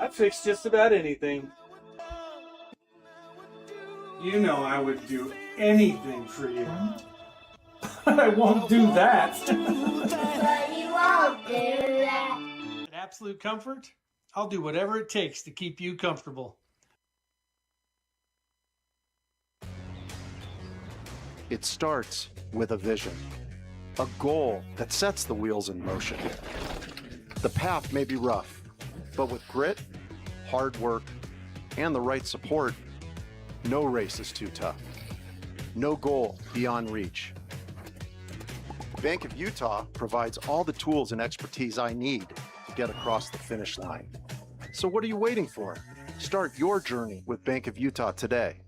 I'd fix just about anything. You know I would do anything for you. I won't do that. But you won't do that. In absolute comfort, I'll do whatever it takes to keep you comfortable. It starts with a vision, a goal that sets the wheels in motion. The path may be rough, but with grit, hard work, and the right support, no race is too tough. No goal beyond reach. Bank of Utah provides all the tools and expertise I need to get across the finish line. So what are you waiting for? Start your journey with Bank of Utah today.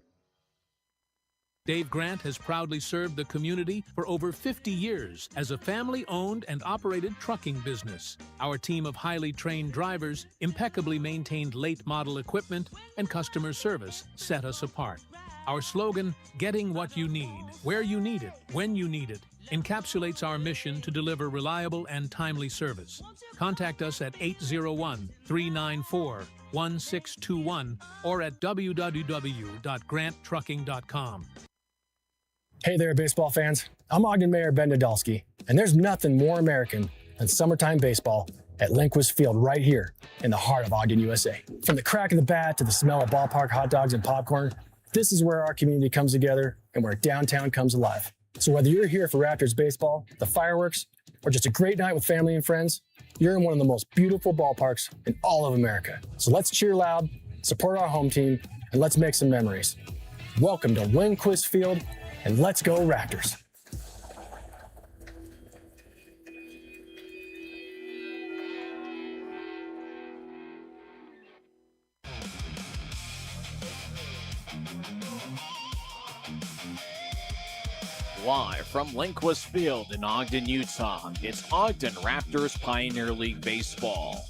Dave Grant has proudly served the community for over 50 years as a family-owned and operated trucking business. Our team of highly trained drivers impeccably maintained late model equipment and customer service set us apart. Our slogan, "Getting what you need, where you need it, when you need it," encapsulates our mission to deliver reliable and timely service. Contact us at 801-394-1621 or at www.granttrucking.com. Hey there, baseball fans. I'm Ogden Mayor Ben Nadolski, and there's nothing more American than summertime baseball at Lindquist Field right here in the heart of Ogden, USA. From the crack of the bat to the smell of ballpark hot dogs and popcorn, this is where our community comes together and where downtown comes alive. So whether you're here for Raptors baseball, the fireworks, or just a great night with family and friends, you're in one of the most beautiful ballparks in all of America. So let's cheer loud, support our home team, and let's make some memories. Welcome to Lindquist Field, and let's go Raptors. Live from Lindquist Field in Ogden, Utah, it's Ogden Raptors Pioneer League Baseball.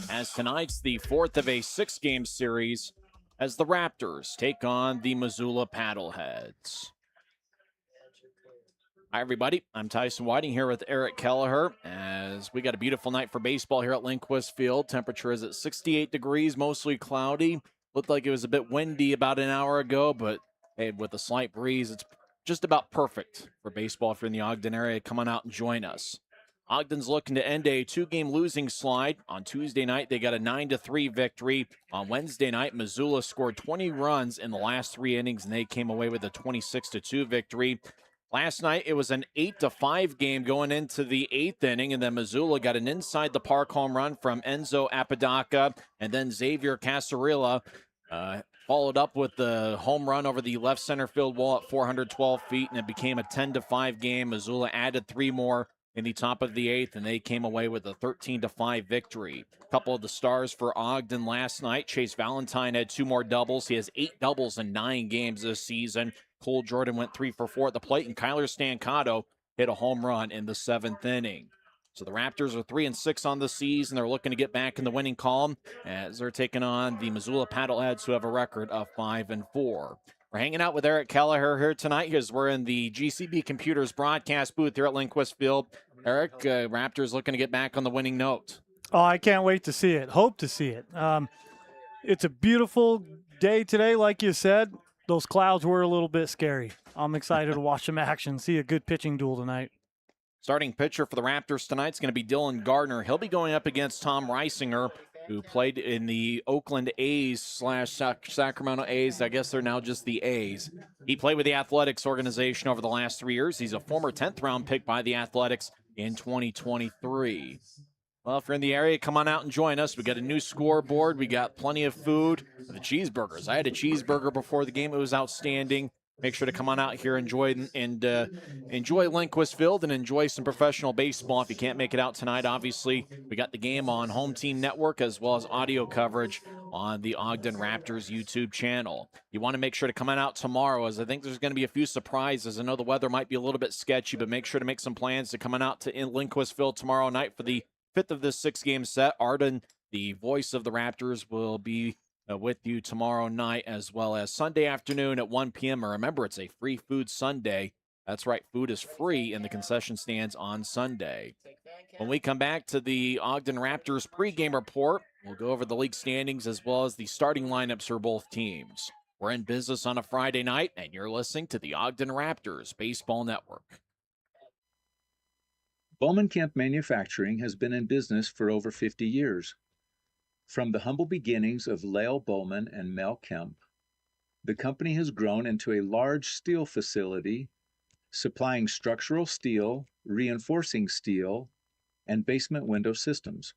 As tonight's the fourth of a six-game series as the Raptors take on the Missoula Paddleheads. Hi, everybody. I'm Tyson Whiting here with Eric Kelleher as we got a beautiful night for baseball here at Lindquist Field. Temperature is at 68 degrees, mostly cloudy. Looked like it was a bit windy about an hour ago, but hey, with a slight breeze, it's just about perfect for baseball if you're in the Ogden area. Come on out and join us. Ogden's looking to end a two-game losing slide. On Tuesday night, they got a 9-3 victory. On Wednesday night, Missoula scored 20 runs in the last three innings, and they came away with a 26-2 victory. Last night, it was an 8-5 game going into the eighth inning, and then Missoula got an inside-the-park home run from Enzo Apodaca, and then Xavier Casarilla followed up with the home run over the left center field wall at 412 feet, and it became a 10-5 game. Missoula added three more in the top of the eighth, and they came away with a 13-5 victory. A couple of the stars for Ogden last night. Chase Valentine had two more doubles. He has 8 doubles in 9 games this season. Cole Jordan went 3 for 4 at the plate, and Kyler Stancato hit a home run in the 7th inning. So the Raptors are 3-6 on the season. They're looking to get back in the winning column as they're taking on the Missoula Paddleheads, who have a record of 5-4. We're hanging out with Eric Kelleher here tonight as we're in the GCB Computers broadcast booth here at Lindquist Field. Eric, Raptors looking to get back on the winning note. Oh, I can't wait to see it. Hope to see it. It's a beautiful day today, like you said. Those clouds were a little bit scary. I'm excited to watch some action, see a good pitching duel tonight. Starting pitcher for the Raptors tonight is going to be Dylan Gardner. He'll be going up against Tom Reisinger, who played in the Oakland A's / Sacramento A's. I guess they're now just the A's. He played with the Athletics organization over the last 3 years. He's a former 10th round pick by the Athletics in 2023. Well, if you're in the area, come on out and join us. We got a new scoreboard. We got plenty of food. The cheeseburgers. I had a cheeseburger before the game. It was outstanding. Make sure to come on out here, enjoy Lindquist Field and enjoy some professional baseball. If you can't make it out tonight, obviously, we got the game on Home Team Network as well as audio coverage on the Ogden Raptors YouTube channel. You want to make sure to come on out tomorrow, as I think there's going to be a few surprises. I know the weather might be a little bit sketchy, but make sure to make some plans to come on out to Lindquist Field tomorrow night for the 5th of this 6-game set. Arden, the voice of the Raptors, will be with you tomorrow night as well as Sunday afternoon at 1 p.m. And remember, it's a free food Sunday. That's right, food is free in the concession stands on Sunday. When we come back to the Ogden Raptors pregame report, We'll go over the league standings as well as the starting lineups for both teams. We're in business on a Friday night, and you're listening to the Ogden Raptors Baseball Network. Bowman Kemp Manufacturing has been in business for over 50 years. From the humble beginnings of Lael Bowman and Mel Kemp, the company has grown into a large steel facility supplying structural steel, reinforcing steel, and basement window systems.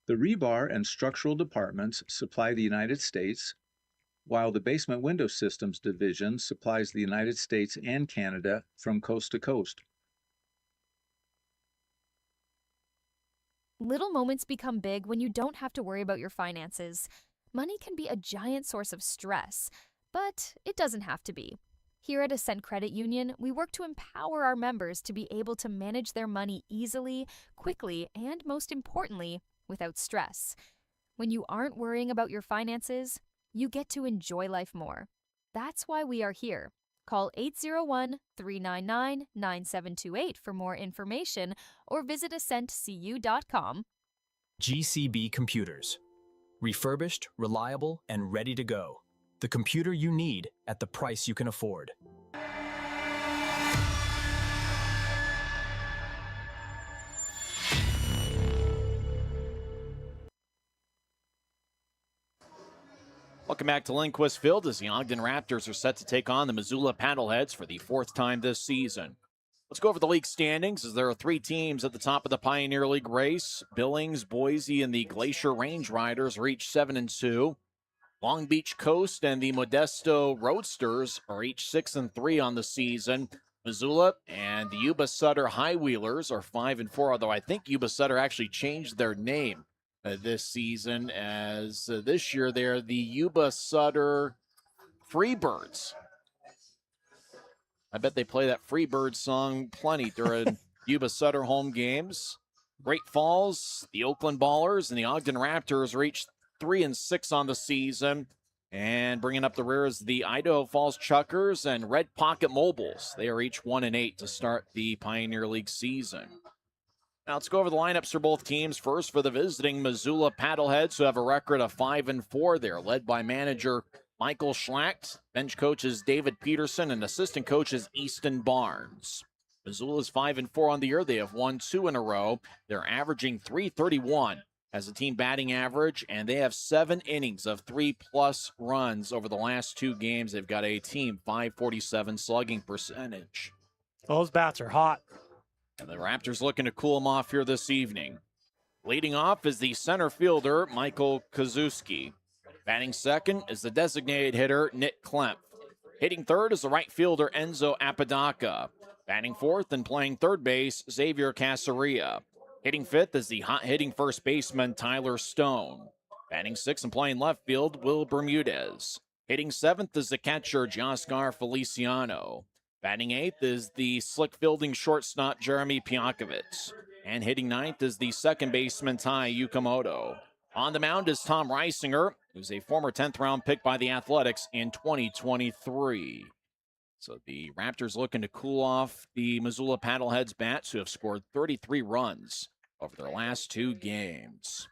The rebar and structural departments supply the United States, while the basement window systems division supplies the United States and Canada from coast to coast. Little moments become big when you don't have to worry about your finances. Money can be a giant source of stress, but it doesn't have to be. Here at Ascent Credit Union, we work to empower our members to be able to manage their money easily, quickly, and most importantly, without stress. When you aren't worrying about your finances, you get to enjoy life more. That's why we are here. Call 801-399-9728 for more information or visit ascentcu.com. GCB Computers. Refurbished, reliable, and ready to go. The computer you need at the price you can afford. Welcome back to Lindquist Field as the Ogden Raptors are set to take on the Missoula Paddleheads for the fourth time this season. Let's go over the league standings as there are three teams at the top of the Pioneer League race. Billings, Boise, and the Glacier Range Riders are each 7-2. Long Beach Coast and the Modesto Roadsters are each 6-3 on the season. Missoula and the Yuba Sutter High Wheelers are 5-4, although I think Yuba Sutter actually changed their name this season, as this year they're the Yuba Sutter Freebirds. I bet they play that Freebird song plenty during Yuba Sutter home games. Great Falls, the Oakland Ballers, and the Ogden Raptors are each 3-6 on the season. And bringing up the rear is the Idaho Falls Chuckers and Red Pocket Mobiles. They are each 1-8 to start the Pioneer League season. Now let's go over the lineups for both teams. First, for the visiting Missoula Paddleheads, who have a record of 5-4. They're led by manager Michael Schlacht, bench coaches David Peterson, and assistant coaches Easton Barnes. Missoula's 5-4 on the year. They have won 2 in a row. They're averaging .331 as a team batting average, and they have 7 innings of 3+ runs over the last 2 games. They've got a team .547 slugging percentage. Those bats are hot. And the Raptors looking to cool them off here this evening. Leading off is the center fielder, Michael Kazuski. Batting second is the designated hitter, Nick Klemp. Hitting third is the right fielder, Enzo Apodaca. Batting fourth and playing third base, Xavier Casaria. Hitting fifth is the hot-hitting first baseman, Tyler Stone. Batting sixth and playing left field, Will Bermudez. Hitting seventh is the catcher, Jaskar Feliciano. Batting eighth is the slick fielding shortstop, Jeremy Piakovich. And hitting ninth is the second baseman, Tai Yukamoto. On the mound is Tom Reisinger, who's a former 10th round pick by the Athletics in 2023. So the Raptors looking to cool off the Missoula Paddleheads bats, who have scored 33 runs over their last 2 games.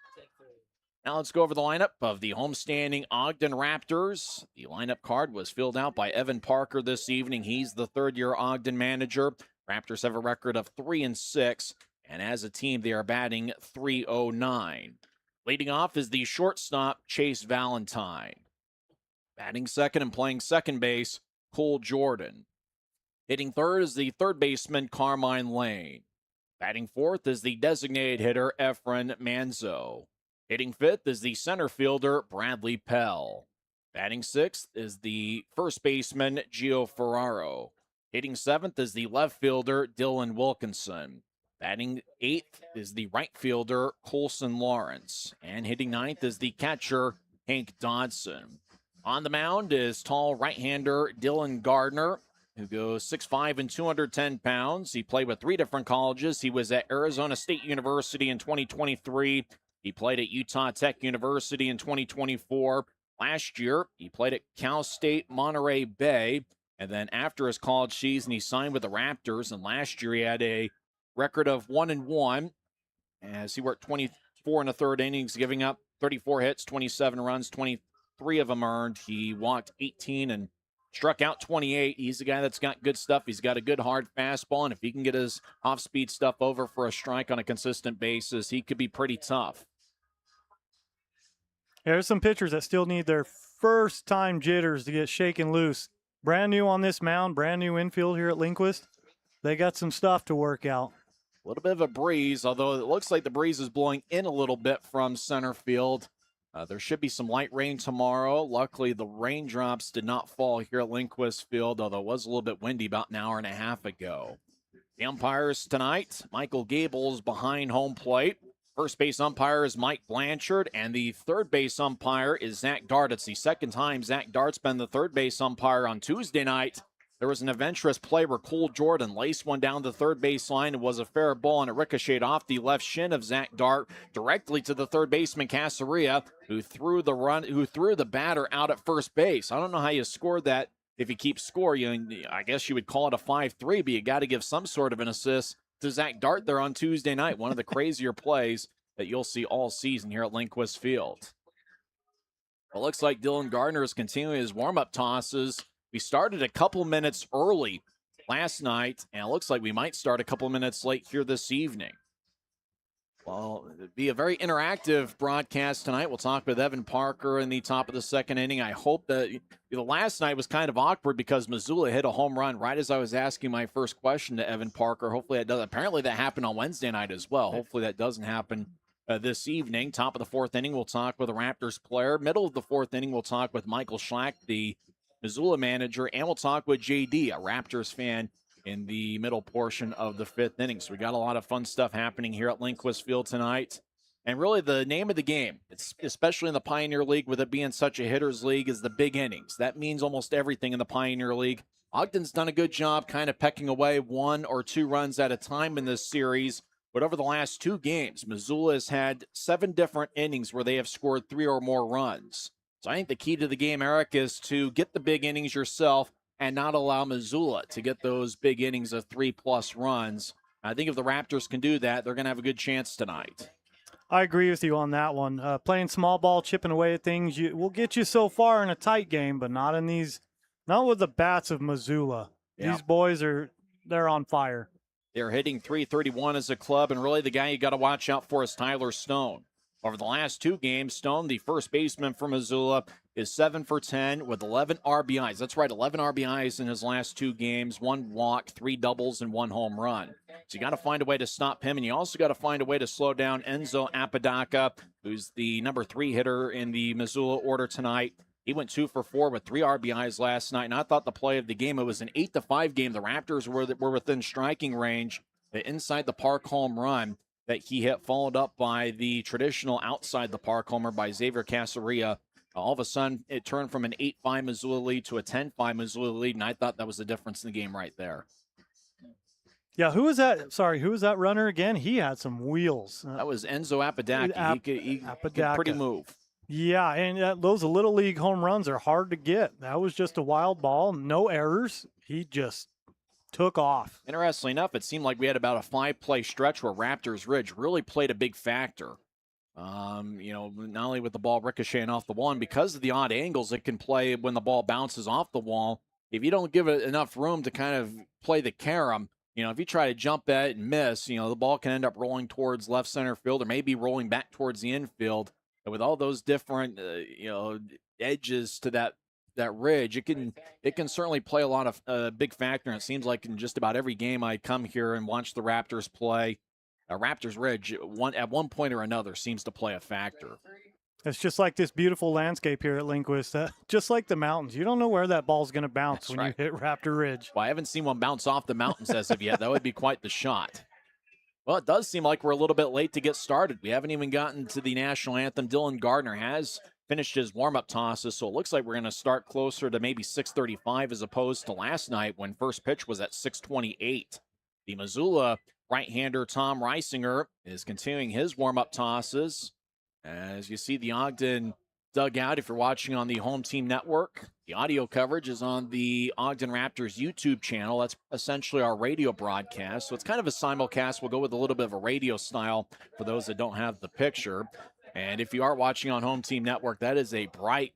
Now let's go over the lineup of the homestanding Ogden Raptors. The lineup card was filled out by Evan Parker this evening. He's the third-year Ogden manager. Raptors have a record of 3-6, and as a team, they are batting .309. Leading off is the shortstop, Chase Valentine. Batting second and playing second base, Cole Jordan. Hitting third is the third baseman, Carmine Lane. Batting fourth is the designated hitter, Efren Manzo. Hitting fifth is the center fielder, Bradley Pell. Batting sixth is the first baseman, Gio Ferraro. Hitting seventh is the left fielder, Dylan Wilkinson. Batting eighth is the right fielder, Colson Lawrence. And hitting ninth is the catcher, Hank Dodson. On the mound is tall right-hander Dylan Gardner, who goes 6'5" and 210 pounds. He played with 3 different colleges. He was at Arizona State University in 2023. He played at Utah Tech University in 2024. Last year, he played at Cal State Monterey Bay. And then after his college season, he signed with the Raptors. And last year, he had a record of 1-1 as he worked 4 in the third innings, giving up 34 hits, 27 runs, 23 of them earned. He walked 18 and struck out 28. He's a guy that's got good stuff. He's got a good hard fastball, and if he can get his off-speed stuff over for a strike on a consistent basis, he could be pretty tough. There's some pitchers that still need their first time jitters to get shaken loose. Brand new on this mound, brand new infield here at Lindquist. They got some stuff to work out. A little bit of a breeze, although it looks like the breeze is blowing in a little bit from center field. There should be some light rain tomorrow. Luckily, the raindrops did not fall here at Lindquist Field, although it was a little bit windy about an hour and a half ago. The umpires tonight, Michael Gables behind home plate. First base umpire is Mike Blanchard, and the third base umpire is Zach Dart. It's the second time Zach Dart's been the third base umpire. On Tuesday night, there was an adventurous play where Cole Jordan laced one down the third base line. It was a fair ball, and it ricocheted off the left shin of Zach Dart directly to the third baseman Casaria, who threw the batter out at first base. I don't know how you scored that. If you keep score, I guess you would call it a 5-3, but you got to give some sort of an assist to Zach Dart there on Tuesday night. One of the crazier plays that you'll see all season here at Lindquist Field. It looks like Dylan Gardner is continuing his warm-up tosses. We started a couple minutes early last night, and it looks like we might start a couple minutes late here this evening. Well, it'll be a very interactive broadcast tonight. We'll talk with Evan Parker in the top of the second inning. I hope that the last night was kind of awkward because Missoula hit a home run right as I was asking my first question to Evan Parker. Hopefully that does. Apparently that happened on Wednesday night as well. Hopefully that doesn't happen this evening. Top of the fourth inning, we'll talk with a Raptors player. Middle of the fourth inning, we'll talk with Michael Schlack, the Missoula manager, and we'll talk with JD, a Raptors fan, in the middle portion of the fifth inning. So we got a lot of fun stuff happening here at Lindquist Field tonight. And really the name of the game, it's especially in the Pioneer League, with it being such a hitter's league, is the big innings. That means almost everything in the Pioneer League. Ogden's done a good job kind of pecking away 1 or 2 runs at a time in this series. But over the last 2 games, Missoula has had 7 different innings where they have scored 3 or more runs. So I think the key to the game, Eric, is to get the big innings yourself and not allow Missoula to get those big innings of 3+ runs. I think if the Raptors can do that, they're going to have a good chance tonight. I agree with you on that one. Playing small ball, chipping away at things, will get you so far in a tight game, but not with the bats of Missoula. Yeah. These boys they're on fire. They're hitting .331 as a club, and really the guy you got to watch out for is Tyler Stone. Over the last 2 games, Stone, the first baseman for Missoula, is 7 for 10 with 11 RBIs. That's right, 11 RBIs in his last 2 games, 1 walk, 3 doubles, and 1 home run. So you got to find a way to stop him, and you also got to find a way to slow down Enzo Apodaca, who's the number 3 hitter in the Missoula order tonight. He went 2 for 4 with 3 RBIs last night, and I thought the play of the game, it was an 8-5 game. The Raptors were within striking range. The inside the park home run that he hit, followed up by the traditional outside the park homer by Xavier Casaria. All of a sudden, it turned from an 8-5 Missoula lead to a 10-5 Missoula lead, and I thought that was the difference in the game right there. Yeah, who was that? Sorry, who was that runner again? He had some wheels. That was Enzo Apodaca. He could pretty move. Yeah, and those Little League home runs are hard to get. That was just a wild ball, no errors. He just took off. Interestingly enough, it seemed like we had about a 5-play stretch where Raptors Ridge really played a big factor. Not only with the ball ricocheting off the wall, and because of the odd angles it can play when the ball bounces off the wall, if you don't give it enough room to kind of play the carom, if you try to jump at it and miss, the ball can end up rolling towards left center field or maybe rolling back towards the infield. And with all those different, edges to that ridge, it can certainly play a lot of a big factor. And it seems like in just about every game I come here and watch the Raptors play, Raptors Ridge at one point or another seems to play a factor. It's just like this beautiful landscape here at Lindquist, just like the mountains. You don't know where that ball's going to bounce when you hit Raptor Ridge. Well, I haven't seen one bounce off the mountains as of yet. That would be quite the shot. Well, it does seem like we're a little bit late to get started. We haven't even gotten to the national anthem. Dylan Gardner has finished his warm-up tosses, so it looks like we're going to start closer to maybe 6:35 as opposed to last night when first pitch was at 6:28. The Missoula right-hander Tom Reisinger is continuing his warm-up tosses. As you see the Ogden dugout if you're watching on the Home Team Network. The audio coverage is on the Ogden Raptors YouTube channel. That's essentially our radio broadcast. So it's kind of a simulcast. We'll go with a little bit of a radio style for those that don't have the picture. And if you are watching on Home Team Network, that is a bright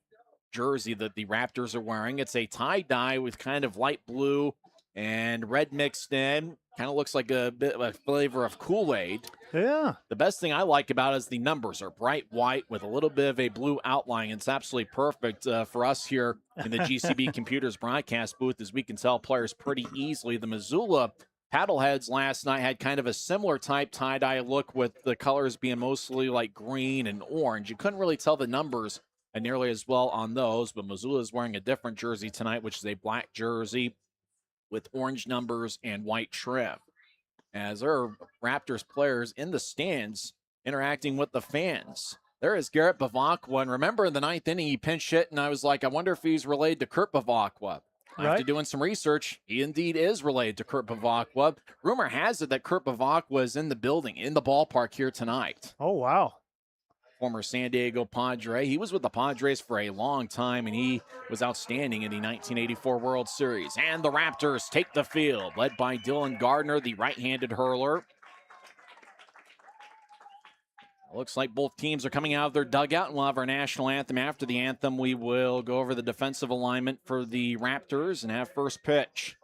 jersey that the Raptors are wearing. It's a tie-dye with kind of light blue and red mixed in. Kind of looks like a bit of a flavor of Kool-Aid. Yeah. The best thing I like about it is the numbers are bright white with a little bit of a blue outline. It's absolutely perfect for us here in the GCB Computers broadcast booth, as we can tell players pretty easily. The Missoula Paddleheads last night had kind of a similar type tie-dye look with the colors being mostly like green and orange. You couldn't really tell the numbers nearly as well on those, but Missoula is wearing a different jersey tonight, which is a black jersey with orange numbers and white trim. As there are Raptors players in the stands interacting with the fans. There is Garrett Bavacqua, and remember in the ninth inning he pinch hit, and I was like, I wonder if he's related to Kurt Bavacqua. After doing some research, he indeed is related to Kurt Bavacqua. Rumor has it that Kurt Bavacqua is in the building, in the ballpark here tonight. Oh, wow. Former San Diego Padre. He was with the Padres for a long time, and he was outstanding in the 1984 World Series. And the Raptors take the field, led by Dylan Gardner, the right-handed hurler. Looks like both teams are coming out of their dugout, and we'll have our national anthem. After the anthem, we will go over the defensive alignment for the Raptors and have first pitch.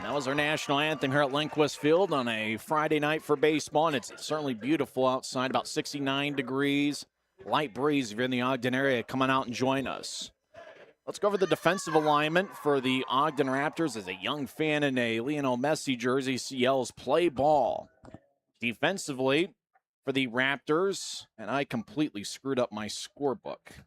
That was our national anthem here at Lindquist Field on a Friday night for baseball, and it's certainly beautiful outside, about 69 degrees. Light breeze if you're in the Ogden area. Come on out and join us. Let's go over the defensive alignment for the Ogden Raptors. As a young fan in a Lionel Messi jersey yells, play ball. Defensively for the Raptors, and I completely screwed up my scorebook.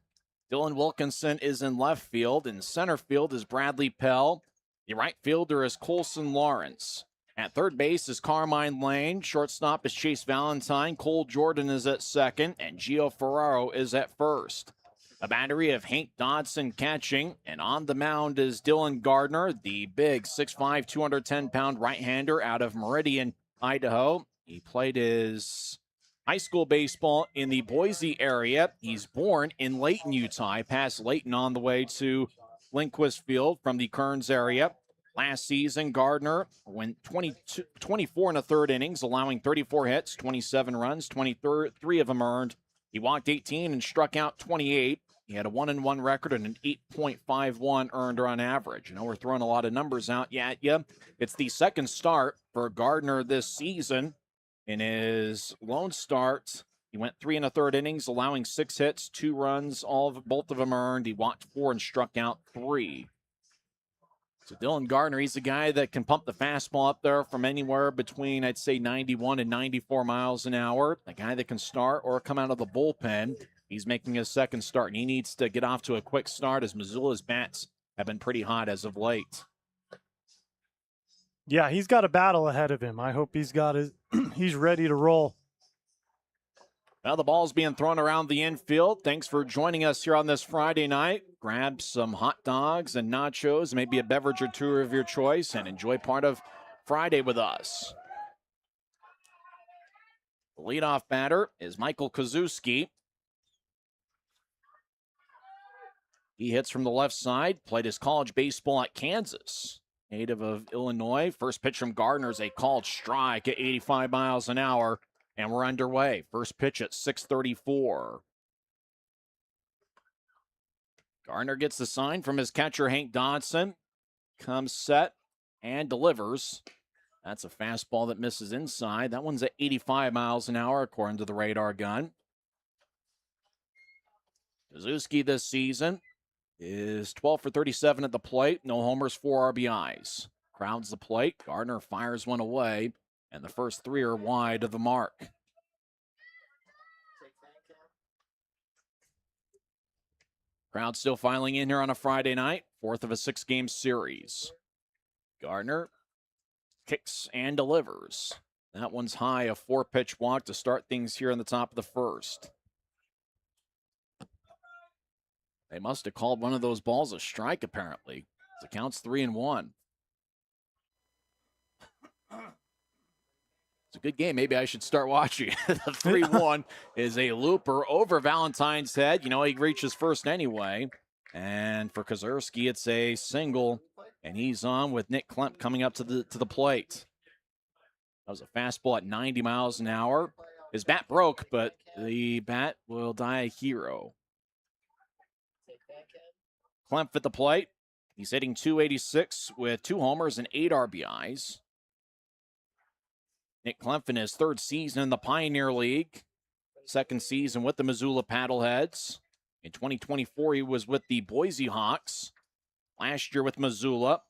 Dylan Wilkinson is in left field. In center field is Bradley Pell. The right fielder is Colson Lawrence. At third base is Carmine Lane. Shortstop is Chase Valentine. Cole Jordan is at second, and Gio Ferraro is at first. A battery of Hank Dodson catching, and on the mound is Dylan Gardner, the big 6'5", 210-pound right-hander out of Meridian, Idaho. He played his high school baseball in the Boise area. He's born in Layton, Utah. I passed Layton on the way to Lindquist Field from the Kearns area. Last season, Gardner went 24 in the third innings, allowing 34 hits, 27 runs, 23 of them earned. He walked 18 and struck out 28. He had a 1-1 record and an 8.51 earned run average. You know, we're throwing a lot of numbers out at you. It's the second start for Gardner this season. In his lone start, he went 3 in the third innings, allowing 6 hits, 2 runs, both of them earned. He walked 4 and struck out 3. So Dylan Gardner, he's a guy that can pump the fastball up there from anywhere between, I'd say, 91 and 94 miles an hour. A guy that can start or come out of the bullpen. He's making his second start, and he needs to get off to a quick start as Missoula's bats have been pretty hot as of late. Yeah, he's got a battle ahead of him. I hope he's ready to roll. Well, the ball's being thrown around the infield. Thanks for joining us here on this Friday night. Grab some hot dogs and nachos, maybe a beverage or two of your choice, and enjoy part of Friday with us. The leadoff batter is Michael Kozuski. He hits from the left side, played his college baseball at Kansas. Native of Illinois. First pitch from Gardner is a called strike at 85 miles an hour, and we're underway. First pitch at 6:34. Gardner gets the sign from his catcher, Hank Dodson. Comes set and delivers. That's a fastball that misses inside. That one's at 85 miles an hour, according to the radar gun. Kozuski this season is 12 for 37 at the plate. No homers, 4 RBIs. Crowds the plate. Gardner fires one away, and the first 3 are wide of the mark. Crowd still filing in here on a Friday night, 4th of a 6-game series. Gardner kicks and delivers. That one's high, a 4-pitch walk to start things here in the top of the first. They must have called one of those balls a strike, apparently. The count's 3-1. It's a good game. Maybe I should start watching. The 3-1 is a looper over Valentine's head. You know, he reaches first anyway. And for Kozuski, it's a single. And he's on with Nick Klemp coming up to the plate. That was a fastball at 90 miles an hour. His bat broke, but the bat will die a hero. Klemp at the plate. He's hitting .286 with 2 homers and 8 RBIs. Nick Klemp in his 3rd season in the Pioneer League. 2nd season with the Missoula Paddleheads. In 2024, he was with the Boise Hawks. Last year with Missoula.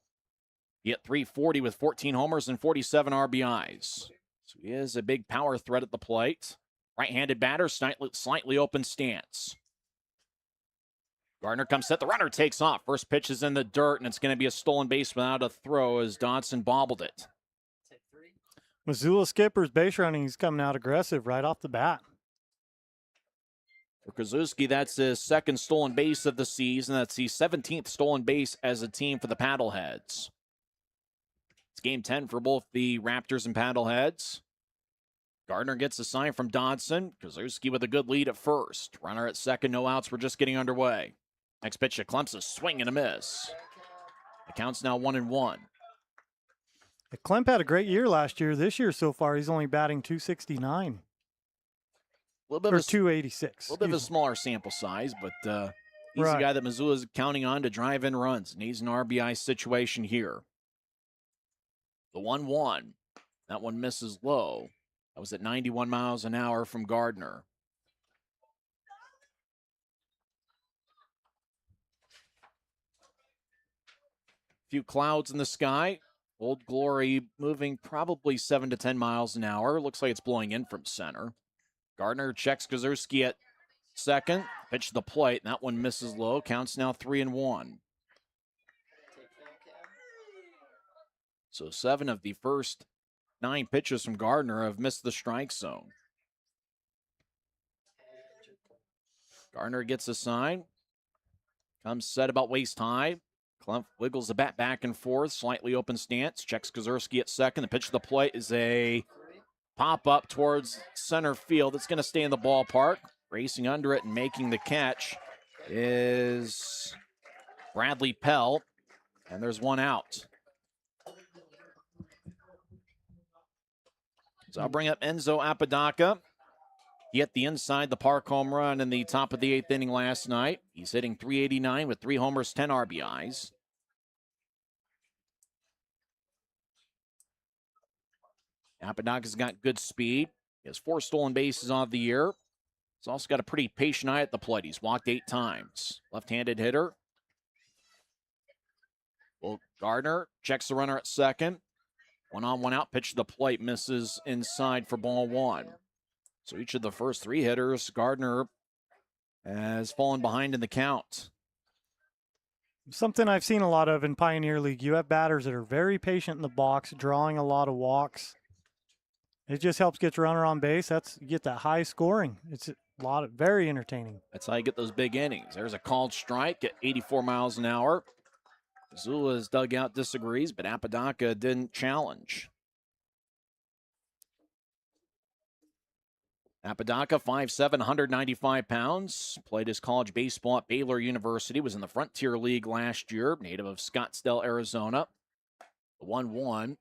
He hit .340 with 14 homers and 47 RBIs. So he is a big power threat at the plate. Right-handed batter, slightly open stance. Gardner comes set. The runner takes off. First pitch is in the dirt, and it's going to be a stolen base without a throw as Dodson bobbled it. Missoula skipper's base running. He's coming out aggressive right off the bat. For Kozuski, that's his 2nd stolen base of the season. That's the 17th stolen base as a team for the Paddleheads. It's game 10 for both the Raptors and Paddleheads. Gardner gets a sign from Dodson. Kozuski with a good lead at first. Runner at second, no outs. We're just getting underway. Next pitch to Klemp, a swing and a miss. The count's now 1-1. Klemp had a great year last year. This year so far, he's only batting .269. Or 286. A little bit of a smaller sample size, but he's the guy that Missoula is counting on to drive in runs. Needs an RBI situation here. The 1-1. That one misses low. That was at 91 miles an hour from Gardner. Few clouds in the sky. Old Glory moving probably 7 to 10 miles an hour. Looks like it's blowing in from center. Gardner checks Kozuski at second. Pitch to the plate, and that one misses low. Counts now 3-1. So 7 of the first 9 pitches from Gardner have missed the strike zone. Gardner gets a sign. Comes set about waist high. Klemp wiggles the bat back and forth. Slightly open stance. Checks Kozuski at second. The pitch to the plate is a pop-up towards center field. It's going to stay in the ballpark. Racing under it and making the catch is Bradley Pell. And there's one out. So I'll bring up Enzo Apodaca. He hit the inside the park home run in the top of the 8th inning last night. He's hitting .389 with 3 homers, 10 RBIs. Apodaca's got good speed. He has 4 stolen bases on the year. He's also got a pretty patient eye at the plate. He's walked 8 times. Left-handed hitter. Well, Gardner checks the runner at second. 1 on, 1 out. Pitch to the plate. Misses inside for ball 1. So each of the first 3 hitters, Gardner has fallen behind in the count. Something I've seen a lot of in Pioneer League. You have batters that are very patient in the box, drawing a lot of walks. It just helps get your runner on base. You get that high scoring. It's very entertaining. That's how you get those big innings. There's a called strike at 84 miles an hour. Missoula's dugout disagrees, but Apodaca didn't challenge. Apodaca, 5'7", 195 pounds. Played his college baseball at Baylor University. Was in the Frontier League last year. Native of Scottsdale, Arizona. The 1-1.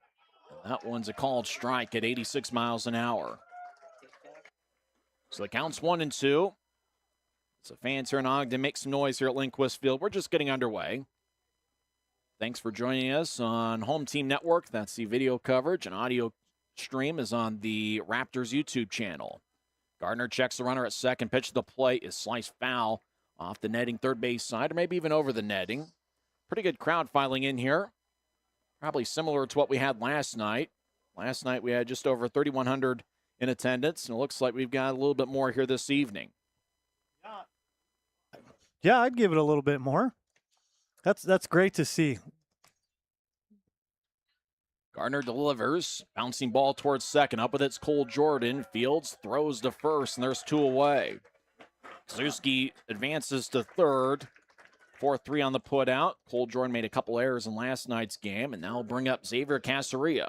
That one's a called strike at 86 miles an hour. So the count's 1-2. So fans here in Ogden, make some noise here at Lindquist Field. We're just getting underway. Thanks for joining us on Home Team Network. That's the video coverage, and audio stream is on the Raptors YouTube channel. Gardner checks the runner at second. Pitch to the plate is sliced foul off the netting third base side, or maybe even over the netting. Pretty good crowd filing in here. Probably similar to what we had last night. Last night we had just over 3,100 in attendance, and it looks like we've got a little bit more here this evening. Yeah, I'd give it a little bit more. That's great to see. Gardner delivers. Bouncing ball towards second. Up with it's Cole Jordan. Fields throws to first, and there's 2 away. Suzuki advances to third. 4-3 on the put out. Cole Jordan made a couple errors in last night's game, and now he'll bring up Xavier Caceria.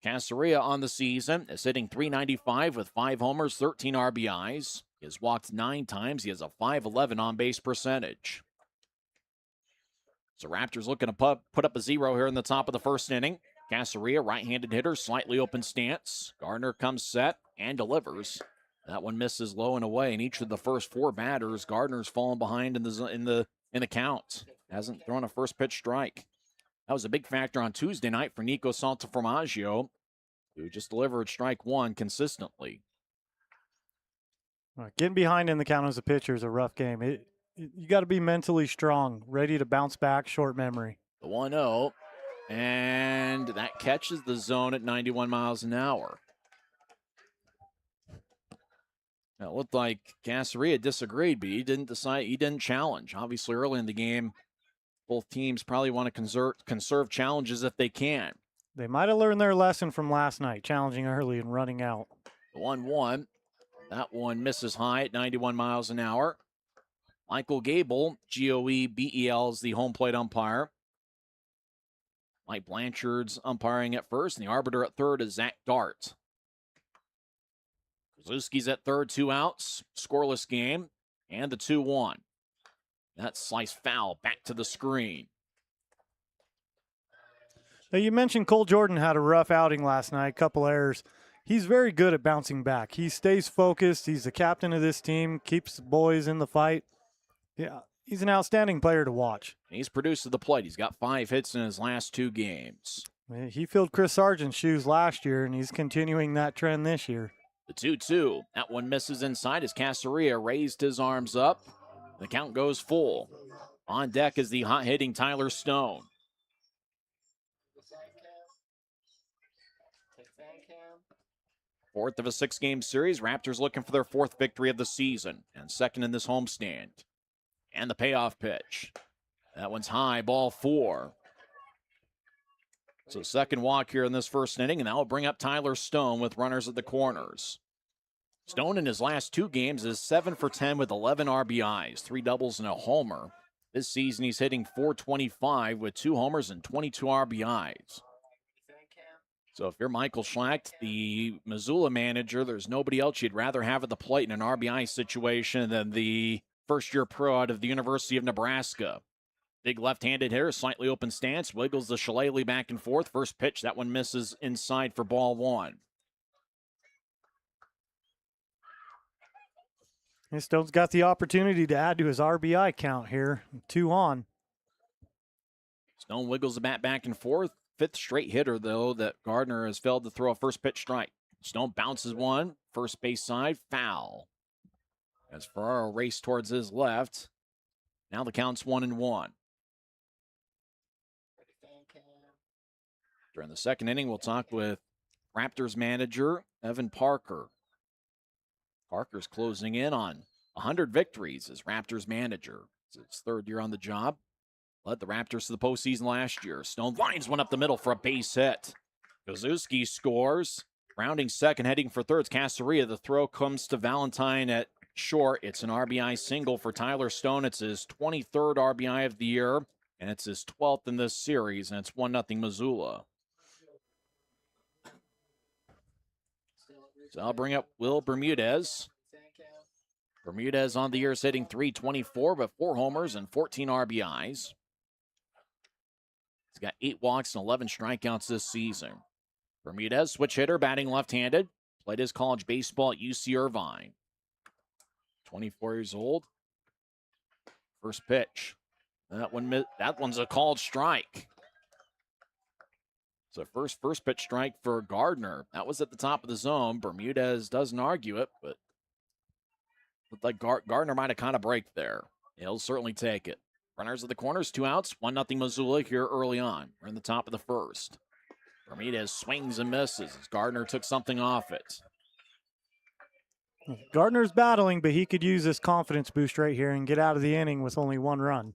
Caceria on the season is hitting .395 with 5 homers, 13 RBIs. He has walked 9 times. He has a .511 on-base percentage. So Raptors looking to put up a 0 here in the top of the first inning. Caceria, right-handed hitter, slightly open stance. Gardner comes set and delivers. That one misses low and away. In each of the first 4 batters, Gardner's fallen behind in the count. Hasn't thrown a first pitch strike. That was a big factor on Tuesday night for Nico Santaformaggio, who just delivered strike 1 consistently. Getting behind in the count as a pitcher is a rough game. You got to be mentally strong, ready to bounce back, short memory. The 1-0, and that catches the zone at 91 miles an hour. Now, it looked like Caceria disagreed, but he didn't challenge. Obviously, early in the game, both teams probably want to conserve challenges if they can. They might have learned their lesson from last night, challenging early and running out. The 1-1, that one misses high at 91 miles an hour. Michael Gable, Goebel, is the home plate umpire. Mike Blanchard's umpiring at first, and the arbiter at third is Zach Dart. Kozlowski's at third, 2 outs, scoreless game, and the 2-1. That slice foul back to the screen. Now, you mentioned Cole Jordan had a rough outing last night, couple errors. He's very good at bouncing back. He stays focused. He's the captain of this team, keeps the boys in the fight. Yeah, he's an outstanding player to watch. He's produced to the plate. He's got 5 hits in his last 2 games. He filled Chris Sargent's shoes last year, and he's continuing that trend this year. The 2-2. That one misses inside as Caceria raised his arms up. The count goes full. On deck is the hot-hitting Tyler Stone. Fourth of a 6-game series. Raptors looking for their 4th victory of the season and second in this homestand. And the payoff pitch. That one's high, ball 4. So second walk here in this first inning, and that will bring up Tyler Stone with runners at the corners. Stone in his last 2 games is 7 for 10 with 11 RBIs, 3 doubles and a homer. This season he's hitting .425 with 2 homers and 22 RBIs. So if you're Michael Schlacht, the Missoula manager, there's nobody else you'd rather have at the plate in an RBI situation than the first-year pro out of the University of Nebraska. Big left-handed hitter, slightly open stance, wiggles the shillelagh back and forth. First pitch, that one misses inside for ball 1. And Stone's got the opportunity to add to his RBI count here. 2 on. Stone wiggles the bat back and forth. 5th straight hitter, though, that Gardner has failed to throw a first pitch strike. Stone bounces one, first base side, foul. As Ferraro raced towards his left. Now the count's 1-1. During the second inning, we'll talk with Raptors manager Evan Parker. Parker's closing in on 100 victories as Raptors manager. It's his 3rd year on the job. Led the Raptors to the postseason last year. Stone lines one up the middle for a base hit. Kozlowski scores. Rounding second, heading for third. Caceria. The throw comes to Valentine at short. It's an RBI single for Tyler Stone. It's his 23rd RBI of the year, and it's his 12th in this series, and it's 1-0 Missoula. So I'll bring up Will Bermudez. Bermudez on the year is hitting .324 with 4 homers and 14 RBIs. He's got 8 walks and 11 strikeouts this season. Bermudez, switch hitter, batting left-handed. Played his college baseball at UC Irvine. 24 years old. First pitch. That one's a called strike. So first pitch strike for Gardner. That was at the top of the zone. Bermudez doesn't argue it, but looked like Gardner might have kind of braked there. He'll certainly take it. Runners at the corners, 2 outs, 1-0 Missoula here early on. We're in the top of the first. Bermudez swings and misses as Gardner took something off it. Gardner's battling, but he could use this confidence boost right here and get out of the inning with only 1 run.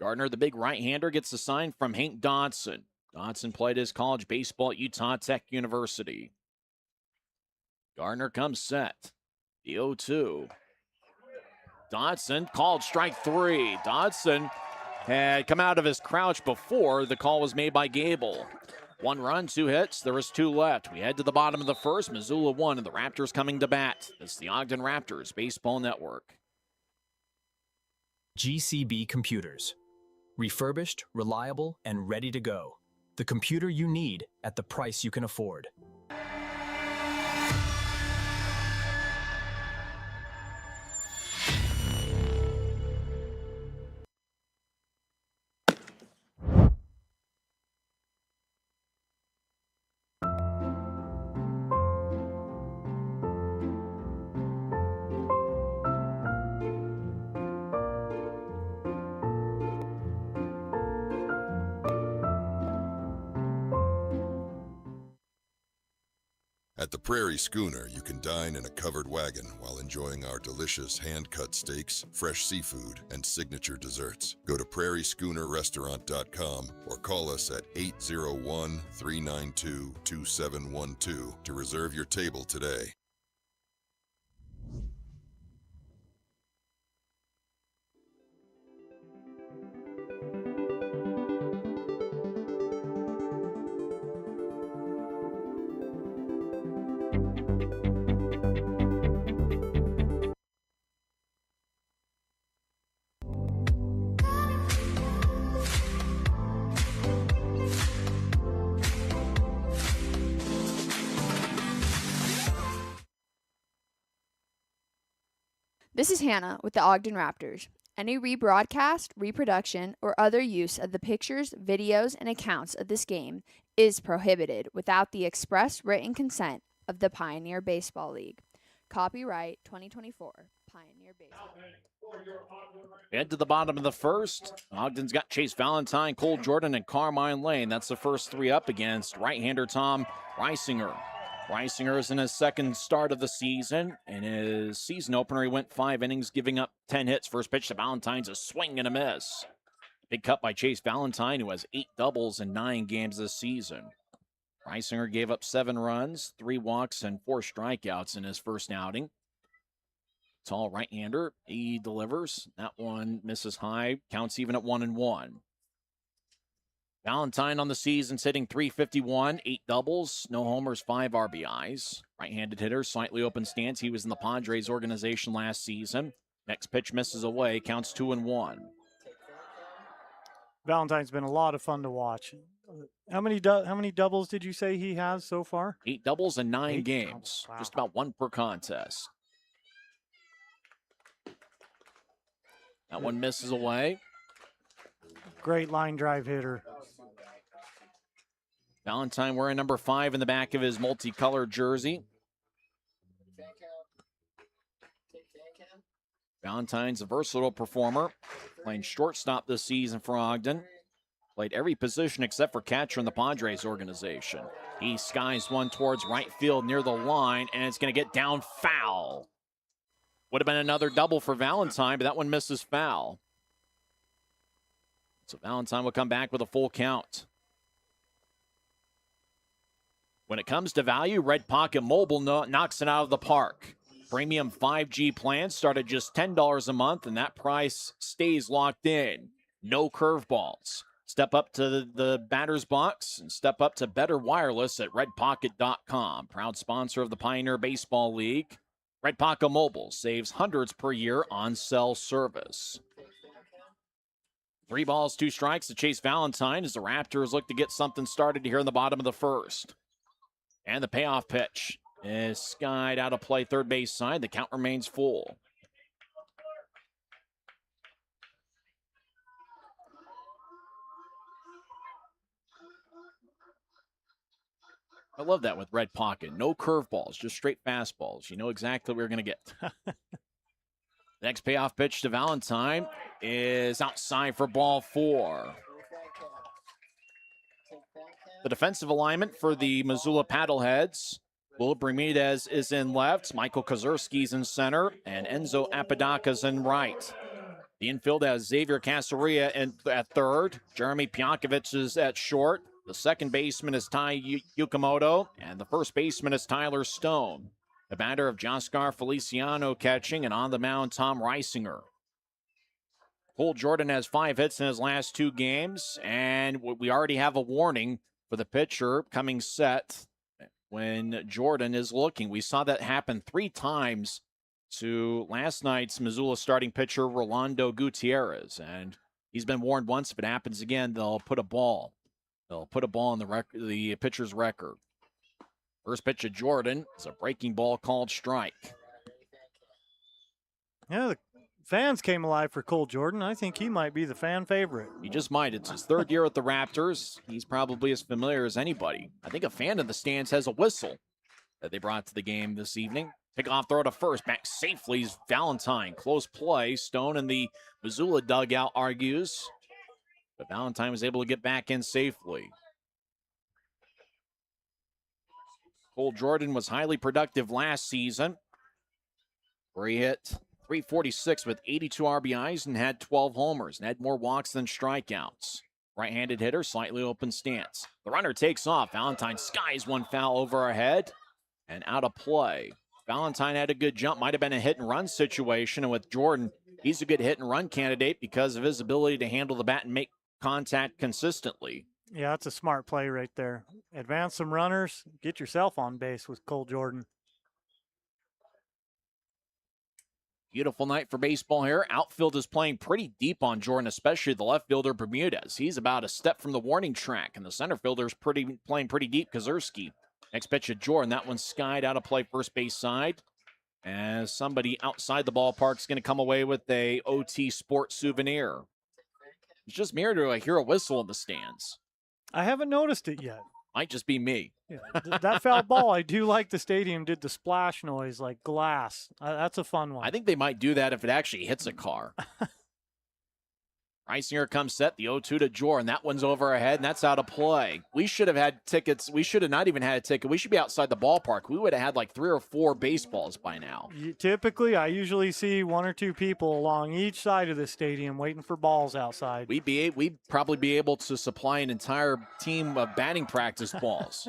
Gardner, the big right-hander, gets the sign from Hank Dodson. Dodson played his college baseball at Utah Tech University. Gardner comes set. The 0-2. Dodson called strike 3. Dodson had come out of his crouch before the call was made by Gable. 1 run, 2 hits. There was 2 left. We head to the bottom of the first. Missoula 1 and the Raptors coming to bat. It's the Ogden Raptors Baseball Network. GCB Computers. Refurbished, reliable, and ready to go. The computer you need at the price you can afford. At the Prairie Schooner, you can dine in a covered wagon while enjoying our delicious hand-cut steaks, fresh seafood, and signature desserts. Go to prairieschoonerrestaurant.com or call us at 801-392-2712 to reserve your table today. This is Hannah with the Ogden Raptors. Any rebroadcast, reproduction, or other use of the pictures, videos, and accounts of this game is prohibited without the express written consent of the Pioneer Baseball League. Copyright 2024, Pioneer Baseball. Head to the bottom of the first. Ogden's got Chase Valentine, Cole Jordan, and Carmine Lane. That's the first 3 up against right-hander Tom Reisinger. Reisinger is in his second start of the season. In his season opener, he went 5 innings, giving up 10 hits. First pitch to Valentine's a swing and a miss. Big cut by Chase Valentine, who has 8 doubles in 9 games this season. Reisinger gave up 7 runs, 3 walks, and 4 strikeouts in his first outing. Tall right-hander, he delivers. That one misses high, counts even at 1-1. Valentine on the season hitting .351, 8 doubles, no homers, 5 RBIs. Right-handed hitter, slightly open stance. He was in the Padres organization last season. Next pitch misses away, counts 2-1. Valentine's been a lot of fun to watch. How many doubles did you say he has so far? 8 doubles in 9 games. Wow. Just about 1 per contest. That one misses away. Great line drive hitter. Valentine wearing number 5 in the back of his multicolored jersey. Valentine's a versatile performer, playing shortstop this season for Ogden. Played every position except for catcher in the Padres organization. He skies one towards right field near the line, and it's going to get down foul. Would have been another double for Valentine, but that one misses foul. So Valentine will come back with a full count. When it comes to value, Red Pocket Mobile knocks it out of the park. Premium 5G plans start at just $10 a month, and that price stays locked in. No curveballs. Step up to the batter's box and step up to better wireless at redpocket.com. Proud sponsor of the Pioneer Baseball League. Red Pocket Mobile saves hundreds per year on cell service. 3 balls, 2 strikes to Chase Valentine as the Raptors look to get something started here in the bottom of the first. And the payoff pitch is skied out of play third base side. The count remains full. I love that with Red Pocket. No curveballs, just straight fastballs. You know exactly what we're going to get. Next payoff pitch to Valentine is outside for ball 4. The defensive alignment for the Missoula Paddleheads. Will Bermudez is in left, Michael Kozerski's in center, and Enzo Apodaca's in right. The infield has Xavier Casaria at third. Jeremy Pionkovich is at short. The second baseman is Ty Yukamoto, and the first baseman is Tyler Stone. The batter of Jaskar Feliciano catching, and on the mound, Tom Reisinger. Cole Jordan has 5 hits in his last 2 games, and we already have a warning for the pitcher coming set when Jordan is looking. We saw that happen 3 times to last night's Missoula starting pitcher, Rolando Gutierrez, and he's been warned once. If it happens again, they'll put a ball in the pitcher's record. First pitch of Jordan is a breaking ball called strike. Yeah, the fans came alive for Cole Jordan. I think he might be the fan favorite. He just might. It's his 3rd year at the Raptors. He's probably as familiar as anybody. I think a fan in the stands has a whistle that they brought to the game this evening. Pickoff throw to first. Back safely is Valentine. Close play. Stone in the Missoula dugout argues. But Valentine was able to get back in safely. Cole Jordan was highly productive last season, where he hit .346 with 82 RBIs and had 12 homers and had more walks than strikeouts. Right-handed hitter, slightly open stance. The runner takes off. Valentine skies one foul over our head and out of play. Valentine had a good jump. Might have been a hit-and-run situation. And with Jordan, he's a good hit-and-run candidate because of his ability to handle the bat and make contact consistently. Yeah, that's a smart play right there. Advance some runners, get yourself on base with Cole Jordan. Beautiful night for baseball here. Outfield is playing pretty deep on Jordan, especially the left fielder Bermudez. He's about a step from the warning track, and the center fielder's playing pretty deep, Kozerski. Next pitch of Jordan. That one's skied out of play first base side. As somebody outside the ballpark is going to come away with a OT Sport souvenir. It's just me, or do I hear a whistle in the stands? I haven't noticed it yet. Might just be me. Yeah, that foul ball, I do like the stadium did the splash noise like glass. That's a fun one. I think they might do that if it actually hits a car. Reisinger comes set, the 0-2 to Jordan. That one's over our head, and that's out of play. We should have had tickets. We should have not even had a ticket. We should be outside the ballpark. We would have had like 3 or 4 baseballs by now. Typically, I usually see 1 or 2 people along each side of the stadium waiting for balls outside. We'd probably be able to supply an entire team of batting practice balls.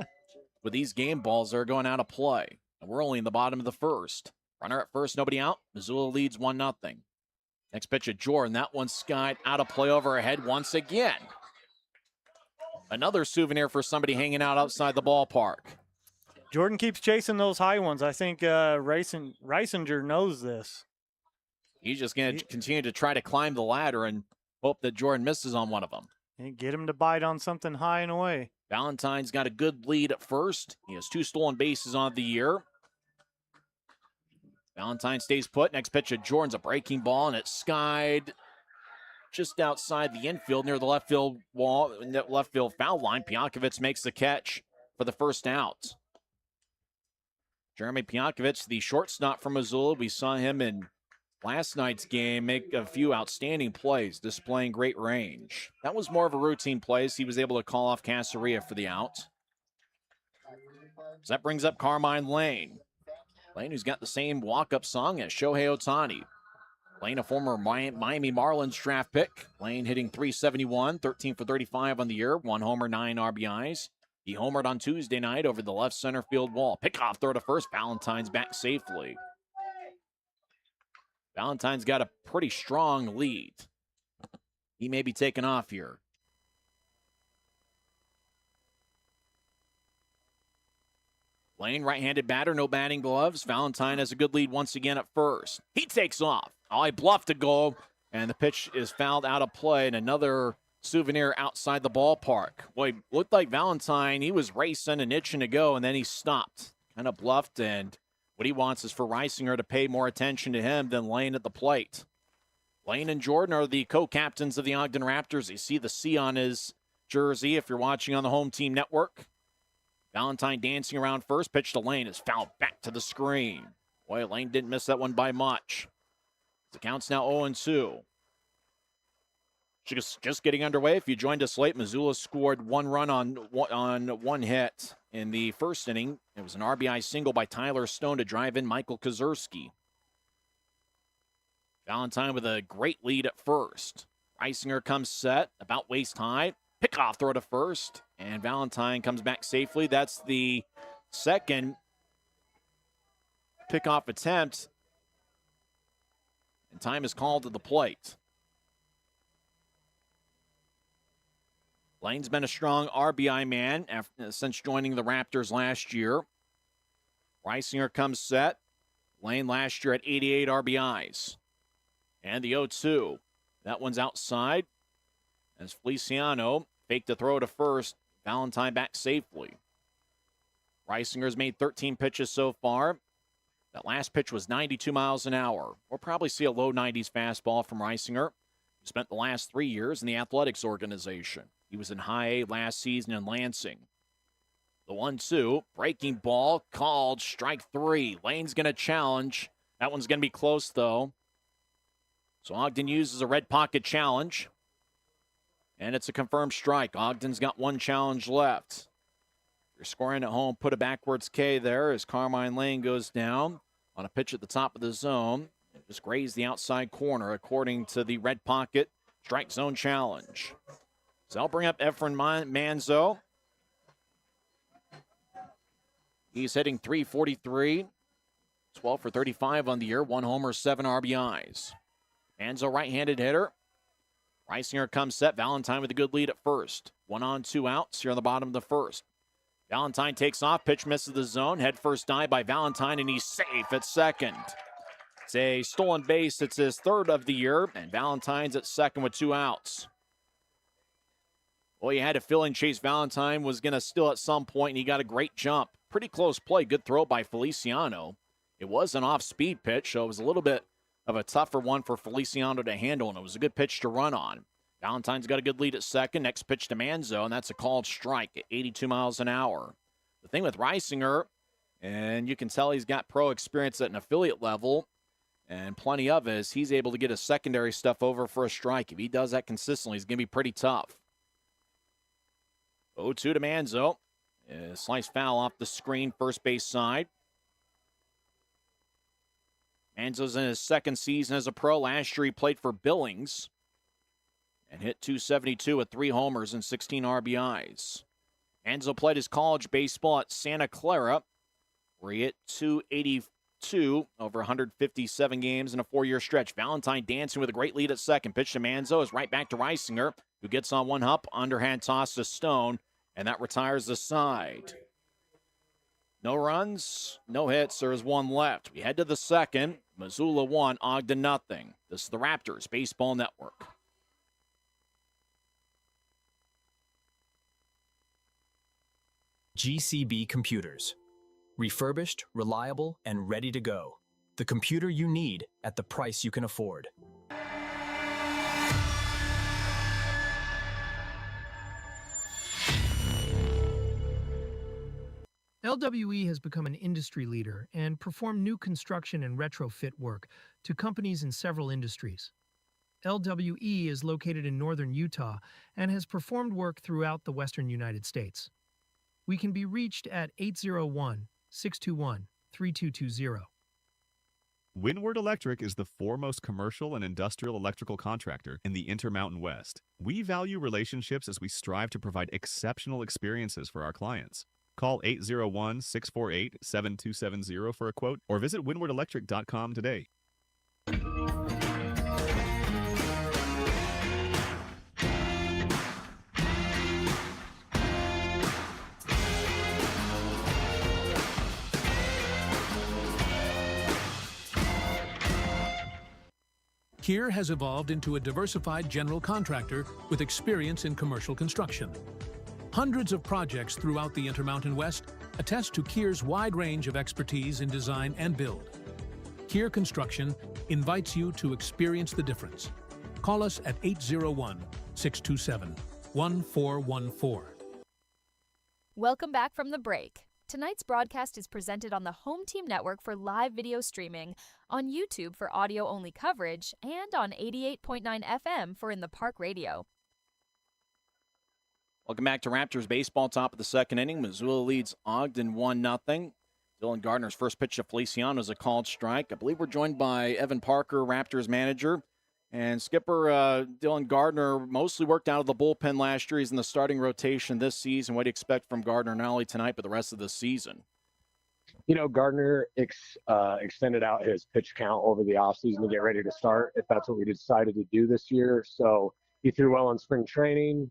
With these game balls, they're going out of play. And we're only in the bottom of the first. Runner at first, nobody out. Missoula leads 1-0. Next pitch of Jordan. That one's skied out of play over our head once again. Another souvenir for somebody hanging out outside the ballpark. Jordan keeps chasing those high ones. I think Reisinger knows this. He's just going to continue to try to climb the ladder and hope that Jordan misses on one of them. And get him to bite on something high and away. Valentine's got a good lead at first. He has 2 stolen bases on the year. Valentine stays put. Next pitch of Jordan's a breaking ball, and it's skied just outside the infield near the left field wall, left field foul line. Pionkovich makes the catch for the first out. Jeremy Pionkovich, the shortstop from Missoula. We saw him in last night's game make a few outstanding plays, displaying great range. That was more of a routine play, as he was able to call off Casaria for the out. So that brings up Carmine Lane. Lane, who's got the same walk-up song as Shohei Ohtani. Lane, a former Miami Marlins draft pick. Lane hitting .371, 13 for 35 on the year, 1 homer, 9 RBIs. He homered on Tuesday night over the left center field wall. Pickoff throw to first. Valentine's back safely. Valentine's got a pretty strong lead. He may be taking off here. Lane, right-handed batter, no batting gloves. Valentine has a good lead once again at first. He takes off. Oh, he bluffed a goal, and the pitch is fouled out of play, and another souvenir outside the ballpark. Boy, looked like Valentine, he was racing and itching to go, and then he stopped. Kind of bluffed, and what he wants is for Reisinger to pay more attention to him than Lane at the plate. Lane and Jordan are the co-captains of the Ogden Raptors. You see the C on his jersey if you're watching on the home team network. Valentine dancing around first. Pitch to Lane is fouled back to the screen. Boy, Lane didn't miss that one by much. The count's now 0-2. Just getting underway. If you joined us late, Missoula scored one run on one hit in the first inning. It was an RBI single by Tyler Stone to drive in Michael Kozerski. Valentine with a great lead at first. Reisinger comes set, about waist high. Pickoff throw to first, and Valentine comes back safely. That's the second pickoff attempt, and time is called to the plate. Lane's been a strong RBI man since joining the Raptors last year. Reisinger comes set. Lane last year at 88 RBIs. And the 0-2. That one's outside. As Feliciano faked the throw to first, Valentine back safely. Reisinger's made 13 pitches so far. That last pitch was 92 miles an hour. We'll probably see a low 90s fastball from Reisinger, who spent the last 3 years in the athletics organization. He was in high A last season in Lansing. The 1-2, breaking ball, called, strike 3. Lane's going to challenge. That one's going to be close, though. So Ogden uses a red pocket challenge. And it's a confirmed strike. Ogden's got one challenge left. If you're scoring at home, put a backwards K there as Carmine Lane goes down on a pitch at the top of the zone. It just grazed the outside corner according to the red pocket strike zone challenge. So I'll bring up Efren Manzo. He's hitting .343, 12 for 35 on the year, 1 homer, 7 RBIs. Manzo, right-handed hitter. Reisinger comes set. Valentine with a good lead at first. 1 on, 2 outs here on the bottom of the first. Valentine takes off. Pitch misses the zone. Head first dive by Valentine, and he's safe at second. It's a stolen base. It's his third of the year, and Valentine's at second with 2 outs. Well, you had a feeling Chase Valentine was going to steal at some point, and he got a great jump. Pretty close play. Good throw by Feliciano. It was an off-speed pitch, so it was a little bit of a tougher one for Feliciano to handle, and it was a good pitch to run on. Valentine's got a good lead at second. Next pitch to Manzo, and that's a called strike at 82 miles an hour. The thing with Reisinger, and you can tell he's got pro experience at an affiliate level, and plenty of it, is he's able to get his secondary stuff over for a strike. If he does that consistently, he's going to be pretty tough. 0-2 to Manzo. Slice foul off the screen, first base side. Manzo's in his second season as a pro. Last year he played for Billings and hit .272 with 3 homers and 16 RBIs. Manzo played his college baseball at Santa Clara, where he hit .282 over 157 games in a 4-year stretch. Valentine dancing with a great lead at second. Pitch to Manzo is right back to Reisinger, who gets on one hop, underhand toss to Stone, and that retires the side. No runs, no hits. There is 1 left. We head to the second. Missoula 1, Ogden nothing. This is the Raptors Baseball Network. GCB Computers. Refurbished, reliable, and ready to go. The computer you need at the price you can afford. LWE has become an industry leader and performed new construction and retrofit work to companies in several industries. LWE is located in northern Utah and has performed work throughout the western United States. We can be reached at 801-621-3220. Windward Electric is the foremost commercial and industrial electrical contractor in the Intermountain West. We value relationships as we strive to provide exceptional experiences for our clients. Call 801-648-7270 for a quote or visit windwardelectric.com today. Kier has evolved into a diversified general contractor with experience in commercial construction. Hundreds of projects throughout the Intermountain West attest to Kier's wide range of expertise in design and build. Kier Construction invites you to experience the difference. Call us at 801-627-1414. Welcome back from the break. Tonight's broadcast is presented on the Home Team Network for live video streaming, on YouTube for audio-only coverage, and on 88.9 FM for In the Park Radio. Welcome back to Raptors baseball, top of the second inning. Missoula leads Ogden 1-0. Dylan Gardner's first pitch to Feliciano is a called strike. I believe we're joined by Evan Parker, Raptors manager. And skipper Dylan Gardner mostly worked out of the bullpen last year. He's in the starting rotation this season. What do you expect from Gardner not only tonight, but the rest of the season? You know, Gardner extended out his pitch count over the offseason to get ready to start, if that's what we decided to do this year. So he threw well in spring training.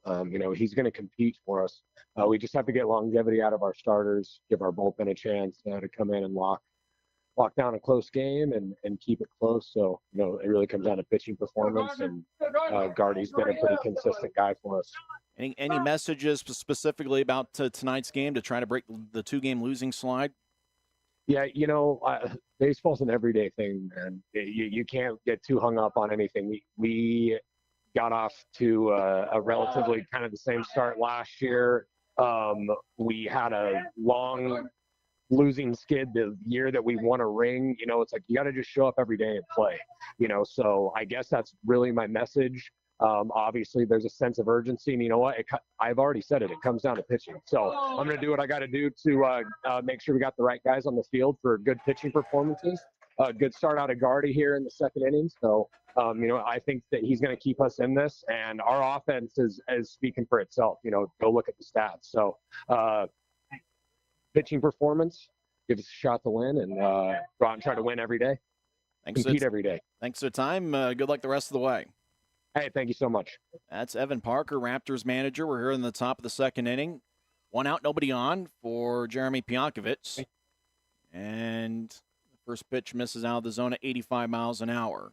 You know, he's going to compete for us. We just have to get longevity out of our starters, give our bullpen a chance to come in and lock down a close game and keep it close. So, you know, it really comes down to pitching performance, and Gardy's been a pretty consistent guy for us. Any messages specifically about tonight's game to try to break the two-game losing slide? Yeah, you know, baseball's an everyday thing, and you can't get too hung up on anything. We got off to a relatively kind of the same start last year. We had a long losing skid the year that we won a ring. You know, it's like you got to just show up every day and play, you know. So I guess that's really my message. Obviously there's a sense of urgency, and you know what, I've already said it comes down to pitching. So I'm going to do what I got to do to make sure we got the right guys on the field for good pitching performances. Good start out of Gardy here in the second inning. So you know, I think that he's going to keep us in this, and our offense is speaking for itself. You know, go look at the stats. So pitching performance, give us a shot to win, and go out and try to win every day. Compete every day. Thanks for the time. Good luck the rest of the way. Hey, thank you so much. That's Evan Parker, Raptors manager. We're here in the top of the second inning. One out, nobody on for Jeremy Piankovich. And the first pitch misses out of the zone at 85 miles an hour.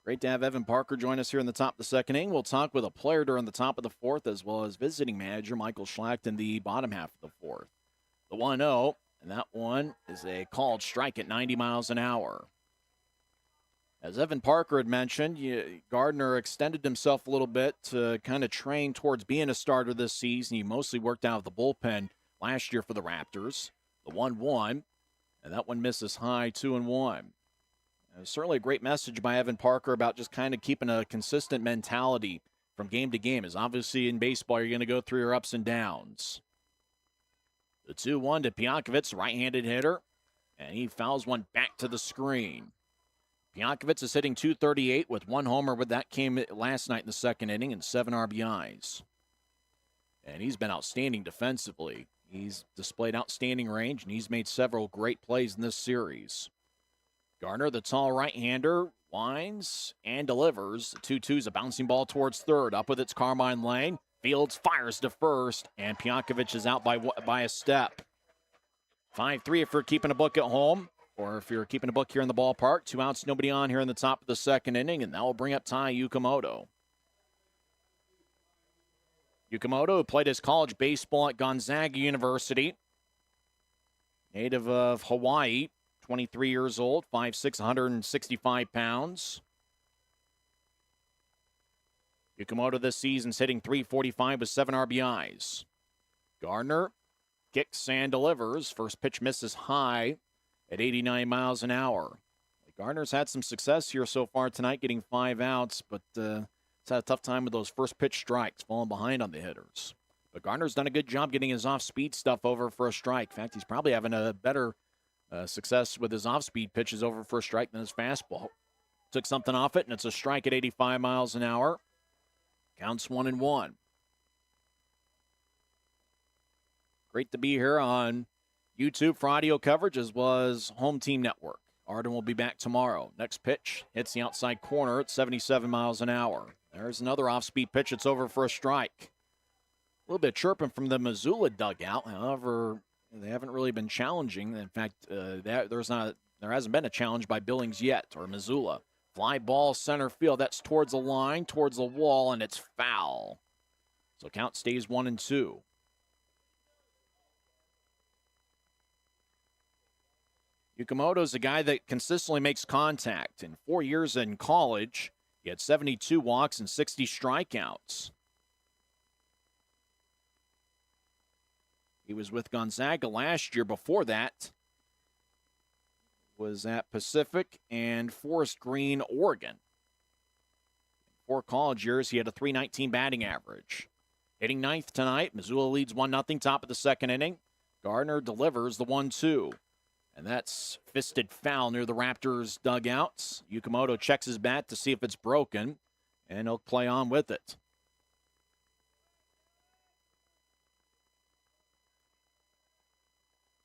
Great to have Evan Parker join us here in the top of the second inning. We'll talk with a player during the top of the fourth, as well as visiting manager Michael Schlacht in the bottom half of the fourth. The 1-0, and that one is a called strike at 90 miles an hour. As Evan Parker had mentioned, Gardner extended himself a little bit to kind of train towards being a starter this season. He mostly worked out of the bullpen last year for the Raptors. The 1-1, and that one misses high, 2-1. Certainly a great message by Evan Parker about just kind of keeping a consistent mentality from game to game. As obviously in baseball, you're going to go through your ups and downs. The 2-1 to Piankovich, right-handed hitter, and he fouls one back to the screen. Piankovich is hitting .238 with one homer, but that came last night in the second inning, and 7 RBIs. And he's been outstanding defensively. He's displayed outstanding range, and he's made several great plays in this series. Gardner, the tall right-hander, winds and delivers. The 2-2 is a bouncing ball towards third. Up with its Carmine Lane. Fields fires to first, and Piankovich is out by a step. 5-3 if you're keeping a book at home, or if you're keeping a book here in the ballpark. 2 outs, nobody on here in the top of the second inning, and that will bring up Tai Yukamoto. Yukamoto, who played his college baseball at Gonzaga University. Native of Hawaii, 23 years old, 5'6", 165 pounds. Yukamoto this season's hitting .345 with 7 RBIs. Gardner kicks and delivers. First pitch misses high at 89 miles an hour. Gardner's had some success here so far tonight, getting 5 outs, but he's had a tough time with those first pitch strikes, falling behind on the hitters. But Gardner's done a good job getting his off-speed stuff over for a strike. In fact, he's probably having a better success with his off-speed pitches over for a strike than his fastball. Took something off it, and it's a strike at 85 miles an hour. Counts 1-1. Great to be here on YouTube for audio coverage as well as Home Team Network. Arden will be back tomorrow. Next pitch hits the outside corner at 77 miles an hour. There's another off-speed pitch. It's over for a strike. A little bit of chirping from the Missoula dugout. However, They haven't really been challenging. In fact, there hasn't been a challenge by Billings yet, or Missoula. Fly ball center field. That's towards the line, towards the wall, and it's foul. So count stays 1-2. Yukamoto's a guy that consistently makes contact. In 4 years in college, he had 72 walks and 60 strikeouts. He was with Gonzaga last year. Before that was at Pacific and Forest Green, Oregon. 4 college years, he had a .319 batting average. Hitting ninth tonight, Missoula leads 1-0, top of the second inning. Gardner delivers the 1-2. And that's fisted foul near the Raptors' dugouts. Yukamoto checks his bat to see if it's broken, and he'll play on with it.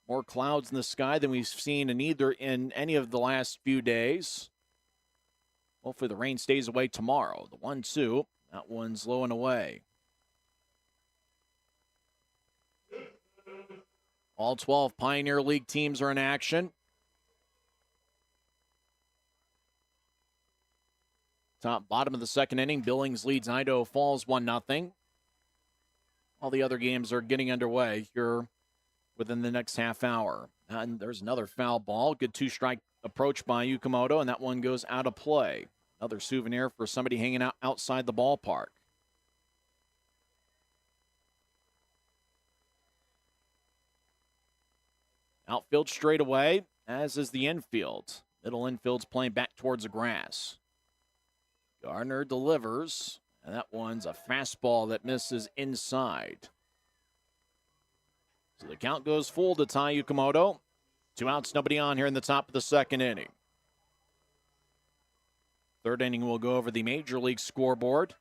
More clouds in the sky than we've seen in any of the last few days. Hopefully the rain stays away tomorrow. The 1-2, that one's low and away. All 12 Pioneer League teams are in action. Bottom of the second inning, Billings leads Idaho Falls 1-0. All the other games are getting underway here within the next half hour. And there's another foul ball. Good 2-strike approach by Yukamoto, and that one goes out of play. Another souvenir for somebody hanging out outside the ballpark. Outfield straight away, as is the infield. Middle infield's playing back towards the grass. Gardner delivers, and that one's a fastball that misses inside. So the count goes full to tie Yukamoto. 2 outs, nobody on here in the top of the second inning. Third inning will go over the Major League scoreboard.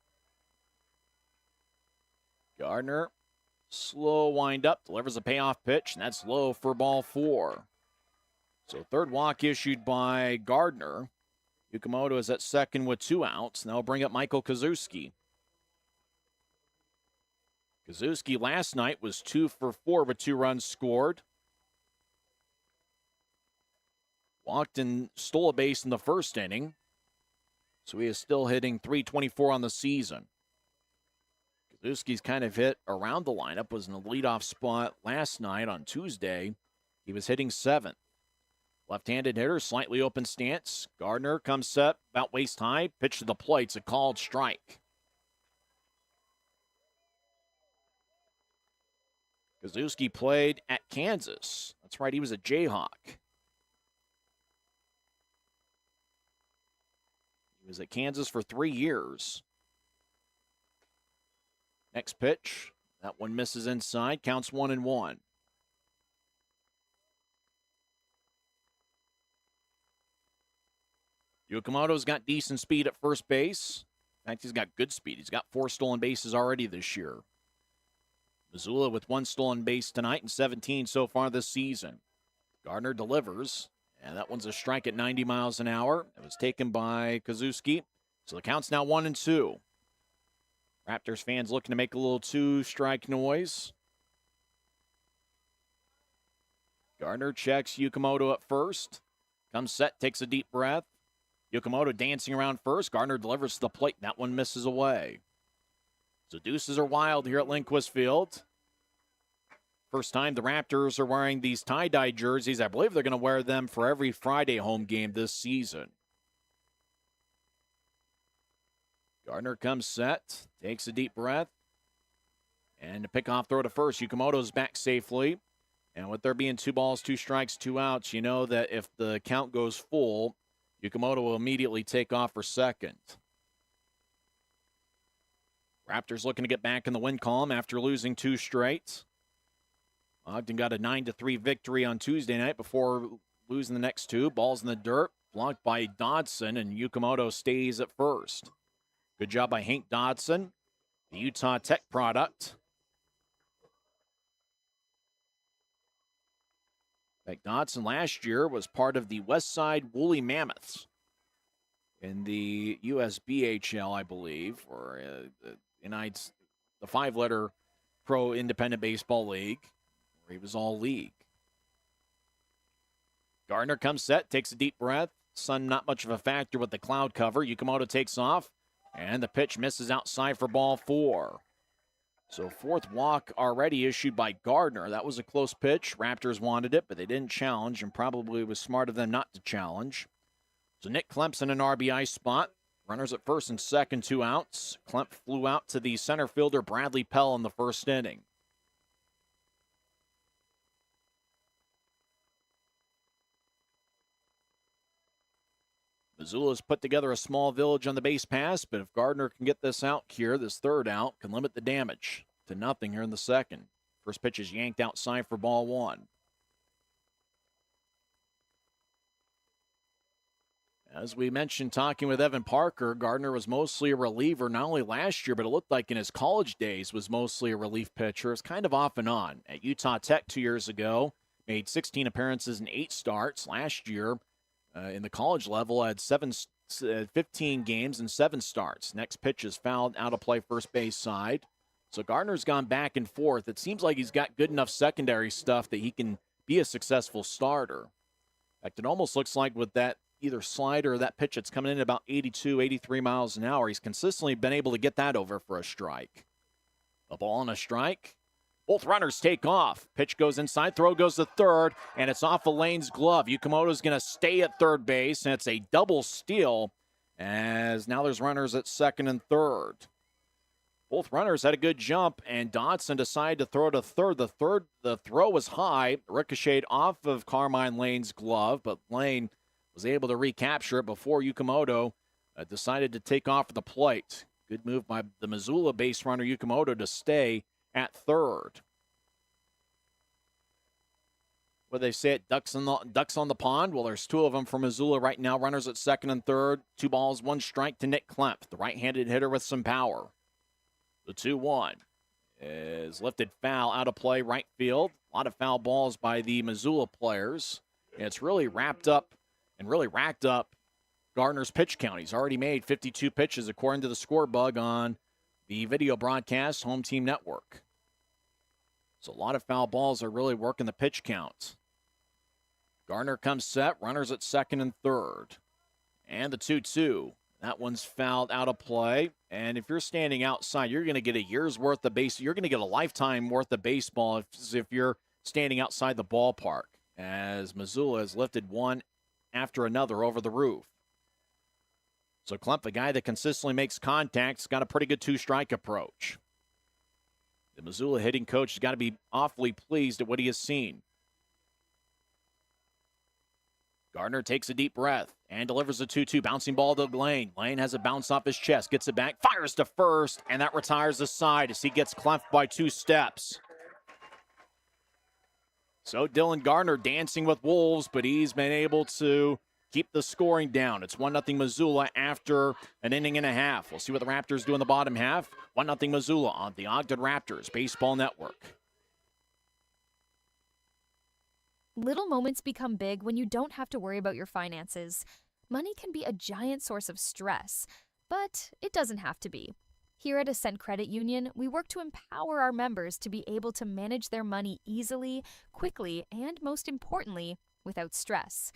Gardner, slow wind up, delivers a payoff pitch, and that's low for ball 4. So third walk issued by Gardner. Yukamoto is at second with 2 outs. Now bring up Michael Kazuski. Kazuski last night was 2 for 4 with 2 runs scored. Walked and stole a base in the first inning. So he is still hitting .324 on the season. Kazuski's kind of hit around the lineup, was in the leadoff spot last night on Tuesday. He was hitting 7th. Left-handed hitter, slightly open stance. Gardner comes set, about waist high. Pitch to the plate, it's a called strike. Kazuski played at Kansas. That's right, he was a Jayhawk. He was at Kansas for 3 years. Next pitch, that one misses inside, counts 1-1. Yukamoto's got decent speed at first base. In fact, he's got good speed. He's got 4 stolen bases already this year. Missoula with 1 stolen base tonight and 17 so far this season. Gardner delivers, and that one's a strike at 90 miles an hour. It was taken by Kazuski. So the count's now 1-2. Raptors fans looking to make a little 2-strike noise. Gardner checks Yukamoto at first. Comes set, takes a deep breath. Yukamoto dancing around first. Gardner delivers to the plate. That one misses away. So deuces are wild here at Lindquist Field. First time the Raptors are wearing these tie-dye jerseys. I believe they're going to wear them for every Friday home game this season. Gardner comes set, takes a deep breath, and a pickoff throw to first. Yukamoto's back safely. And with there being 2 balls, 2 strikes, 2 outs, you know that if the count goes full, Yukamoto will immediately take off for second. Raptors looking to get back in the win column after losing 2 straight. Ogden got a 9-3 victory on Tuesday night before losing the next 2. Balls in the dirt, blocked by Dodson, and Yukamoto stays at first. Good job by Hank Dodson, the Utah Tech product. In fact, Dodson last year was part of the Westside Woolly Mammoths in the USBHL, I believe, or the 5-letter Pro Independent Baseball League, where he was all league. Gardner comes set, takes a deep breath. Sun not much of a factor with the cloud cover. Yukimoto takes off, and the pitch misses outside for ball 4. So fourth walk already issued by Gardner. That was a close pitch. Raptors wanted it, but they didn't challenge, and probably was smart of them not to challenge. So Nick Klemp's in an RBI spot. Runners at first and second, 2 outs. Klemp flew out to the center fielder Bradley Pell in the first inning. Missoula's put together a small village on the base pass, but if Gardner can get this out here, this third out, can limit the damage to nothing here in the second. First pitch is yanked outside for ball 1. As we mentioned, talking with Evan Parker, Gardner was mostly a reliever, not only last year, but it looked like in his college days was mostly a relief pitcher. It's kind of off and on. At Utah Tech 2 years ago, made 16 appearances and 8 starts. Last year, in the college level, had 15 games and 7 starts. Next pitch is fouled out of play first base side. So Gardner's gone back and forth. It seems like he's got good enough secondary stuff that he can be a successful starter. In fact, it almost looks like with that either slider or that pitch that's coming in at about 82, 83 miles an hour, he's consistently been able to get that over for a strike. A ball and a strike. Both runners take off. Pitch goes inside, throw goes to third, and it's off of Lane's glove. Yukimoto's going to stay at third base, and it's a double steal, as now there's runners at second and third. Both runners had a good jump, and Dodson decided to throw to third. The throw was high, ricocheted off of Carmine Lane's glove, but Lane was able to recapture it before Yukimoto decided to take off the plate. Good move by the Missoula base runner Yukimoto to stay at third. What they say it, ducks on the pond? Well, there's 2 of them for Missoula right now. Runners at second and third. 2 balls, 1 strike to Nick Klemp, the right-handed hitter with some power. The 2-1 is lifted foul out of play right field. A lot of foul balls by the Missoula players. And it's really wrapped up and really racked up Gardner's pitch count. He's already made 52 pitches according to the score bug on the video broadcast home team network. So a lot of foul balls are really working the pitch count. Gardner comes set, runners at second and third. And the 2-2. That one's fouled out of play. And if you're standing outside, you're going to get a year's worth of base. You're going to get a lifetime worth of baseball if you're standing outside the ballpark, as Missoula has lifted one after another over the roof. So Klemp, a guy that consistently makes contacts, got a pretty good 2-strike approach. The Missoula hitting coach has got to be awfully pleased at what he has seen. Gardner takes a deep breath and delivers a 2-2. Bouncing ball to Lane. Lane has a bounce off his chest, gets it back, fires to first, and that retires the side as he gets Klemp by 2 steps. So Dylan Gardner dancing with wolves, but he's been able to keep the scoring down. It's 1-0 Missoula after an inning and a half. We'll see what the Raptors do in the bottom half. 1-0 Missoula on the Ogden Raptors Baseball Network. Little moments become big when you don't have to worry about your finances. Money can be a giant source of stress, but it doesn't have to be. Here at Ascent Credit Union, we work to empower our members to be able to manage their money easily, quickly, and most importantly, without stress.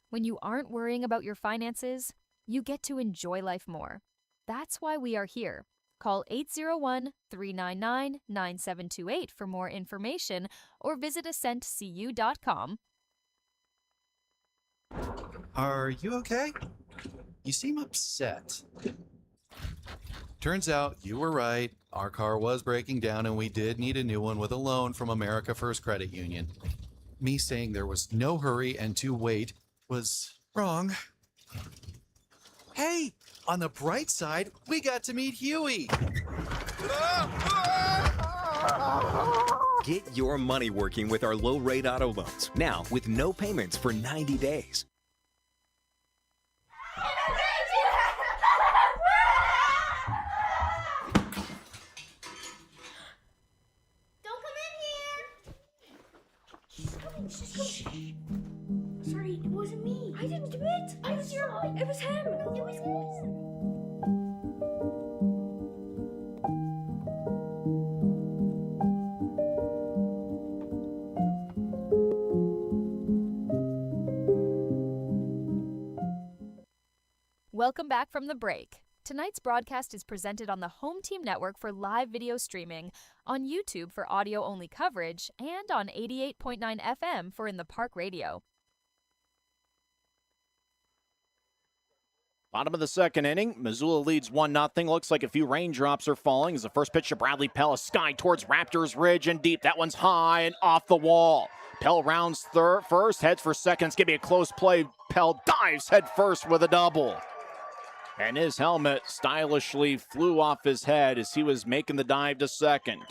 When you aren't worrying about your finances, you get to enjoy life more. That's why we are here. Call 801-399-9728 for more information or visit ascentcu.com. Are you okay? You seem upset. Turns out you were right. Our car was breaking down and we did need a new one with a loan from America First Credit Union. Me saying there was no hurry and to wait was wrong. Hey, on the bright side, we got to meet Huey. Get your money working with our low-rate auto loans, now with no payments for 90 days. Sorry, it wasn't me. I didn't do it. I was your boy. It was him. It was him. Welcome back from the break. Tonight's broadcast is presented on the Home Team Network for live video streaming, on YouTube for audio-only coverage, and on 88.9 FM for In the Park Radio. Bottom of the second inning, Missoula leads 1-0. Looks like a few raindrops are falling as the first pitch to Bradley Pell is skied towards Raptors Ridge and deep. That one's high and off the wall. Pell rounds first, heads for second. It's going to be a close play. Pell dives head first with a double. And his helmet stylishly flew off his head as he was making the dive to second.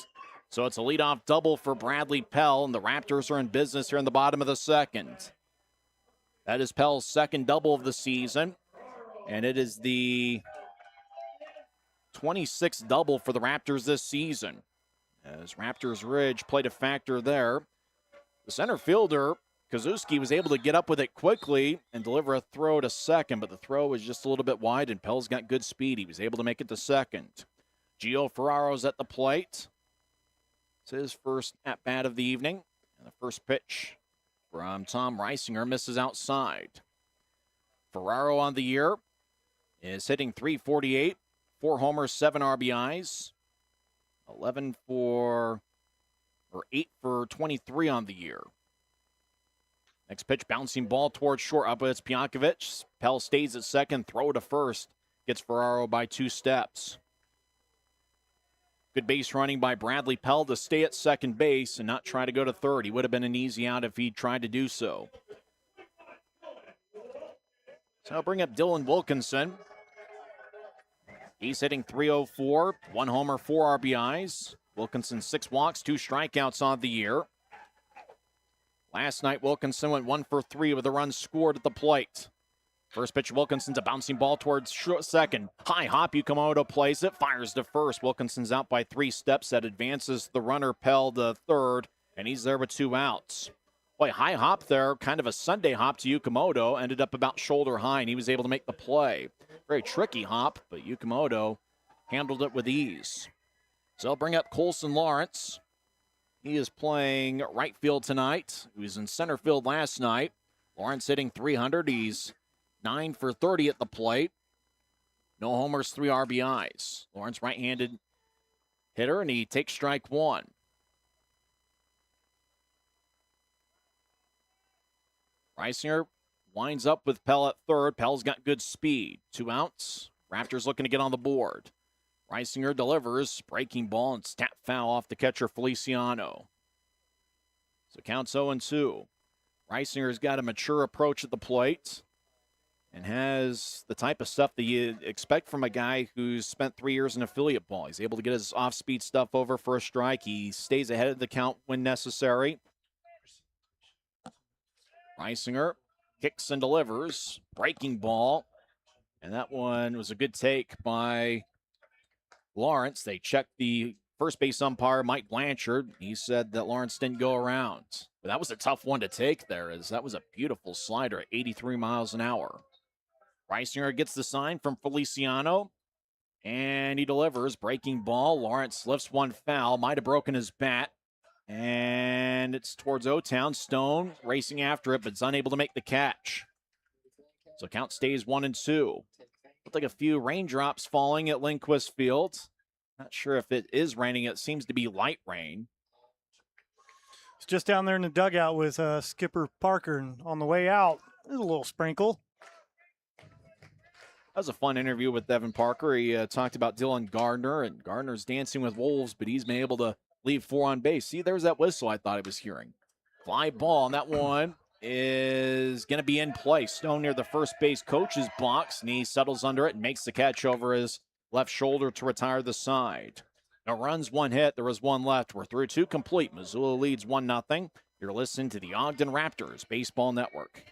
So it's a leadoff double for Bradley Pell, and the Raptors are in business here in the bottom of the second. That is Pell's second double of the season, and it is the 26th double for the Raptors this season. As Raptors Ridge played a factor there. The center fielder, Kazuski, was able to get up with it quickly and deliver a throw to second, but the throw was just a little bit wide, and Pell's got good speed. He was able to make it to second. Gio Ferraro's at the plate. It's his first at-bat of the evening. And the first pitch from Tom Reisinger misses outside. Ferraro on the year is hitting .348, 4 homers, 7 RBIs, 8 for 23 on the year. Next pitch, bouncing ball towards short. Up it's Pionkovic. Pell stays at second. Throw to first. Gets Ferraro by 2 steps. Good base running by Bradley Pell to stay at second base and not try to go to third. He would have been an easy out if he tried to do so. So I'll bring up Dylan Wilkinson. He's hitting .304, 1 homer, 4 RBIs. Wilkinson 6 walks, 2 strikeouts on the year. Last night, Wilkinson went 1 for 3 with a run scored at the plate. First pitch, Wilkinson's a bouncing ball towards second. High hop, Yukimoto plays it, fires to first. Wilkinson's out by 3 steps. That advances the runner Pell to third, and he's there with 2 outs. Boy, high hop there, kind of a Sunday hop to Yukimoto. Ended up about shoulder high, and he was able to make the play. Very tricky hop, but Yukimoto handled it with ease. So I'll bring up Colson Lawrence. He is playing right field tonight. He was in center field last night. Lawrence hitting .300. He's 9 for 30 at the plate. No homers, 3 RBIs. Lawrence right-handed hitter, and he takes strike 1. Reisinger winds up with Pell at third. Pell's got good speed. 2 outs. Raptors looking to get on the board. Reisinger delivers, breaking ball, and tap foul off the catcher Feliciano. So counts 0-2. Reisinger's got a mature approach at the plate and has the type of stuff that you expect from a guy who's spent 3 years in affiliate ball. He's able to get his off-speed stuff over for a strike. He stays ahead of the count when necessary. Reisinger kicks and delivers, breaking ball, and that one was a good take by Lawrence. They checked the first base umpire, Mike Blanchard. He said that Lawrence didn't go around. But that was a tough one to take there, as that was a beautiful slider at 83 miles an hour. Reisinger gets the sign from Feliciano, and he delivers. Breaking ball. Lawrence lifts one foul. Might have broken his bat. And it's towards O-Town. Stone racing after it, but is unable to make the catch. So count stays 1-2. Looked like a few raindrops falling at Lindquist Field. Not sure if it is raining. It seems to be light rain. It's just down there in the dugout with Skipper Parker, and on the way out, there's a little sprinkle. That was a fun interview with Devin Parker. He talked about Dylan Gardner, and Gardner's dancing with wolves, but he's been able to leave 4 on base. See, there's that whistle I thought I was hearing. Fly ball, and that one is going to be in play. Stone near the first base coach's box, and he settles under it and makes the catch over his left shoulder to retire the side. No runs, 1 hit. There was 1 left. We're through 2 complete. Missoula leads 1-0. You're listening to the Ogden Raptors Baseball Network.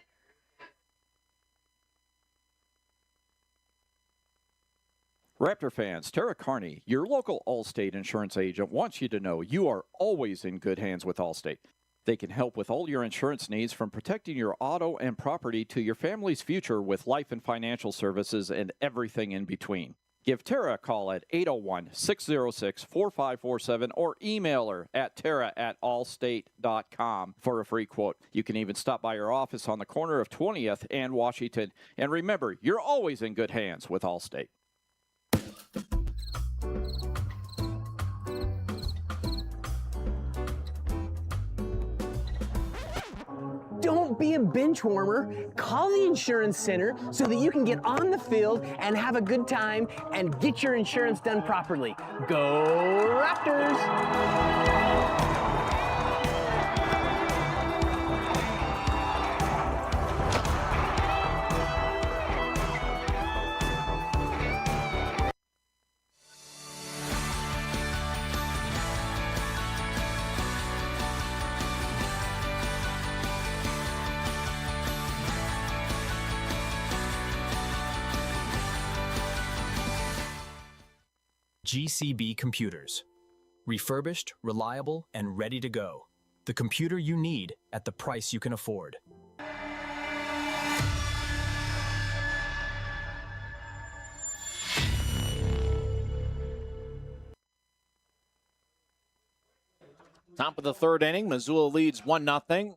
Raptor fans, Tara Carney, your local Allstate insurance agent, wants you to know you are always in good hands with Allstate. They can help with all your insurance needs, from protecting your auto and property to your family's future with life and financial services and everything in between. Give Tara a call at 801-606-4547 or email her at tara@allstate.com for a free quote. You can even stop by her office on the corner of 20th and Washington. And remember, you're always in good hands with Allstate. Don't be a bench warmer. Call the insurance center so that you can get on the field and have a good time and get your insurance done properly. Go Raptors! GCB Computers. Refurbished, reliable, and ready to go. The computer you need at the price you can afford. Top of the third inning, Missoula leads 1-0.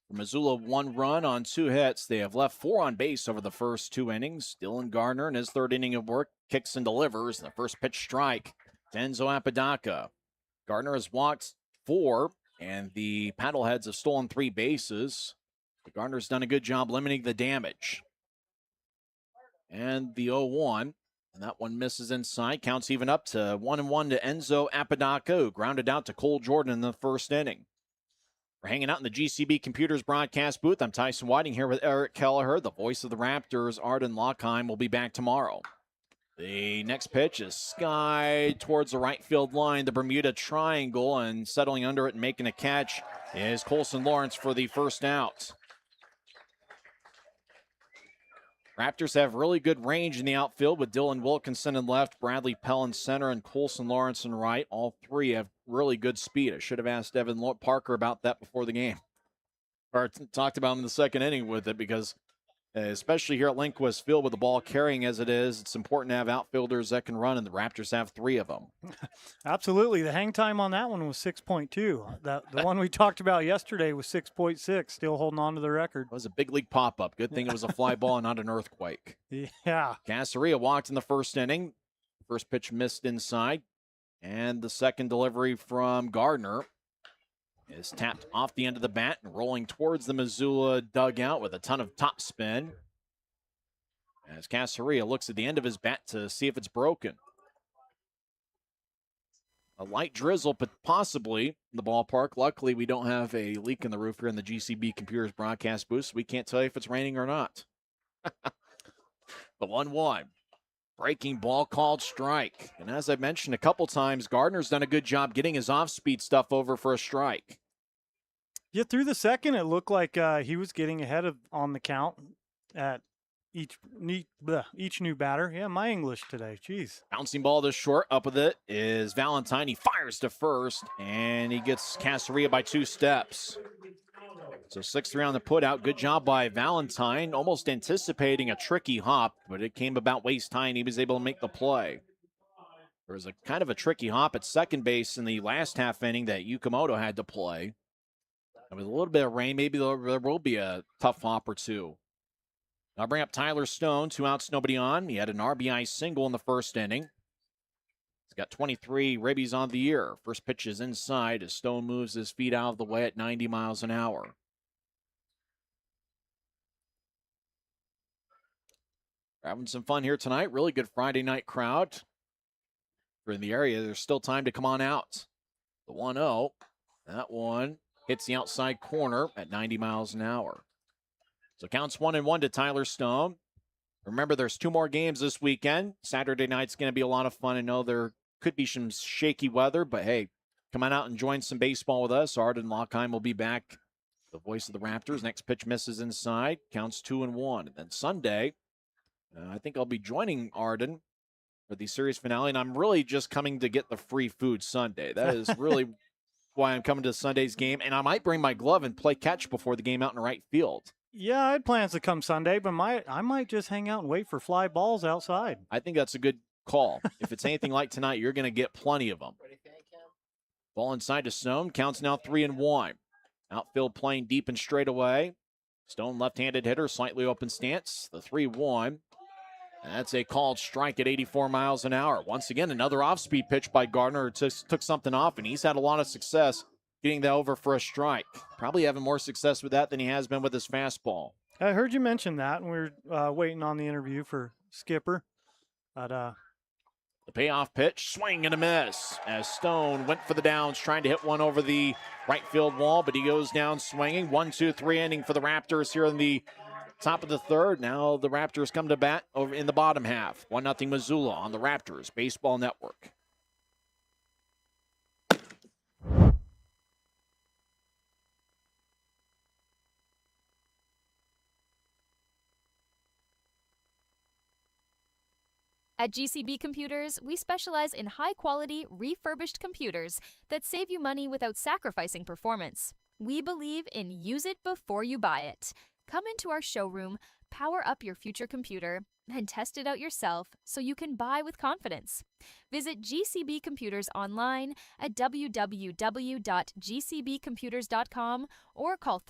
Missoula 1 run on 2 hits. They have left 4 on base over the first 2 innings. Dylan Gardner in his third inning of work kicks and delivers. The first pitch strike to Enzo Apodaca. Gardner has walked 4, and the Paddleheads have stolen 3 bases. But Gardner's done a good job limiting the damage. And the 0-1, and that one misses inside. Counts even up to 1-1 to Enzo Apodaca, who grounded out to Cole Jordan in the first inning. We're hanging out in the GCB Computers broadcast booth. I'm Tyson Whiting here with Eric Kelleher. The voice of the Raptors, Arden Lockheim, will be back tomorrow. The next pitch is skied towards the right field line, the Bermuda Triangle, and settling under it and making a catch is Colson Lawrence for the first out. Raptors have really good range in the outfield with Dylan Wilkinson in left, Bradley Pell in center, and Colson Lawrence in right. All 3 have really good speed. I should have asked Evan Parker about that before the game. Or talked about him in the second inning with it because especially here at Lindquist Field with the ball carrying as it is, it's important to have outfielders that can run, and the Raptors have 3 of them. Absolutely. The hang time on that one was 6.2. The one we talked about yesterday was 6.6, still holding on to the record. It was a big league pop-up. Good thing it was a fly ball and not an earthquake. Yeah. Caceria walked in the first inning. First pitch missed inside. And the second delivery from Gardner is tapped off the end of the bat and rolling towards the Missoula dugout with a ton of topspin. As Caceria looks at the end of his bat to see if it's broken. A light drizzle, but possibly in the ballpark. Luckily, we don't have a leak in the roof here in the GCB Computers broadcast booth, so we can't tell you if it's raining or not. The 1-1. Breaking ball called strike. And as I mentioned a couple times, Gardner's done a good job getting his off-speed stuff over for a strike. Yeah, through the second, it looked like he was getting ahead on the count at each new batter. Yeah, my English today. Jeez. Bouncing ball to short. Up with it is Valentine. He fires to first, and he gets Caceria by 2 steps. So 6-3 on the putout. Good job by Valentine, almost anticipating a tricky hop, but it came about waist high, and he was able to make the play. There was a kind of a tricky hop at second base in the last half inning that Yukamoto had to play. And with a little bit of rain, maybe there will be a tough hop or 2. I'll bring up Tyler Stone, 2 outs, nobody on. He had an RBI single in the first inning. He's got 23 ribbies on the year. First pitch is inside as Stone moves his feet out of the way at 90 miles an hour. We're having some fun here tonight. Really good Friday night crowd. If you're in the area, there's still time to come on out. The 1-0. That one hits the outside corner at 90 miles an hour. So counts 1-1 to Tyler Stone. Remember, there's 2 more games this weekend. Saturday night's going to be a lot of fun. I know there could be some shaky weather, but hey, come on out and join some baseball with us. Arden Lockheim will be back, the voice of the Raptors. Next pitch misses inside. Counts 2-1. And then Sunday, I think I'll be joining Arden for the series finale, and I'm really just coming to get the free food Sunday. That is really why I'm coming to Sunday's game, and I might bring my glove and play catch before the game out in right field. Yeah, I had plans to come Sunday, but I might just hang out and wait for fly balls outside. I think that's a good call. If it's anything like tonight, you're going to get plenty of them. Ball inside to Stone. Counts now 3-1. Outfield playing deep and straight away. Stone, left-handed hitter, slightly open stance. The 3-1. That's a called strike at 84 miles an hour. Once again, another off-speed pitch by Gardner. Took something off, and he's had a lot of success getting that over for a strike. Probably having more success with that than he has been with his fastball. I heard you mention that, and we were waiting on the interview for Skipper. But the payoff pitch, swing and a miss as Stone went for the downs, trying to hit one over the right field wall, but he goes down swinging. 1-2-3 inning for the Raptors here in the top of the third. Now the Raptors come to bat over in the bottom half. 1-0 Missoula on the Raptors Baseball Network. At GCB Computers, we specialize in high-quality, refurbished computers that save you money without sacrificing performance. We believe in use it before you buy it. Come into our showroom, power up your future computer, and test it out yourself so you can buy with confidence. Visit GCB Computers online at www.gcbcomputers.com or call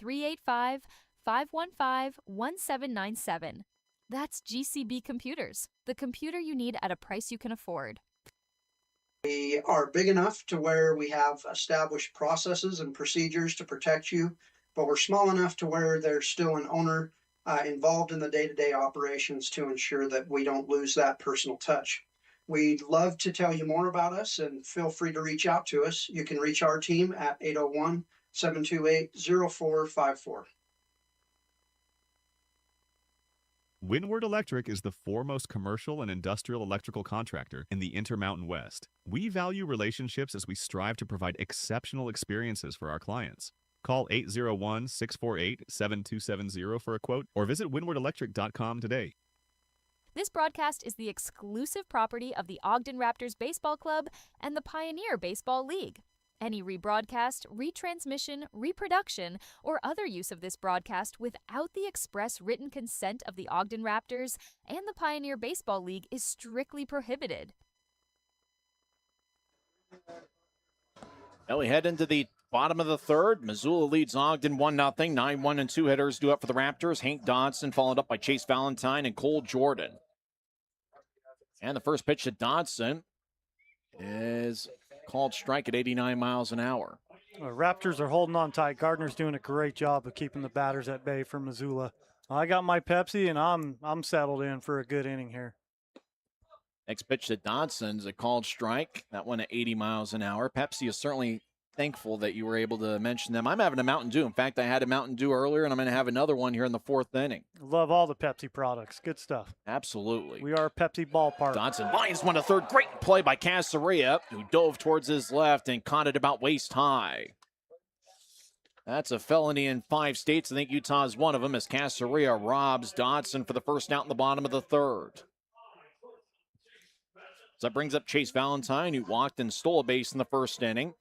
385-515-1797. That's GCB Computers, the computer you need at a price you can afford. We are big enough to where we have established processes and procedures to protect you, but we're small enough to where there's still an owner involved in the day-to-day operations to ensure that we don't lose that personal touch. We'd love to tell you more about us, and feel free to reach out to us. You can reach our team at 801-728-0454. Windward Electric is the foremost commercial and industrial electrical contractor in the Intermountain West. We value relationships as we strive to provide exceptional experiences for our clients. Call 801-648-7270 for a quote or visit windwardelectric.com today. This broadcast is the exclusive property of the Ogden Raptors Baseball Club and the Pioneer Baseball League. Any rebroadcast, retransmission, reproduction, or other use of this broadcast without the express written consent of the Ogden Raptors and the Pioneer Baseball League is strictly prohibited. Now we head into the bottom of the third. Missoula leads Ogden 1-0. 9-1 and 2 hitters do up for the Raptors. Hank Dodson followed up by Chase Valentine and Cole Jordan. And the first pitch to Dodson is called strike at 89 miles an hour. Raptors are holding on tight. Gardner's doing a great job of keeping the batters at bay for Missoula. I got my Pepsi, and I'm settled in for a good inning here. Next pitch to Dodson's a called strike. That one at 80 miles an hour. Pepsi is certainly thankful that you were able to mention them. I'm having a Mountain Dew. In fact, I had a Mountain Dew earlier, and I'm going to have another one here in the fourth inning. Love all the Pepsi products. Good stuff. Absolutely. We are a Pepsi ballpark. Dodson lines one to third. Great play by Casaria, who dove towards his left and caught it about waist high. That's a felony in 5 states. I think Utah is one of them, as Casaria robs Dodson for the first out in the bottom of the third. So that brings up Chase Valentine, who walked and stole a base in the first inning.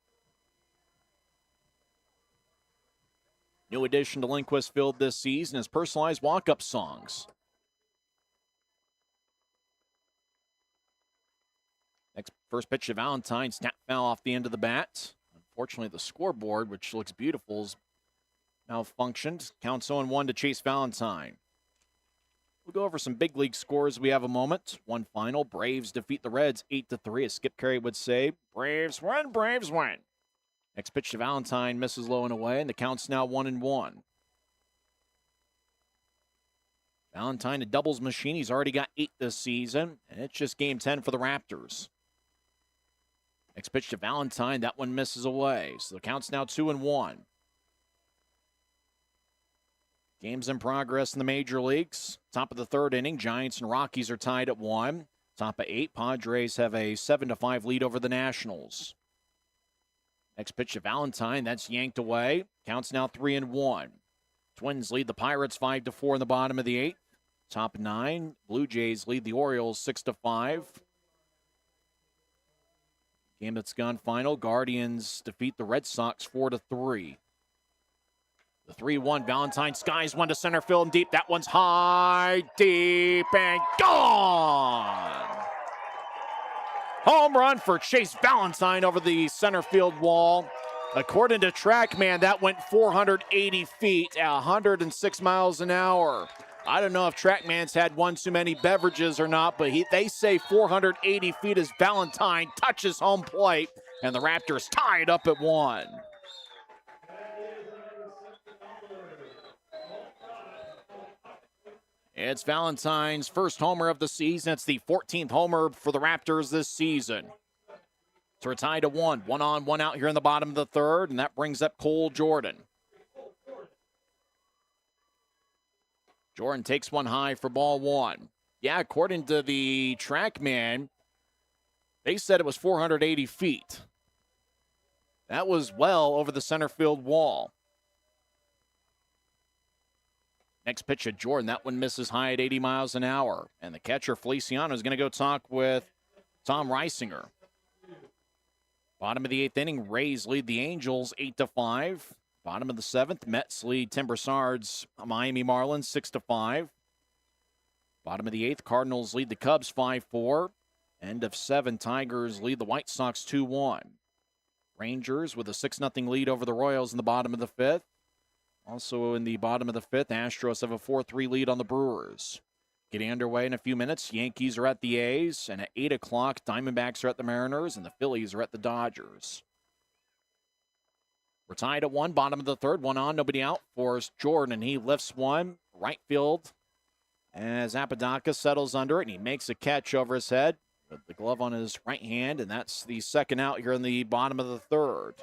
New addition to Lindquist Field this season is personalized walk-up songs. First pitch to Valentine, snap foul off the end of the bat. Unfortunately, the scoreboard, which looks beautiful, is malfunctioned. Counts 0-1 to Chase Valentine. We'll go over some big league scores. We have a moment. One final. Braves defeat the Reds 8-3, as Skip Carey would say. Braves win, Braves win. Next pitch to Valentine misses low and away, and the count's now 1-1. Valentine, a doubles machine. He's already got 8 this season, and it's just game 10 for the Raptors. Next pitch to Valentine. That one misses away, so the count's now 2-1. Games in progress in the major leagues. Top of the third inning, Giants and Rockies are tied at 1. Top of 8, Padres have a 7-5 lead over the Nationals. Next pitch to Valentine, that's yanked away. Counts now 3-1. Twins lead the Pirates 5-4 in the bottom of the 8th. Top 9, Blue Jays lead the Orioles 6-5. Game that's gone final, Guardians defeat the Red Sox 4-3. The 3-1, Valentine skies one to center field and deep. That one's high, deep, and gone! Home run for Chase Valentine over the center field wall. According to TrackMan, that went 480 feet at 106 miles an hour. I don't know if TrackMan's had one too many beverages or not, but they say 480 feet as Valentine touches home plate, and the Raptors tie it up at 1. It's Valentine's first homer of the season. It's the 14th homer for the Raptors this season. So we're tied to 1. 1 on, 1 out here in the bottom of the third, and that brings up Cole Jordan. Jordan takes one high for ball 1. Yeah, according to the TrackMan, they said it was 480 feet. That was well over the center field wall. Next pitch at Jordan. That one misses high at 80 miles an hour. And the catcher, Feliciano, is going to go talk with Tom Reisinger. Bottom of the 8th inning, Rays lead the Angels 8-5. Bottom of the 7th, Mets lead Tim Broussard's Miami Marlins 6-5. Bottom of the 8th, Cardinals lead the Cubs 5-4. End of 7, Tigers lead the White Sox 2-1. Rangers with a 6-0 lead over the Royals in the bottom of the 5th. Also in the bottom of the 5th, Astros have a 4-3 lead on the Brewers. Getting underway in a few minutes, Yankees are at the A's, and at 8 o'clock, Diamondbacks are at the Mariners, and the Phillies are at the Dodgers. We're tied at 1, bottom of the 3rd, 1 on, nobody out for Jordan, and he lifts one, right field, as Apodaca settles under it, and he makes a catch over his head with the glove on his right hand, and that's the second out here in the bottom of the 3rd.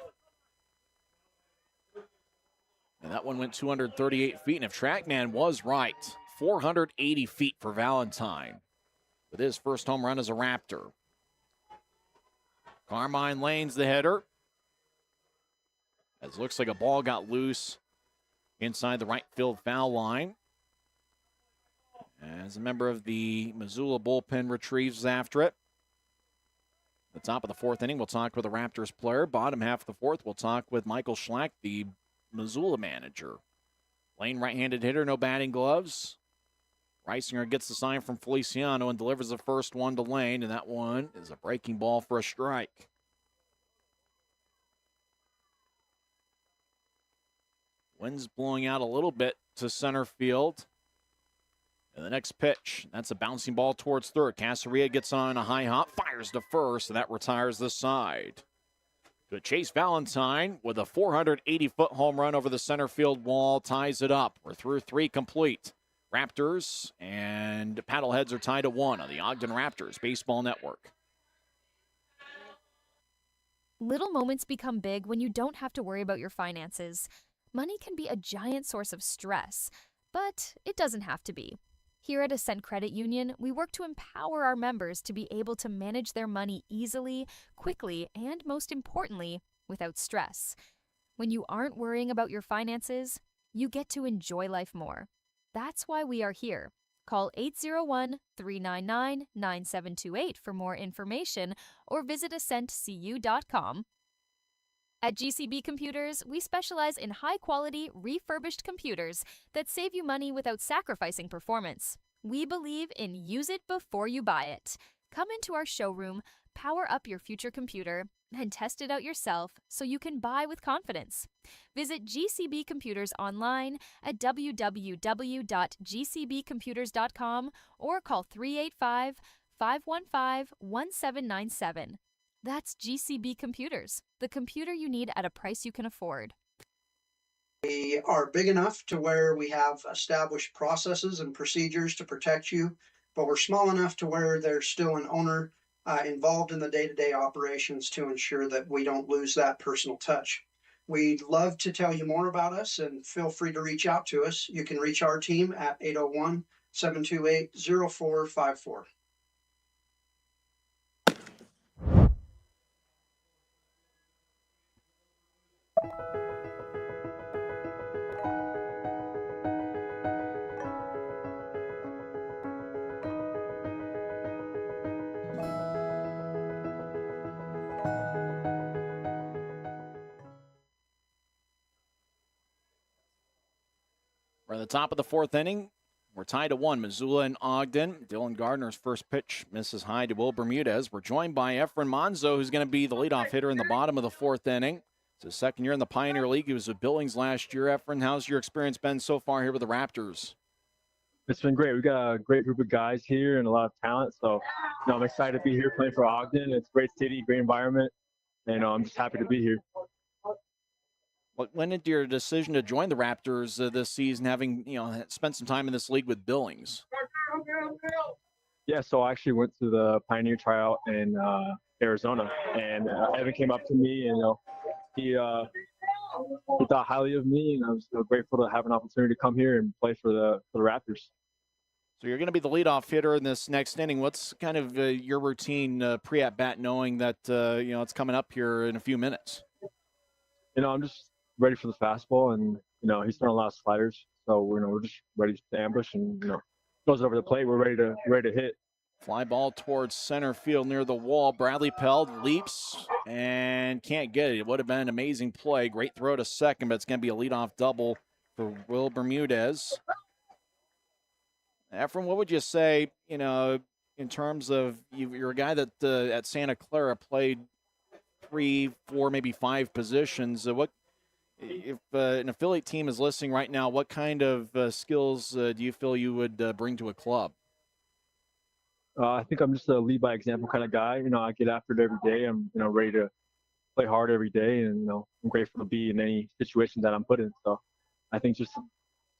And that one went 238 feet, and if TrackMan was right, 480 feet for Valentine with his first home run as a Raptor. Carmine Lane's the hitter. As it looks like a ball got loose inside the right field foul line. As a member of the Missoula bullpen retrieves after it. The top of the 4th inning, we'll talk with a Raptors player. Bottom half of the 4th, we'll talk with Michael Schlack, the Missoula manager. Lane right-handed hitter, no batting gloves. Reisinger gets the sign from Feliciano and delivers the first one to Lane, and that one is a breaking ball for a strike. Wind's blowing out a little bit to center field. And the next pitch, that's a bouncing ball towards third. Casaria gets on a high hop, fires to first, and that retires the side. But Chase Valentine with a 480-foot home run over the center field wall ties it up. We're through 3 complete. Raptors and Paddleheads are tied at 1 on the Ogden Raptors Baseball Network. Little moments become big when you don't have to worry about your finances. Money can be a giant source of stress, but it doesn't have to be. Here at Ascent Credit Union, we work to empower our members to be able to manage their money easily, quickly, and most importantly, without stress. When you aren't worrying about your finances, you get to enjoy life more. That's why we are here. Call 801-399-9728 for more information or visit ascentcu.com. At GCB Computers, we specialize in high-quality, refurbished computers that save you money without sacrificing performance. We believe in use it before you buy it. Come into our showroom, power up your future computer, and test it out yourself so you can buy with confidence. Visit GCB Computers online at www.gcbcomputers.com or call 385-515-1797. That's GCB Computers, the computer you need at a price you can afford. We are big enough to where we have established processes and procedures to protect you, but we're small enough to where there's still an owner involved in the day-to-day operations to ensure that we don't lose that personal touch. We'd love to tell you more about us, and feel free to reach out to us. You can reach our team at 801-728-0454. We're at the top of the 4th inning. We're tied at 1. Missoula and Ogden. Dylan Gardner's first pitch misses high to Will Bermudez. We're joined by Efren Monzo, who's going to be the leadoff hitter in the bottom of the 4th inning. It's his second year in the Pioneer League. He was with Billings last year. Efren, how's your experience been so far here with the Raptors? It's been great. We've got a great group of guys here and a lot of talent. So, I'm excited to be here playing for Ogden. It's a great city, great environment, and I'm just happy to be here. What went into your decision to join the Raptors this season, having spent some time in this league with Billings? Yeah, so I actually went to the Pioneer tryout in Arizona, and Evan came up to me, and he thought highly of me, and I was grateful to have an opportunity to come here and play for the Raptors. So you're going to be the leadoff hitter in this next inning. What's kind of your routine pre-at bat, knowing that it's coming up here in a few minutes? I'm just ready for the fastball, and he's throwing a lot of sliders, so we're just ready to ambush, and goes over the plate. We're ready to hit. Fly ball towards center field near the wall. Bradley Peld leaps and can't get it. It would have been an amazing play. Great throw to second, but it's going to be a leadoff double for Will Bermudez. Efren, what would you say, in terms of you're a guy that at Santa Clara played 3, 4, maybe 5 positions. What if an affiliate team is listening right now, what kind of skills do you feel you would bring to a club? I think I'm just a lead by example kind of guy. I get after it every day. I'm, ready to play hard every day, and I'm grateful to be in any situation that I'm put in. So I think just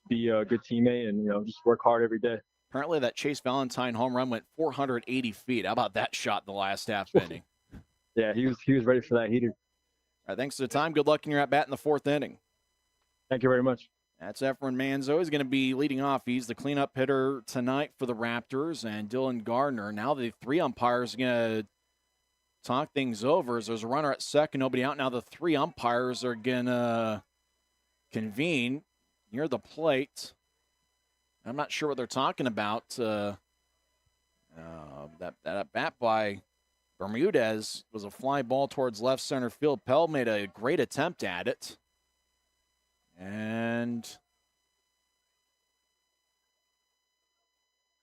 be a good teammate and just work hard every day. Apparently, that Chase Valentine home run went 480 feet. How about that shot in the last half inning? Yeah, he was ready for that heater. All right, thanks for the time. Good luck in your at bat in the 4th inning. Thank you very much. That's Efren Monzo. He's going to be leading off. He's the cleanup hitter tonight for the Raptors, and Dylan Gardner. Now the 3 umpires are going to talk things over. As there's a runner at second, nobody out. Now the 3 umpires are going to convene near the plate. I'm not sure what they're talking about. That bat by Bermudez was a fly ball towards left center field. Pell made a great attempt at it. And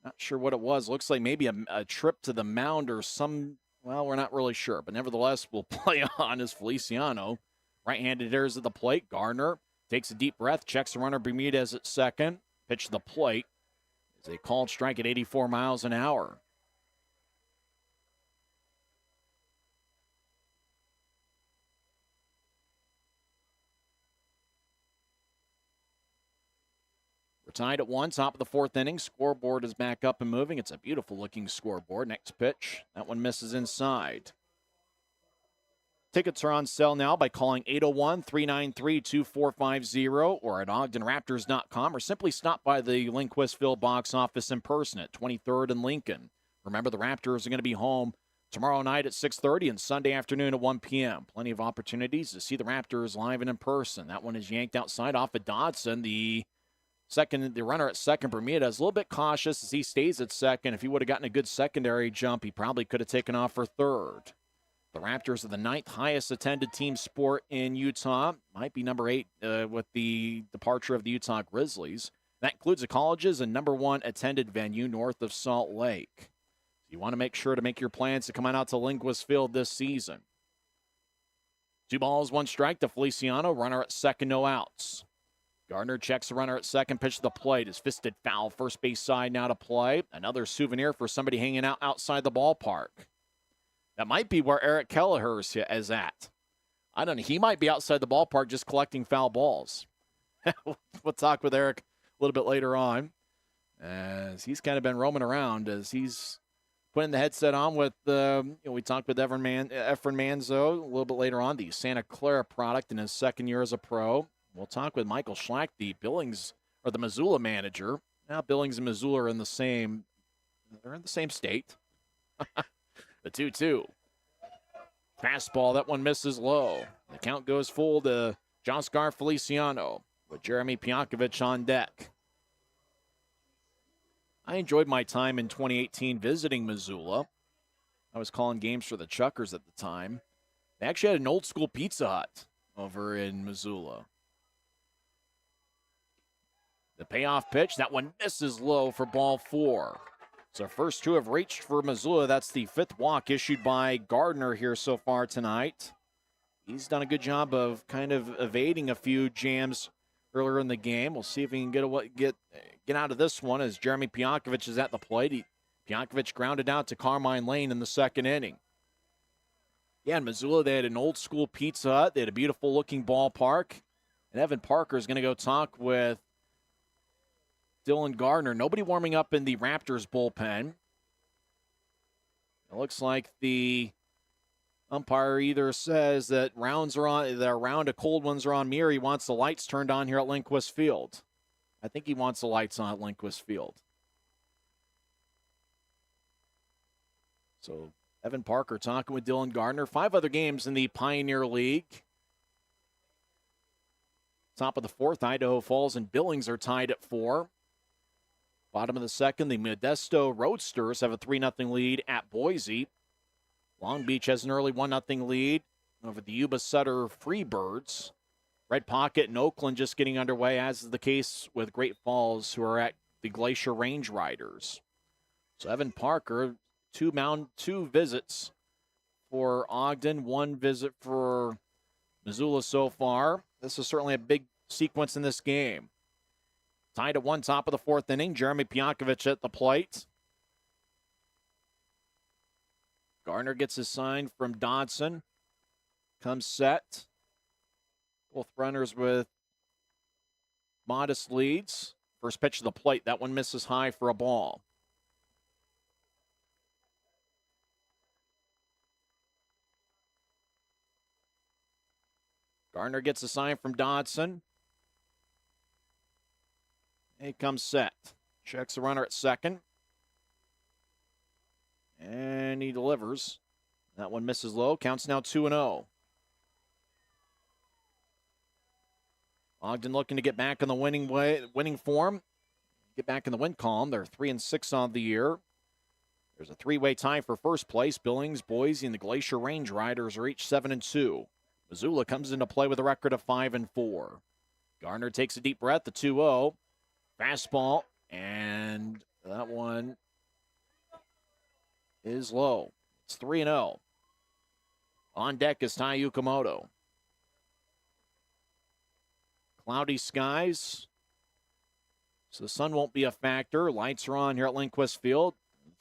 not sure what it was. Looks like maybe a trip to the mound or some, well, we're not really sure. But nevertheless, we'll play on as Feliciano. Right-handed hitters at the plate. Gardner takes a deep breath, checks the runner Bermudez at second. Pitch to the plate. It's a called strike at 84 miles an hour. We're tied at 1, top of the 4th inning. Scoreboard is back up and moving. It's a beautiful looking scoreboard. Next pitch. That one misses inside. Tickets are on sale now by calling 801-393-2450 or at ogdenraptors.com, or simply stop by the Lindquist Field box office in person at 23rd and Lincoln. Remember, the Raptors are going to be home tomorrow night at 6:30 and Sunday afternoon at 1 p.m. Plenty of opportunities to see the Raptors live and in person. That one is yanked outside off of Dodson. The runner at second, Bermudez, a little bit cautious as he stays at second. If he would have gotten a good secondary jump, he probably could have taken off for third. The Raptors are the 9th highest attended team sport in Utah. Might be number 8 with the departure of the Utah Grizzlies. That includes the colleges and number 1 attended venue north of Salt Lake. So you want to make sure to make your plans to come on out to Lindquist Field this season. 2 balls, 1 strike to Feliciano. Runner at second, no outs. Gardner checks the runner at second, pitch to the plate. Is fisted foul, first base side now to play. Another souvenir for somebody hanging out outside the ballpark. That might be where Eric Kelleher is at. I don't know. He might be outside the ballpark just collecting foul balls. We'll talk with Eric a little bit later on, as he's kind of been roaming around as he's putting the headset on with, we talked with Efren Monzo a little bit later on, the Santa Clara product in his second year as a pro. We'll talk with Michael Schlack, the Missoula manager. Now Billings and Missoula are they're in the same state. The 2-2. Fastball, that one misses low. The count goes full to Joscar Feliciano with Jeremy Pionkovich on deck. I enjoyed my time in 2018 visiting Missoula. I was calling games for the Chuckers at the time. They actually had an old school Pizza Hut over in Missoula. The payoff pitch, that one misses low for ball 4. So first 2 have reached for Missoula. That's the 5th walk issued by Gardner here so far tonight. He's done a good job of kind of evading a few jams earlier in the game. We'll see if he can get out of this one as Jeremy Pionkovich is at the plate. Pionkovich grounded out to Carmine Lane in the 2nd inning. Yeah, in Missoula, they had an old school Pizza Hut. They had a beautiful looking ballpark. And Evan Parker is going to go talk with Dylan Gardner. Nobody warming up in the Raptors bullpen. It looks like the umpire either says that round of cold ones are on me, or he wants the lights turned on here at Lindquist Field. I think he wants the lights on at Lindquist Field. So Evan Parker talking with Dylan Gardner. 5 other games in the Pioneer League. Top of the 4th, Idaho Falls and Billings are tied at 4. Bottom of the 2nd, the Modesto Roadsters have a 3-0 lead at Boise. Long Beach has an early 1-0 lead over the Yuba Sutter Freebirds. Red Pocket and Oakland just getting underway, as is the case with Great Falls, who are at the Glacier Range Riders. So Evan Parker, 2 visits for Ogden, 1 visit for Missoula so far. This is certainly a big sequence in this game. Tied at 1, top of the 4th inning. Jeremy Pionkovich at the plate. Gardner gets his sign from Dodson. Comes set. Both runners with modest leads. First pitch to the plate. That one misses high for a ball. Gardner gets a sign from Dodson. He comes set. Checks the runner at 2nd. And he delivers. That one misses low. Counts now 2-0. Ogden looking to get back in the winning form. Get back in the win column. They're 3-6 on the year. There's a 3-way tie for first place. Billings, Boise, and the Glacier Range Riders are each 7-2. Missoula comes into play with a record of 5-4. Gardner takes a deep breath. The 2-0. Fastball, and that one is low. It's 3-0. On deck is Tai Yukamoto. Cloudy skies, so the sun won't be a factor. Lights are on here at Lindquist Field.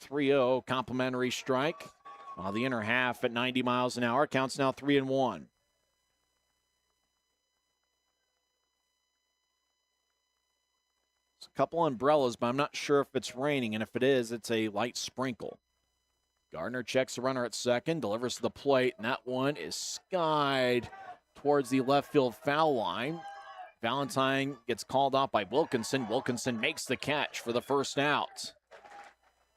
3-0, complimentary strike. The inner half at 90 miles an hour. Counts now 3-1. A couple umbrellas, but I'm not sure if it's raining, and if it is, it's a light sprinkle. Gardner checks the runner at 2nd, delivers to the plate, and that one is skied towards the left field foul line. Valentine gets called off by Wilkinson. Wilkinson makes the catch for the first out.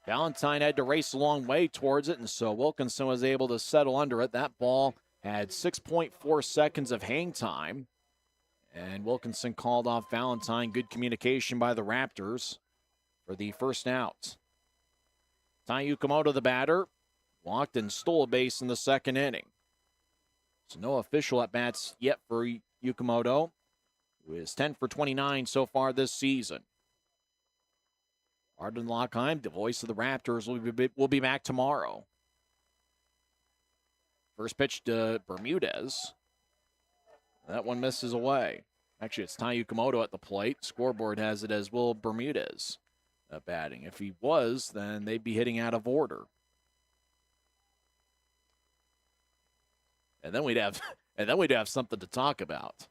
Valentine had to race a long way towards it, and so Wilkinson was able to settle under it. That ball had 6.4 seconds of hang time. And Wilkinson called off Valentine. Good communication by the Raptors for the first out. Tai Yukamoto, the batter, walked and stole a base in the 2nd inning. So no official at-bats yet for Yukamoto, who is 10 for 29 so far this season. Arden Lockheim, the voice of the Raptors, will be back tomorrow. First pitch to Bermudez. That one misses away. Actually, it's Tai Yukamoto at the plate. Scoreboard has it as Will Bermudez batting. If he was, then they'd be hitting out of order. And then we'd have something to talk about.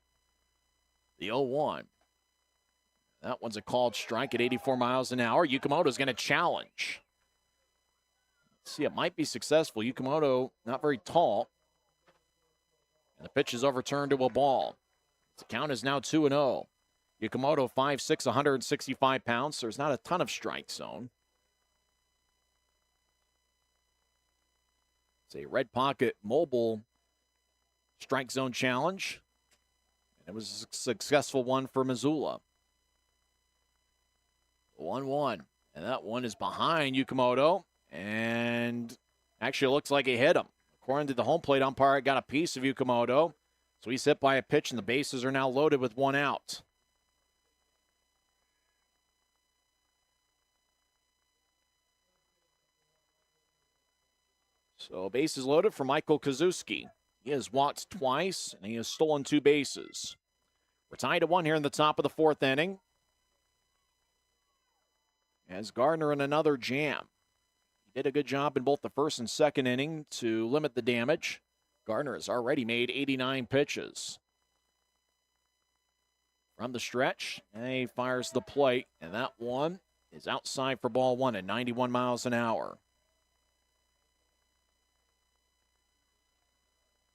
The 0-1. That one's a called strike at 84 miles an hour. Yukamoto's going to challenge. Let's see, it might be successful. Yukamoto, not very tall. And the pitch is overturned to a ball. The count is now 2-0. Yukamoto, 5'6", 165 pounds. So there's not a ton of strike zone. It's a Red Pocket mobile strike zone challenge. And it was a successful one for Missoula. 1-1. And that one is behind Yukamoto. And actually it looks like he hit him. According to the home plate umpire, got a piece of Yukamoto. So he's hit by a pitch, and the bases are now loaded with 1 out. So bases loaded for Michael Kozuski. He has walked twice, and he has stolen 2 bases. We're tied at 1 here in the top of the 4th inning. As Gardner in another jam. He did a good job in both the 1st and 2nd inning to limit the damage. Gardner has already made 89 pitches. From the stretch, and he fires the plate, and that one is outside for ball 1 at 91 miles an hour.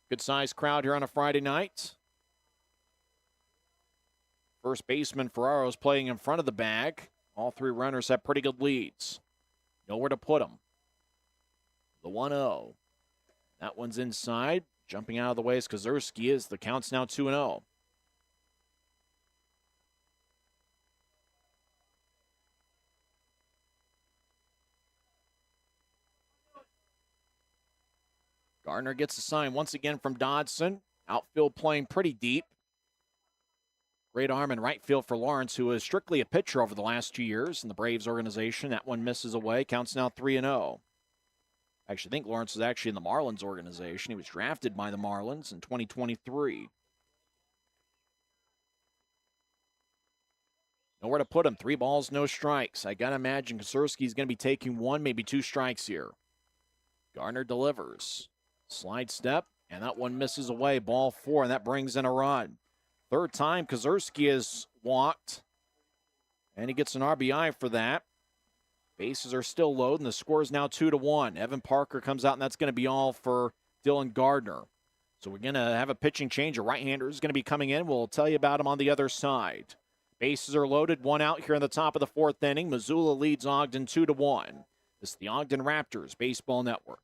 Good-sized crowd here on a Friday night. First baseman Ferraro's playing in front of the bag. All 3 runners have pretty good leads. Nowhere to put them. The 1-0. That one's inside. Jumping out of the way is Kozuski. As the count's now 2-0. Gardner gets a sign once again from Dodson. Outfield playing pretty deep. Great arm in right field for Lawrence, who is strictly a pitcher over the last 2 years in the Braves organization. That one misses away. Counts now 3-0. I actually think Lawrence was actually in the Marlins organization. He was drafted by the Marlins in 2023. Nowhere to put him. 3 balls, no strikes. I got to imagine Kozuski's going to be taking 1, maybe 2 strikes here. Gardner delivers. Slide step, and that one misses away. Ball 4, and that brings in a run. 3rd time Kozuski has walked, and he gets an RBI for that. Bases are still loaded, and the score is now 2-1. Evan Parker comes out, and that's going to be all for Dylan Gardner. So we're going to have a pitching change. A right-hander is going to be coming in. We'll tell you about him on the other side. Bases are loaded, 1 out here in the top of the 4th inning. Missoula leads Ogden 2-1. This is the Ogden Raptors Baseball Network.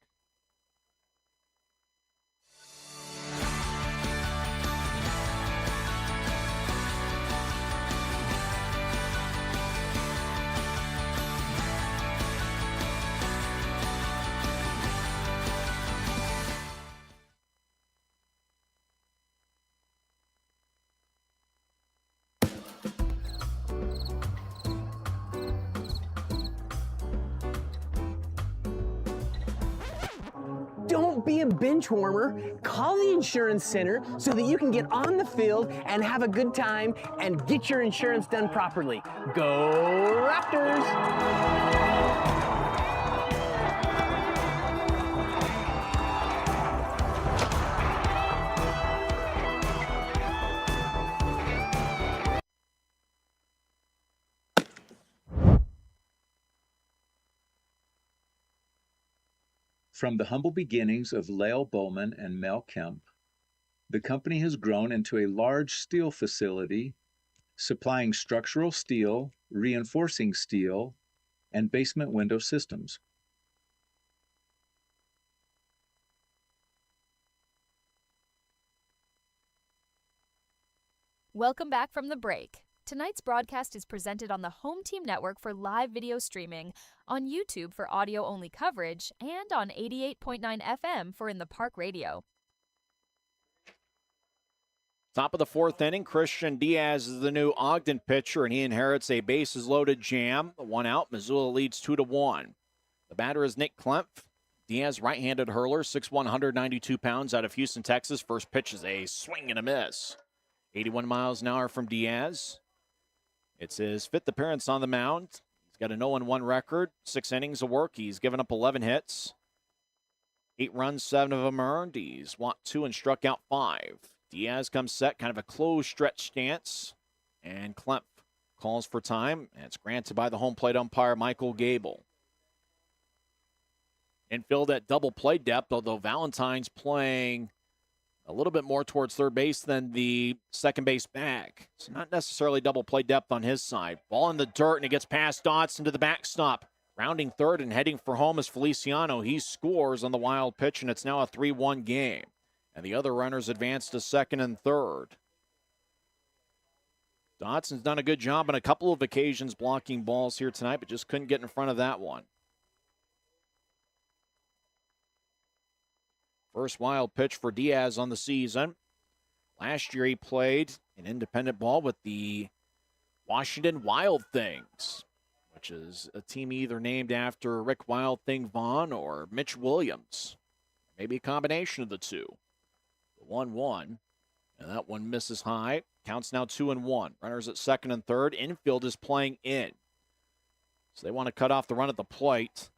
Don't be a bench warmer. Call the insurance center so that you can get on the field and have a good time and get your insurance done properly. Go Raptors! From the humble beginnings of Lael Bowman and Mel Kemp, the company has grown into a large steel facility supplying structural steel, reinforcing steel, and basement window systems. Welcome back from the break. Tonight's broadcast is presented on the Home Team Network for live video streaming, on YouTube for audio-only coverage, and on 88.9 FM for In the Park Radio. Top of the 4th inning, Christian Diaz is the new Ogden pitcher, and he inherits a bases-loaded jam. 1 out, Missoula leads 2-1. The batter is Nick Klemp. Diaz, right-handed hurler, 6'1", 192 pounds, out of Houston, Texas. First pitch is a swing and a miss. 81 miles an hour from Diaz. It's his 5th appearance on the mound. He's got a 0-1 record, 6 innings of work. He's given up 11 hits, 8 runs, 7 of them earned. He's walked 2 and struck out 5. Diaz comes set, kind of a closed stretch stance, and Klemp calls for time, and it's granted by the home plate umpire, Michael Gable. Infield at double play depth, although Valentine's playing a little bit more towards third base than the second base back. It's not necessarily double play depth on his side. Ball in the dirt, and it gets past Dotson to the backstop. Rounding third and heading for home is Feliciano. He scores on the wild pitch, and it's now a 3-1 game. And the other runners advance to second and third. Dotson's done a good job on a couple of occasions blocking balls here tonight, but just couldn't get in front of that one. First wild pitch for Diaz on the season. Last year he played an independent ball with the Washington Wild Things, which is a team either named after Rick Wild Thing Vaughn or Mitch Williams. Maybe a combination of the two. The 1-1, and that one misses high. Counts now 2-1. Runners at second and third. Infield is playing in. So they want to cut off the run at the plate.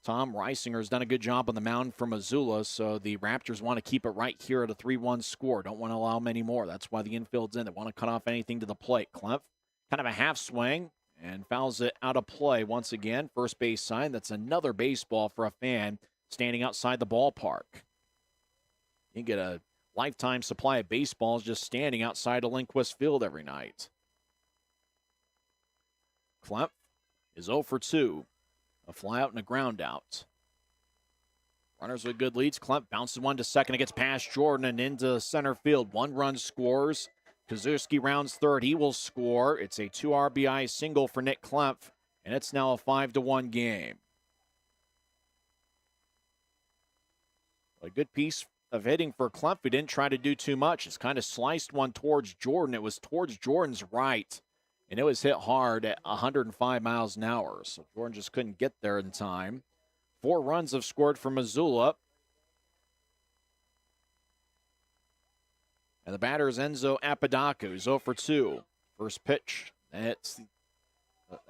Tom Reisinger has done a good job on the mound for Missoula, so the Raptors want to keep it right here at a 3-1 score. Don't want to allow many more. That's why the infield's in. They want to cut off anything to the plate. Klemp, kind of a half swing, and fouls it out of play once again. First base sign. That's another baseball for a fan standing outside the ballpark. You get a lifetime supply of baseballs just standing outside of Lindquist Field every night. Klemp is 0 for 2. A fly out and a ground out. Runners with good leads. Klemp bounces one to second. It gets past Jordan and into center field. 1 run scores. Kazuski rounds third. He will score. It's a 2 RBI single for Nick Klemp, and it's now a 5-1 game. A good piece of hitting for Klemp. He didn't try to do too much. It's kind of sliced one towards Jordan. It was towards Jordan's right, and it was hit hard at 105 miles an hour. So Jordan just couldn't get there in time. 4 runs have scored for Missoula. And the batter is Enzo Apodaca, who's 0 for 2. First pitch, that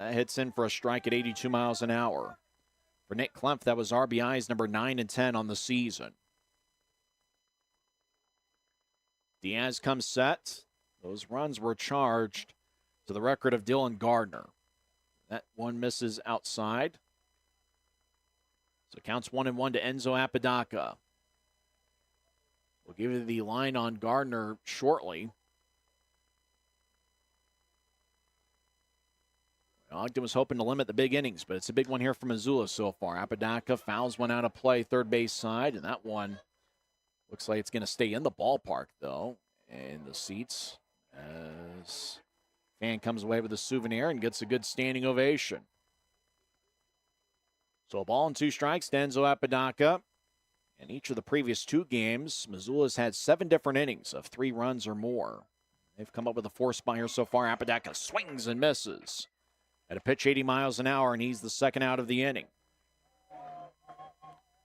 hits in for a strike at 82 miles an hour. For Nick Klemp, that was RBIs number 9 and 10 on the season. Diaz comes set. Those runs were charged to the record of Dylan Gardner. That one misses outside. So it counts 1-1 to Enzo Apodaca. We'll give you the line on Gardner shortly. Ogden was hoping to limit the big innings, but it's a big one here for Missoula so far. Apodaca fouls one out of play, third base side, and that one looks like it's going to stay in the ballpark, though, in the seats, as fan comes away with a souvenir and gets a good standing ovation. So a ball and 2 strikes to Enzo Apodaca. In each of the previous 2 games, Missoula's had 7 different innings of 3 runs or more. They've come up with a 4 spot here so far. Apodaca swings and misses at a pitch 80 miles an hour, and he's the second out of the inning.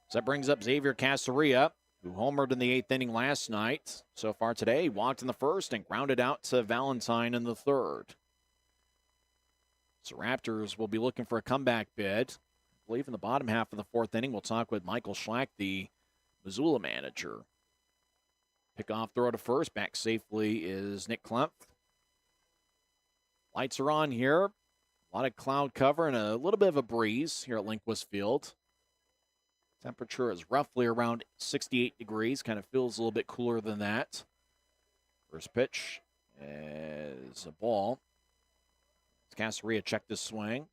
So that brings up Xavier Casaria, who homered in the 8th inning last night. So far today, he walked in the first and grounded out to Valentine in the third. So Raptors will be looking for a comeback bid. I believe in the bottom half of the 4th inning, we'll talk with Michael Schlack, the Missoula manager. Pickoff throw to first. Back safely is Nick Klemp. Lights are on here. A lot of cloud cover and a little bit of a breeze here at Lindquist Field. Temperature is roughly around 68 degrees. Kind of feels a little bit cooler than that. First pitch is a ball. Casaria checked the swing.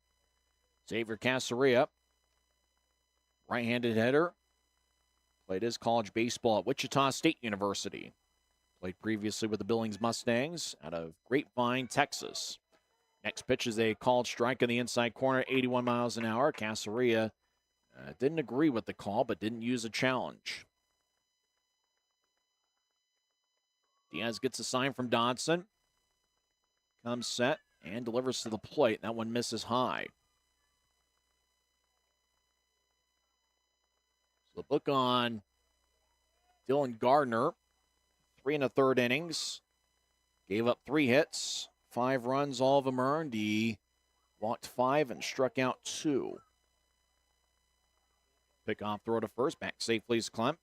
Xavier Casaria, right-handed hitter. Played his college baseball at Wichita State University. Played previously with the Billings Mustangs out of Grapevine, Texas. Next pitch is a called strike in the inside corner, 81 miles an hour. Casaria didn't agree with the call, but didn't use a challenge. Diaz gets a sign from Dodson. Comes set and delivers to the plate. That one misses high. So the book on Dylan Gardner, 3 1/3 innings. Gave up 3 hits, 5 runs, all of them earned. He walked 5 and struck out 2. Pickoff throw to first. Back safely is Klemp.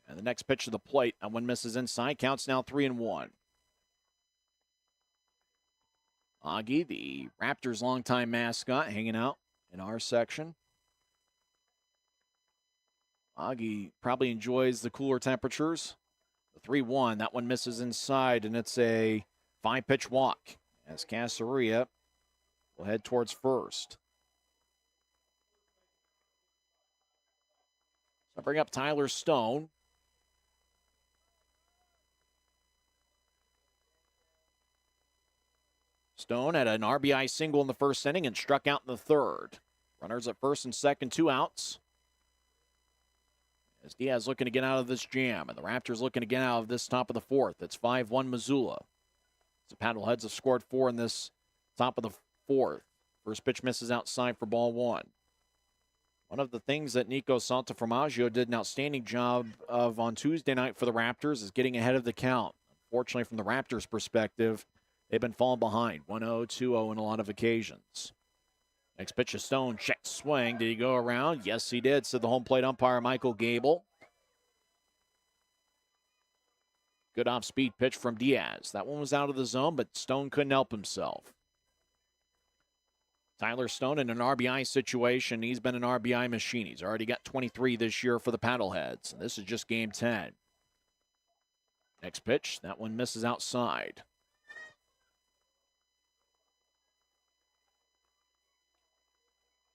And the next pitch to the plate. That one misses inside. Counts now 3-1. Augie, the Raptors' longtime mascot, hanging out in our section. Augie probably enjoys the cooler temperatures. The 3-1, that one misses inside, and it's a 5-pitch walk as Casaria will head towards first. So I bring up Tyler Stone. Stone had an RBI single in the first inning and struck out in the third. Runners at first and second, 2 outs. As Diaz looking to get out of this jam, and the Raptors looking to get out of this top of the 4th. It's 5-1 Missoula. The Paddleheads have scored 4 in this Top of the fourth. First pitch misses outside for ball one. One of the things that Nico Santaformaggio did an outstanding job of on Tuesday night for the Raptors is getting ahead of the count. Unfortunately, from the Raptors' perspective, they've been falling behind 1-0, 2-0 in a lot of occasions. Next pitch of Stone, check swing. Did he go around? Yes, he did, said the home plate umpire, Michael Gable. Good off-speed pitch from Diaz. That one was out of the zone, but Stone couldn't help himself. Tyler Stone in an RBI situation. He's been an RBI machine. He's already got 23 this year for the Paddleheads. And this is just game 10. Next pitch, that one misses outside.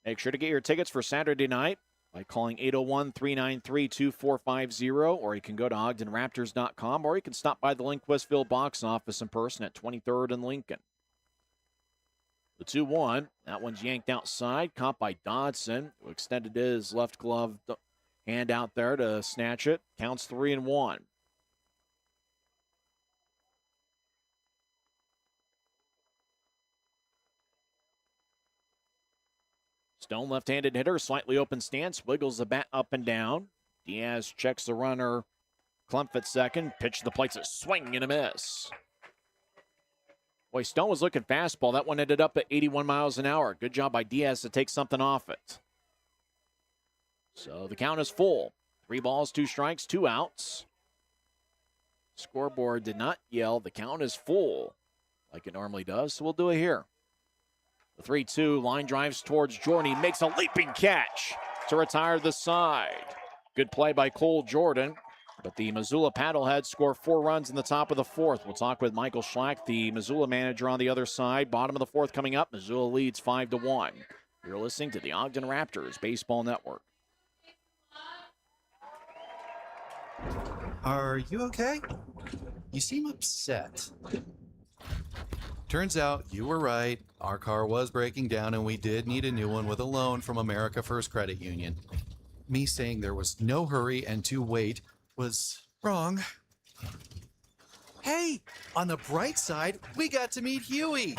Make sure to get your tickets for Saturday night by calling 801-393-2450, or you can go to OgdenRaptors.com, or you can stop by the Lindquist Field box office in person at 23rd and Lincoln. The 2-1, that one's yanked outside, caught by Dodson, who extended his left glove hand out there to snatch it. Counts 3-1. Stone, left-handed hitter, slightly open stance, wiggles the bat up and down. Diaz checks the runner. Klumpf at second, pitch to the plate, a swing and a miss. Boy, Stone was looking fastball. That one ended up at 81 miles an hour. Good job by Diaz to take something off it. So the count is full. 3 balls, 2 strikes, 2 outs. Scoreboard did not yell. The count is full like it normally does, so we'll do it here. The 3-2 line drives towards Jordan. He makes a leaping catch to retire the side. Good play by Cole Jordan. But the Missoula Paddleheads score 4 runs in the top of the fourth. We'll talk with Michael Schlack, the Missoula manager, on the other side. Bottom of the fourth coming up. Missoula leads 5-1. You're listening to the Ogden Raptors Baseball Network. Are you okay? You seem upset. Turns out you were right. Our car was breaking down and we did need a new one with a loan from America First Credit Union. Me saying there was no hurry and to wait was wrong. Hey, on the bright side, we got to meet Huey.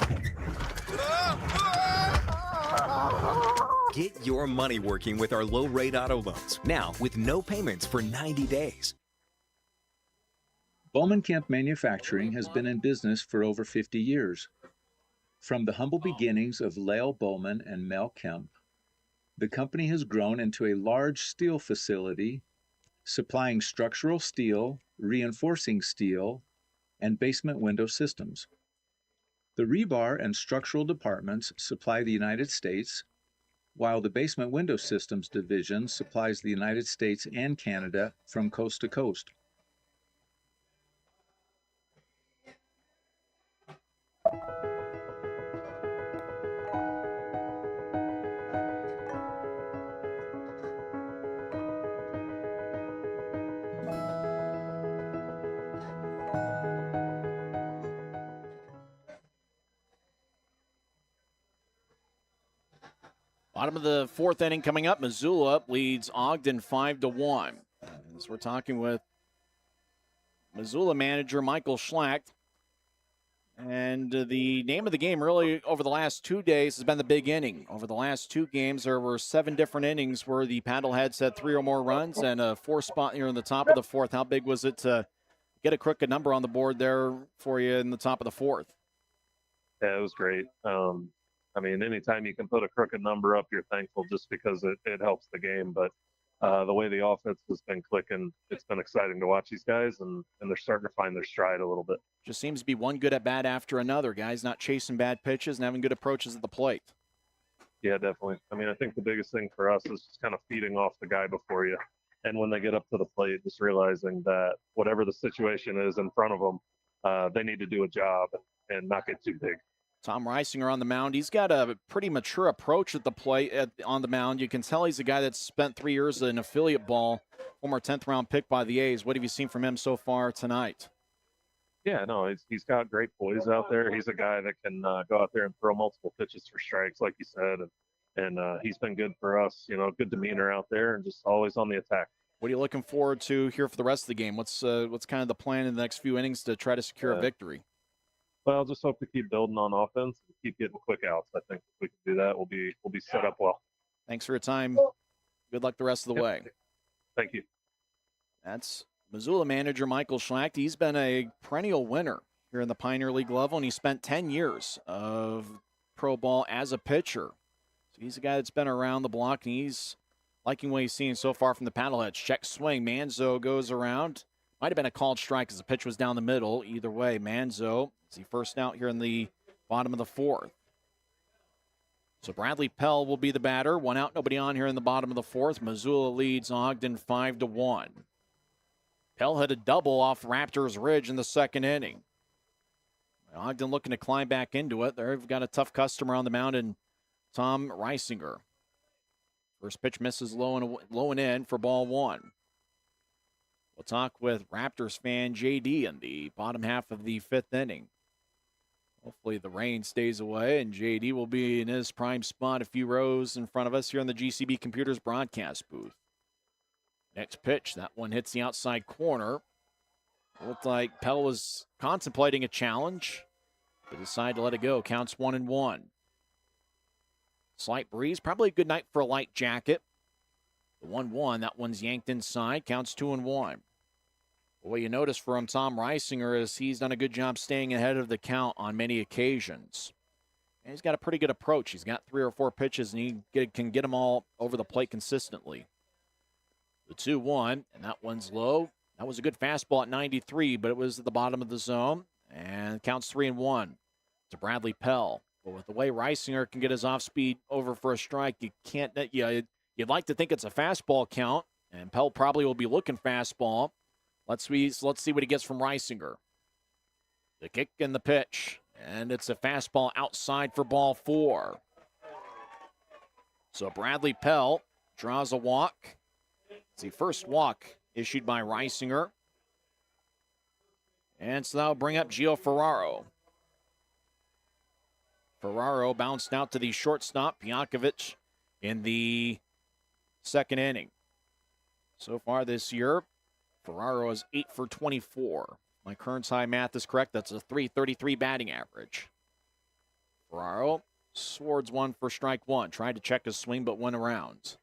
Get your money working with our low-rate auto loans, now with no payments for 90 days. Bowman Kemp Manufacturing has been in business for over 50 years. From the humble beginnings of Lael Bowman and Mel Kemp, the company has grown into a large steel facility supplying structural steel, reinforcing steel, and basement window systems. The rebar and structural departments supply the United States, while the basement window systems division supplies the United States and Canada from coast to coast. Bottom of the fourth inning coming up. Missoula leads Ogden 5-1. As we're talking with Missoula manager Michael Schlack. And the name of the game really over the last 2 days has been the big inning. Over the last 2 games, there were 7 different innings where the Paddleheads had 3 or more runs and a 4 spot here in the top of the fourth. How big was it to get a crooked number on the board there for you in the top of the fourth? Yeah, it was great. I mean, anytime you can put a crooked number up, you're thankful just because it helps the game. But the way the offense has been clicking, it's been exciting to watch these guys, and they're starting to find their stride a little bit. Just seems to be one good at bat after another. Guys not chasing bad pitches and having good approaches at the plate. Yeah, definitely. I mean, I think the biggest thing for us is just kind of feeding off the guy before you. And when they get up to the plate, just realizing that whatever the situation is in front of them, they need to do a job and not get too big. Tom Reisinger on the mound. He's got a pretty mature approach at the plate on the mound. You can tell he's a guy that's spent 3 years in affiliate ball, former 10th round pick by the A's. What have you seen from him so far tonight? Yeah, no, he's got great poise out there. He's a guy that can go out there and throw multiple pitches for strikes, like you said. And he's been good for us, good demeanor out there and just always on the attack. What are you looking forward to here for the rest of the game? What's kind of the plan in the next few innings to try to secure a victory? Well, just hope to keep building on offense and keep getting quick outs. I think if we can do that, we'll be set up well. Thanks for your time. Good luck the rest of the way. Thank you. That's Missoula manager Michael Schlacht. He's been a perennial winner here in the Pioneer League level, and he spent 10 years of pro ball as a pitcher. So he's a guy that's been around the block, and he's liking what he's seen so far from the Paddleheads. Check swing. Manzo goes around. Might have been a called strike as the pitch was down the middle. Either way, Manzo is the first out here in the bottom of the fourth. So Bradley Pell will be the batter. One out, nobody on here in the bottom of the fourth. Missoula leads Ogden 5-1. Pell had a double off Raptors Ridge in the second inning. Ogden looking to climb back into it. They've got a tough customer on the mound in Tom Reisinger. First pitch misses low and in for ball one. We'll talk with Raptors fan JD in the bottom half of the fifth inning. Hopefully the rain stays away and JD will be in his prime spot a few rows in front of us here in the GCB Computers broadcast booth. Next pitch, that one hits the outside corner. Looked like Pell was contemplating a challenge, but decided to let it go. Counts 1-1. Slight breeze, probably a good night for a light jacket. The 1-1, that one's yanked inside. Counts 2-1. What you notice from Tom Reisinger is he's done a good job staying ahead of the count on many occasions. And he's got a pretty good approach. He's got 3 or 4 pitches, and he can get them all over the plate consistently. The 2-1, and that one's low. That was a good fastball at 93, but it was at the bottom of the zone. And counts 3-1 to Bradley Pell. But with the way Reisinger can get his off-speed over for a strike, you can't. You'd like to think it's a fastball count, and Pell probably will be looking fastball. Let's see what he gets from Reisinger. The kick and the pitch, and it's a fastball outside for ball 4. So Bradley Pell draws a walk. It's the first walk issued by Reisinger. And so that'll bring up Gio Ferraro. Ferraro bounced out to the shortstop, Piankovic, in the second inning. So far this year, Ferraro is 8 for 24. My current high math is correct. That's a .333 batting average. Ferraro swords one for strike one. Tried to check his swing, but went around.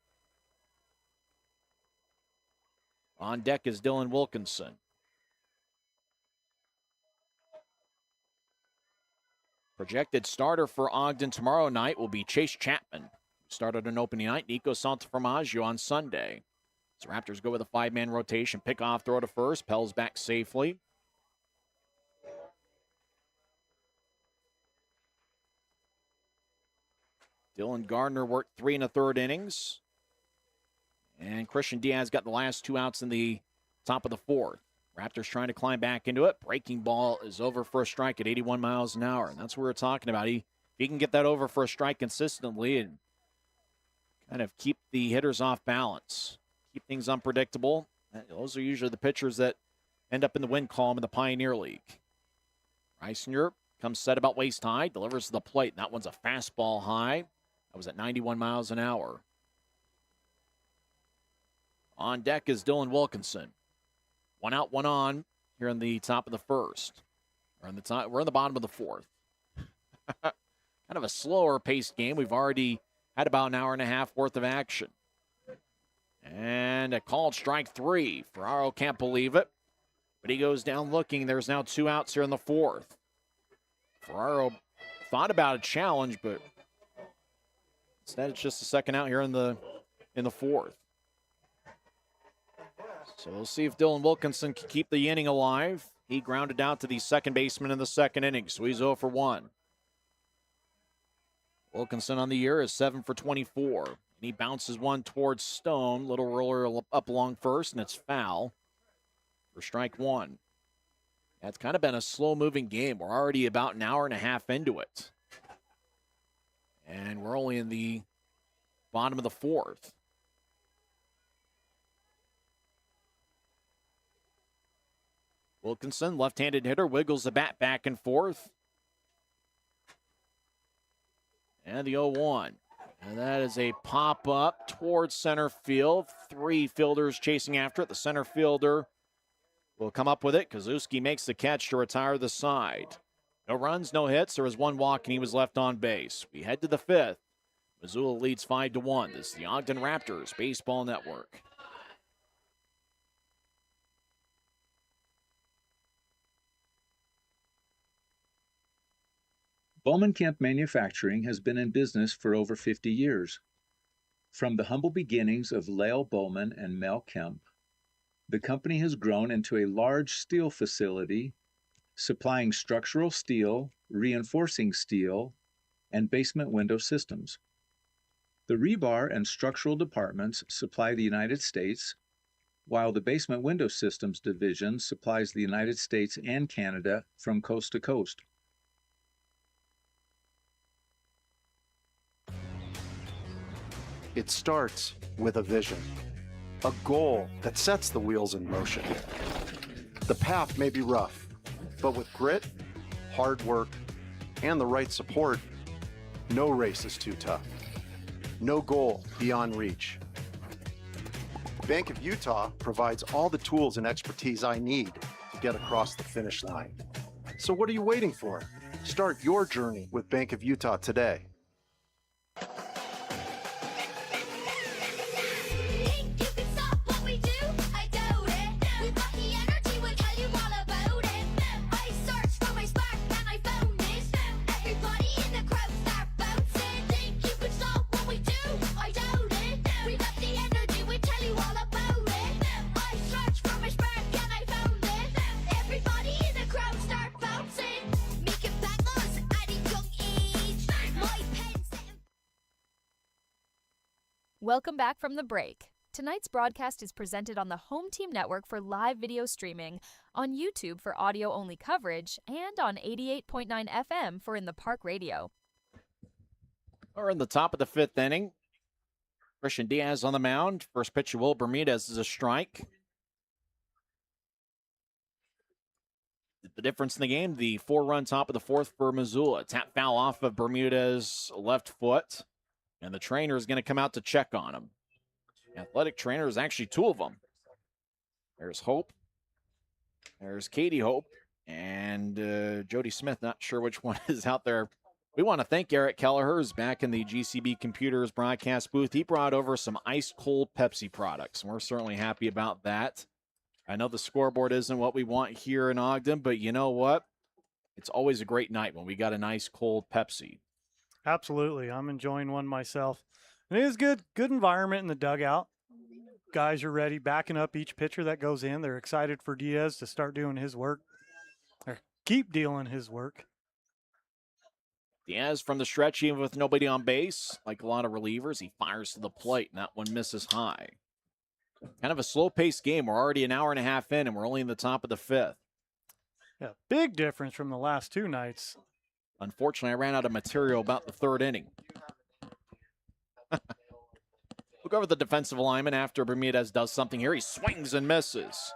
On deck is Dylan Wilkinson. Projected starter for Ogden tomorrow night will be Chase Chapman, who started on opening night. Nico Santaformaggio on Sunday. So Raptors go with a 5-man rotation. Pick-off throw to first. Pell's back safely. Dylan Gardner worked 3 1/3 innings. And Christian Diaz got the last 2 outs in the top of the fourth. Raptors trying to climb back into it. Breaking ball is over for a strike at 81 miles an hour. And that's what we're talking about. If he can get that over for a strike consistently and kind of keep the hitters off balance, keep things unpredictable, those are usually the pitchers that end up in the win column in the Pioneer League. Reisinger comes set about waist high, delivers to the plate. And that one's a fastball high. That was at 91 miles an hour. On deck is Dylan Wilkinson. 1 out, 1 on here in the top of the first. We're in the bottom of the fourth. Kind of a slower paced game. We've already had about an hour and a half worth of action. And a called strike 3. Ferraro can't believe it, but he goes down looking. There's now 2 outs here in the fourth. Ferraro thought about a challenge, but instead it's just a second out here in the fourth. So we'll see if Dylan Wilkinson can keep the inning alive. He grounded out to the second baseman in the second inning, so he's 0 for 1. Wilkinson on the year is 7 for 24. And he bounces one towards Stone. Little roller up along first, and it's foul for strike 1. That's kind of been a slow-moving game. We're already about an hour and a half into it. And we're only in the bottom of the fourth. Wilkinson, left-handed hitter, wiggles the bat back and forth. And the 0-1. And that is a pop-up towards center field. 3 fielders chasing after it. The center fielder will come up with it. Kozuski makes the catch to retire the side. No runs, no hits. There was one walk, and he was left on base. We head to the fifth. Missoula leads 5-1. This is the Ogden Raptors Baseball Network. Bowman Kemp Manufacturing has been in business for over 50 years. From the humble beginnings of Lael Bowman and Mel Kemp, the company has grown into a large steel facility supplying structural steel, reinforcing steel, and basement window systems. The rebar and structural departments supply the United States, while the basement window systems division supplies the United States and Canada from coast to coast. It starts with a vision, a goal that sets the wheels in motion. The path may be rough, but with grit, hard work, and the right support, no race is too tough. No goal beyond reach. Bank of Utah provides all the tools and expertise I need to get across the finish line. So what are you waiting for? Start your journey with Bank of Utah today. Welcome back from the break. Tonight's broadcast is presented on the Home Team Network for live video streaming, on YouTube for audio-only coverage, and on 88.9 FM for In the Park Radio. We're in the top of the fifth inning. Christian Diaz on the mound. First pitch to Will Bermudez is a strike. The difference in the game, the 4-run top of the fourth for Missoula. Tap foul off of Bermudez' left foot. And the trainer is going to come out to check on him. Athletic trainer is actually two of them. There's Hope. There's Katie Hope. And Jody Smith, not sure which one is out there. We want to thank Eric Kelleher, who's back in the GCB Computers broadcast booth. He brought over some ice-cold Pepsi products, and we're certainly happy about that. I know the scoreboard isn't what we want here in Ogden, but you know what? It's always a great night when we got an ice-cold Pepsi. Absolutely. I'm enjoying one myself. And it is good environment in the dugout. Guys are ready, backing up each pitcher that goes in. They're excited for Diaz to start doing his work, or keep dealing his work. Diaz from the stretch, even with nobody on base, like a lot of relievers, he fires to the plate, and that one misses high. Kind of a slow-paced game. We're already an hour and a half in, and we're only in the top of the fifth. Yeah, big difference from the last two nights. Unfortunately, I ran out of material about the third inning. We'll go over the defensive alignment after Bermudez does something here. He swings and misses.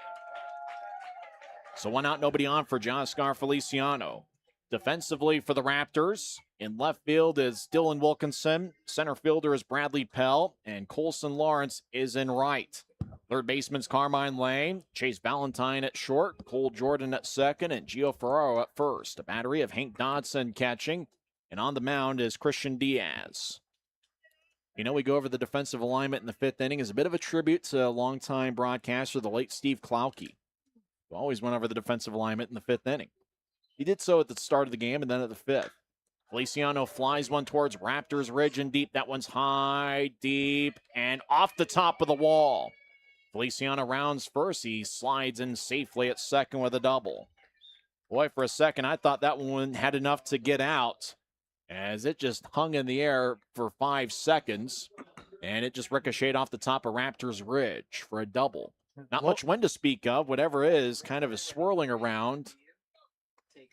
So 1 out, nobody on for Joscar Feliciano. Defensively for the Raptors, in left field is Dylan Wilkinson. Center fielder is Bradley Pell. And Colson Lawrence is in right. Third baseman's Carmine Lane. Chase Valentine at short. Cole Jordan at second. And Gio Ferraro at first. A battery of Hank Dodson catching. And on the mound is Christian Diaz. You know, we go over the defensive alignment in the fifth inning as a bit of a tribute to a longtime broadcaster, the late Steve Klauke, who always went over the defensive alignment in the fifth inning. He did so at the start of the game and then at the fifth. Feliciano flies one towards Raptors Ridge and deep. That one's high, deep, and off the top of the wall. Feliciano rounds first. He slides in safely at second with a double. Boy, for a second, I thought that one had enough to get out, as it just hung in the air for 5 seconds, and it just ricocheted off the top of Raptors Ridge for a double. Not much wind to speak of. Whatever it is, kind of is swirling around.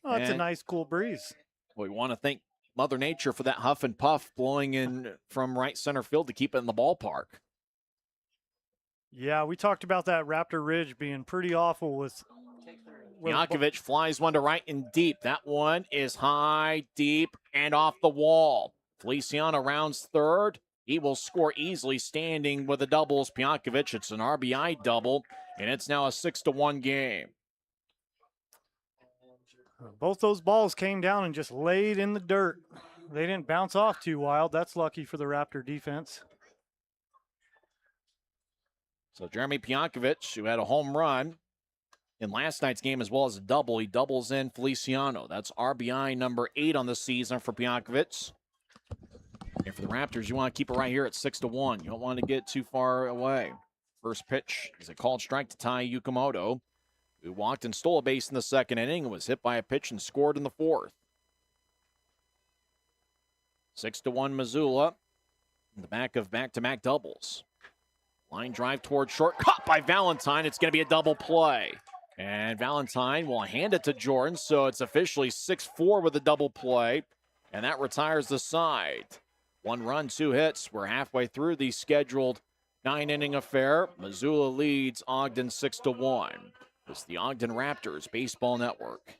Oh, it's a nice, cool breeze. We want to thank Mother Nature for that huff and puff blowing in from right center field to keep it in the ballpark. Yeah, we talked about that Raptor Ridge being pretty awful with... Yankovic flies one to right and deep. That one is high, deep, and off the wall. Feliciano rounds third. He will score easily standing with the doubles. Pionkovic, it's an RBI double, and it's now a 6-1 game. Both those balls came down and just laid in the dirt. They didn't bounce off too wild. That's lucky for the Raptor defense. So Jeremy Pionkovich, who had a home run in last night's game as well as a double, he doubles in Feliciano. That's RBI number 8 on the season for Pionkovich. And for the Raptors, you want to keep it right here at 6-1. You don't want to get too far away. First pitch is a called strike to Tai Yukamoto, who walked and stole a base in the second inning and was hit by a pitch and scored in the fourth. 6-1 Missoula in the back of back-to-back doubles. Line drive toward short, caught by Valentine. It's going to be a double play. And Valentine will hand it to Jordan, so it's officially 6-4 with a double play. And that retires the side. 1 run, 2 hits. We're halfway through the scheduled 9-inning affair. Missoula leads Ogden 6-1. It's the Ogden Raptors Baseball Network.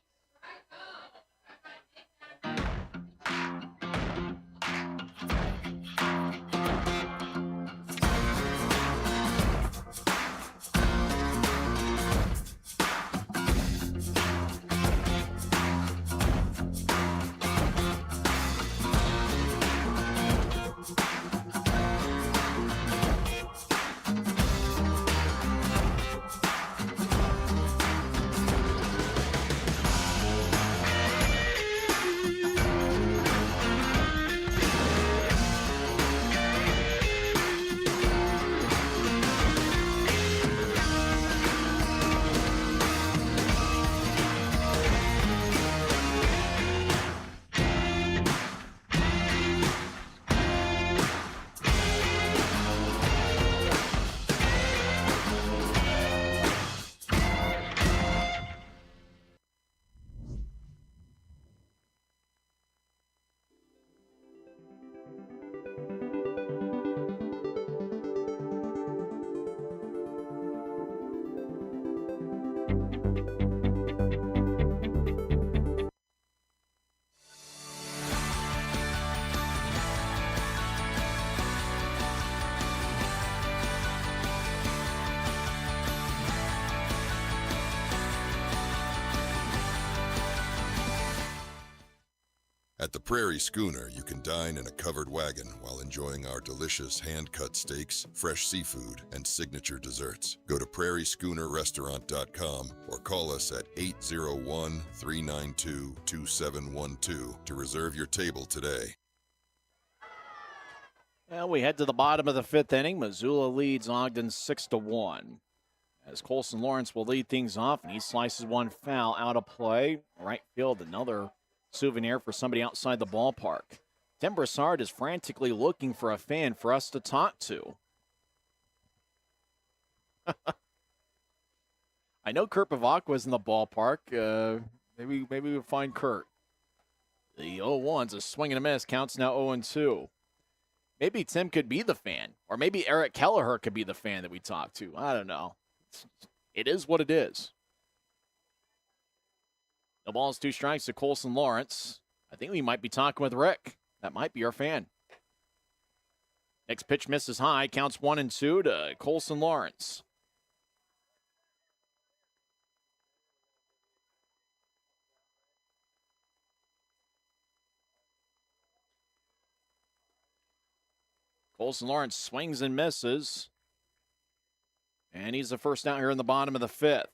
At the Prairie Schooner, you can dine in a covered wagon while enjoying our delicious hand-cut steaks, fresh seafood, and signature desserts. Go to prairieschoonerrestaurant.com or call us at 801-392-2712 to reserve your table today. Well, we head to the bottom of the 5th inning. Missoula leads Ogden 6-1. As Colson Lawrence will lead things off, and he slices one foul out of play. Right field, another souvenir for somebody outside the ballpark. Tim Broussard is frantically looking for a fan for us to talk to. I know Kurt Bavacqua's in the ballpark. Maybe we'll find Kurt. The 0-1's a swing and a miss. Counts now 0-2. Maybe Tim could be the fan. Or maybe Eric Kelleher could be the fan that we talk to. I don't know. It is what it is. The ball's 2 strikes to Colson Lawrence. I think we might be talking with Rick. That might be our fan. Next pitch misses high. Counts 1-2 to Colson Lawrence. Colson Lawrence swings and misses. And he's the first out here in the bottom of the 5th.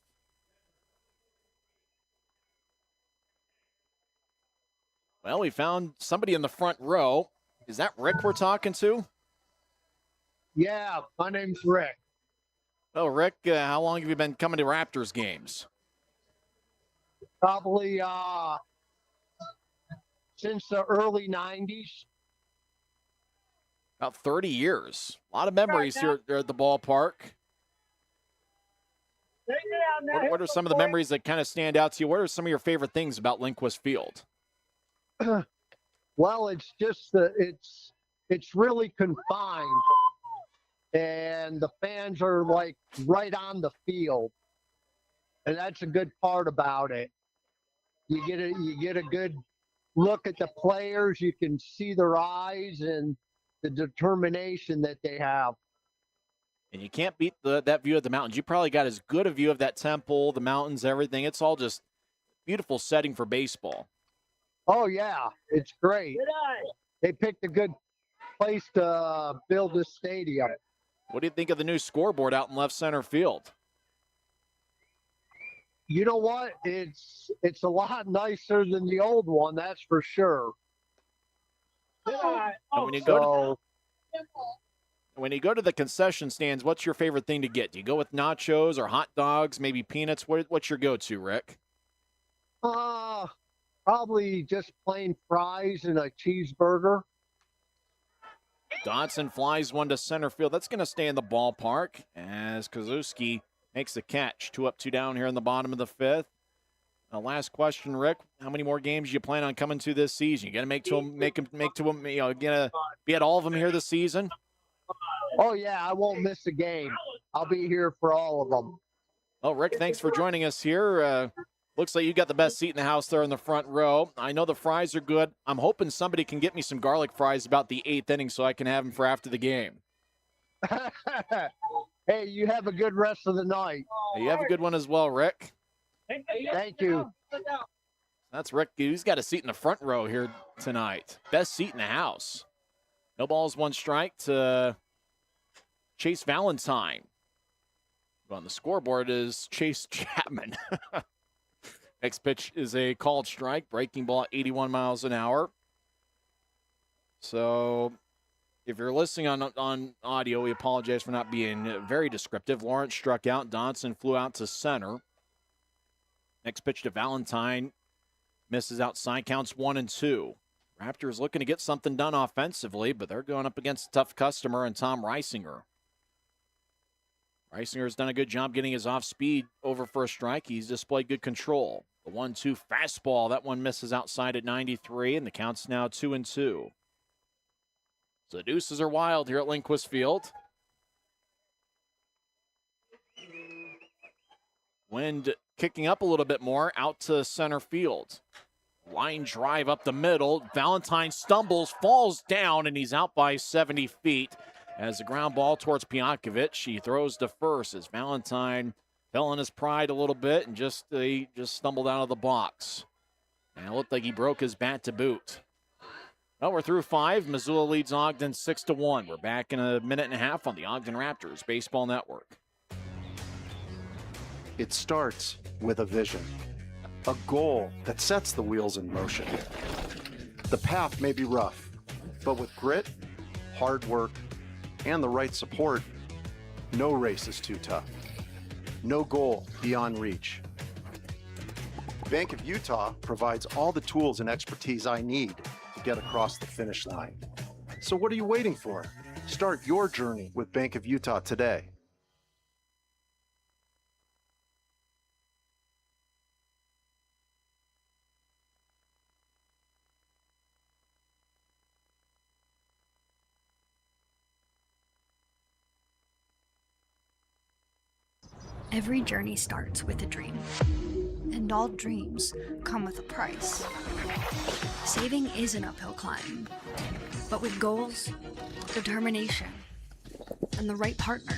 Well, we found somebody in the front row. Is that Rick we're talking to? Yeah, my name's Rick. Oh, Rick, how long have you been coming to Raptors games? Probably since the early 90s. About 30 years. A lot of memories here at the ballpark. What are some of the memories that kind of stand out to you? What are some of your favorite things about Lindquist Field? Well, it's just it's really confined, and the fans are like right on the field, and that's a good part about it. You get a good look at the players. You can see their eyes and the determination that they have. And you can't beat that view of the mountains. You probably got as good a view of that temple, the mountains, everything. It's all just beautiful setting for baseball. Oh, yeah, it's great. They picked a good place to build this stadium. What do you think of the new scoreboard out in left center field? You know what? It's a lot nicer than the old one, that's for sure. And when you go to the concession stands, what's your favorite thing to get? Do you go with nachos or hot dogs, maybe peanuts? What's your go-to, Rick? Probably just plain fries and a cheeseburger. Dodson flies one to center field. That's going to stay in the ballpark as Kozuski makes the catch. 2 up, 2 down here in the bottom of the 5th. Last question, Rick. How many more games do you plan on coming to this season? You going to make to them, you know, going to be at all of them here this season? Oh, yeah, I won't miss a game. I'll be here for all of them. Oh, Rick, thanks for joining us here. Looks like you got the best seat in the house there in the front row. I know the fries are good. I'm hoping somebody can get me some garlic fries about the 8th inning so I can have them for after the game. Hey, you have a good rest of the night. You have a good one as well, Rick. Thank you. That's Rick. He's got a seat in the front row here tonight. Best seat in the house. No balls, 1 strike to Chase Valentine. On the scoreboard is Chase Chapman. Next pitch is a called strike, breaking ball at 81 miles an hour. So if you're listening on audio, we apologize for not being very descriptive. Lawrence struck out. Dodson flew out to center. Next pitch to Valentine. Misses outside, counts 1-2. Raptors looking to get something done offensively, but they're going up against a tough customer in Tom Reisinger. Reisinger's done a good job getting his off speed over for a strike. He's displayed good control. The 1-2 fastball, that one misses outside at 93, and the count's now 2-2. So the deuces are wild here at Lindquist Field. Wind kicking up a little bit more out to center field. Line drive up the middle. Valentine stumbles, falls down, and he's out by 70 feet. As the ground ball towards Pionkovic, he throws to first as Valentine fell in his pride a little bit and just stumbled out of the box. And it looked like he broke his bat to boot. Well, we're through 5. Missoula leads Ogden 6-1. We're back in a minute and a half on the Ogden Raptors Baseball Network. It starts with a vision, a goal that sets the wheels in motion. The path may be rough, but with grit, hard work, and the right support, no race is too tough. No goal beyond reach. Bank of Utah provides all the tools and expertise I need to get across the finish line. So what are you waiting for? Start your journey with Bank of Utah today. Every journey starts with a dream, and all dreams come with a price. Saving is an uphill climb, but with goals, determination, and the right partner,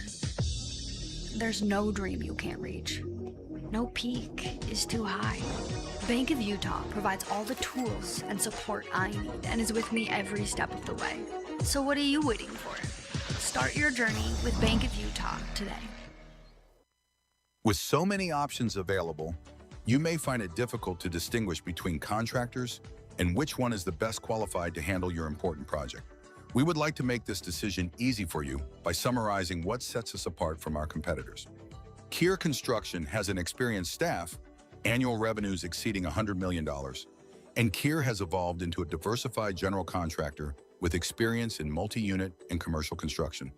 there's no dream you can't reach. No peak is too high. Bank of Utah provides all the tools and support I need and is with me every step of the way. So what are you waiting for? Start your journey with Bank of Utah today. With so many options available, you may find it difficult to distinguish between contractors and which one is the best qualified to handle your important project. We would like to make this decision easy for you by summarizing what sets us apart from our competitors. Kier Construction has an experienced staff, annual revenues exceeding $100 million, and Kier has evolved into a diversified general contractor with experience in multi-unit and commercial construction.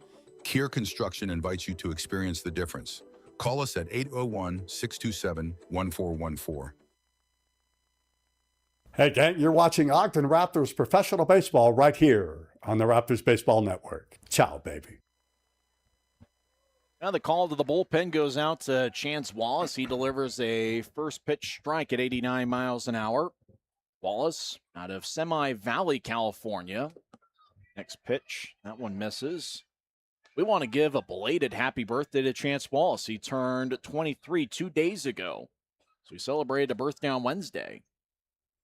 Kier Construction invites you to experience the difference. Call us at 801-627-1414. Hey, gang, you're watching Ogden Raptors professional baseball right here on the Raptors Baseball Network. Ciao, baby. Now the call to the bullpen goes out to Chance Wallace. He delivers a first pitch strike at 89 miles an hour. Wallace out of Semi Valley, California. Next pitch, that one misses. We want to give a belated happy birthday to Chance Wallace. He turned 23 2 days ago. So we celebrated a birthday on Wednesday.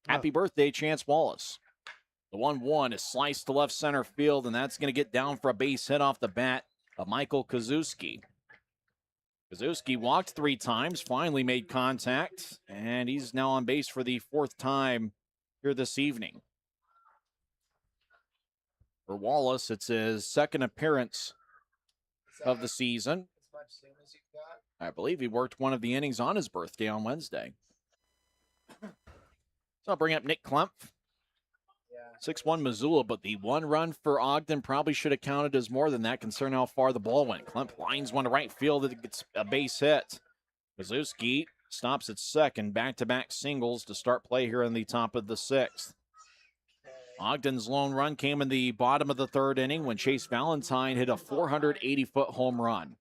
Happy birthday, Chance Wallace. The 1-1 is sliced to left center field, and that's going to get down for a base hit off the bat of Michael Kazuski. Kazuski walked 3 times, finally made contact, and he's now on base for the 4th time here this evening. For Wallace, it's his 2nd appearance of the season. I believe he worked one of the innings on his birthday on Wednesday. So I'll bring up Nick Klemp. 6-1 Missoula, but the 1 run for Ogden probably should have counted as more than that, considering how far the ball went. Klemp lines one to right field. It gets a base hit. Kazuski stops at second. Back-to-back singles to start play here in the top of the 6th. Ogden's lone run came in the bottom of the 3rd inning when Chase Valentine hit a 480-foot home run.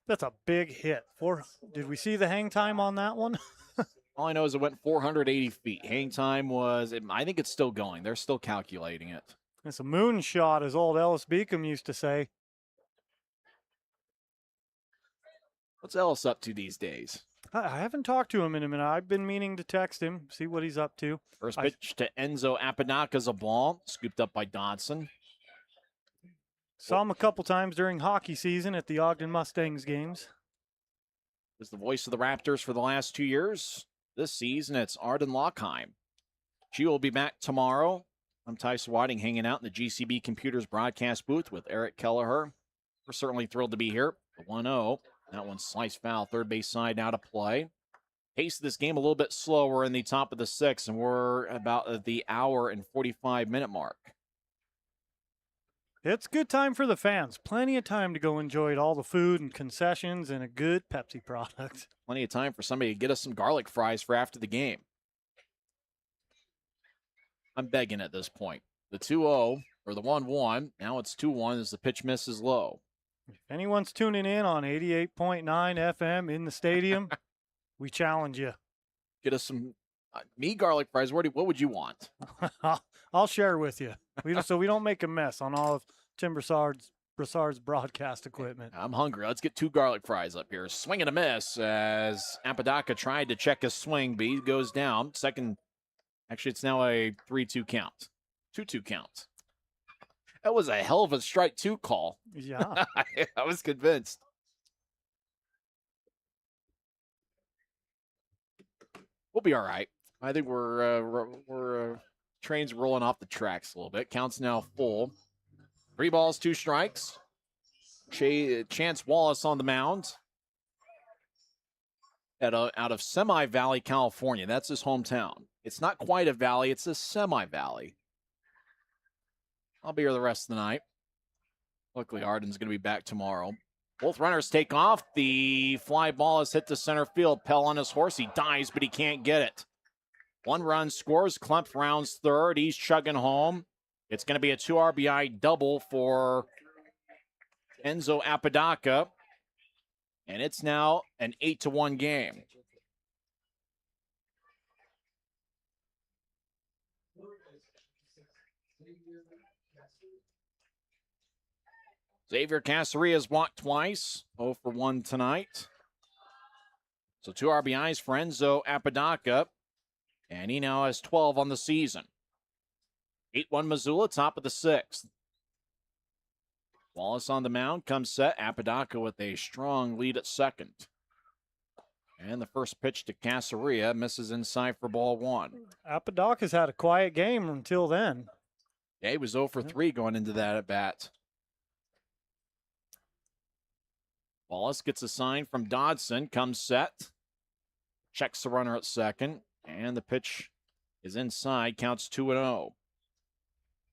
That's a big hit. Did we see the hang time on that one? All I know is it went 480 feet. Hang time was, I think it's still going. They're still calculating it. It's a moonshot, as old Ellis Beacom used to say. What's Ellis up to these days? I haven't talked to him in a minute. I've been meaning to text him, see what he's up to. First pitch to Enzo Apodaca's a ball, scooped up by Dodson. Saw him a couple times during hockey season at the Ogden Mustangs games. Is the voice of the Raptors for the last 2 years. This season, it's Arden Lockheim. She will be back tomorrow. I'm Tyson Whiting, hanging out in the GCB Computers broadcast booth with Eric Kelleher. We're certainly thrilled to be here. The 1-0. That one's sliced foul. Third base side now to play. Pace of this game a little bit slower in the top of the 6th, and we're about at the hour and 45-minute mark. It's a good time for the fans. Plenty of time to go enjoy all the food and concessions and a good Pepsi product. Plenty of time for somebody to get us some garlic fries for after the game. I'm begging at this point. The 2-0, or the 1-1, now it's 2-1 as the pitch misses low. If anyone's tuning in on 88.9 FM in the stadium, we challenge you. Get us some me garlic fries. What would you want? I'll share with you. So we don't make a mess on all of Tim Broussard's broadcast equipment. I'm hungry. Let's get 2 garlic fries up here. Swing and a miss as Apodaca tried to check his swing, but he goes down. Second, actually, it's now a 3-2 count. 2-2 count. That was a hell of a strike 2 call. Yeah. I was convinced. We'll be all right. I think we're train's rolling off the tracks a little bit. Counts now full. 3 balls, 2 strikes. Chance Wallace on the mound. Out of Semi Valley, California. That's his hometown. It's not quite a valley. It's a semi-valley. I'll be here the rest of the night. Luckily, Arden's going to be back tomorrow. Both runners take off. The fly ball is hit to center field. Pell on his horse. He dives, but he can't get it. 1 run scores. Klemp rounds third. He's chugging home. It's going to be a 2 RBI double for Enzo Apodaca. And it's now an 8-1 game. Xavier Casarias walked twice. 0 for 1 tonight. So 2 RBIs for Enzo Apodaca. And he now has 12 on the season. 8-1 Missoula, top of the 6th. Wallace on the mound, comes set. Apodaca with a strong lead at second. And the first pitch to Casaria misses inside for ball 1. Apodaca's had a quiet game until then. Yeah, he was 0 for 3 going into that at bat. Wallace gets a sign from Dodson, comes set. Checks the runner at second. And the pitch is inside, counts 2-0.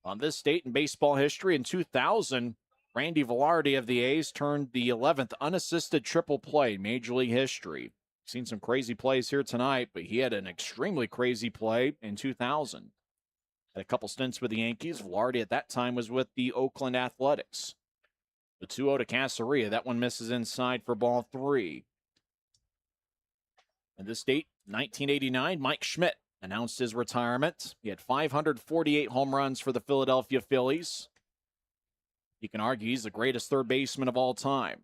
On this date in baseball history, in 2000, Randy Velarde of the A's turned the 11th unassisted triple play in Major League history. Seen some crazy plays here tonight, but he had an extremely crazy play in 2000. Had a couple stints with the Yankees. Velarde at that time was with the Oakland Athletics. The 2-0 to Casaria. That one misses inside for ball 3. And this date, 1989, Mike Schmidt announced his retirement. He had 548 home runs for the Philadelphia Phillies. You can argue he's the greatest third baseman of all time.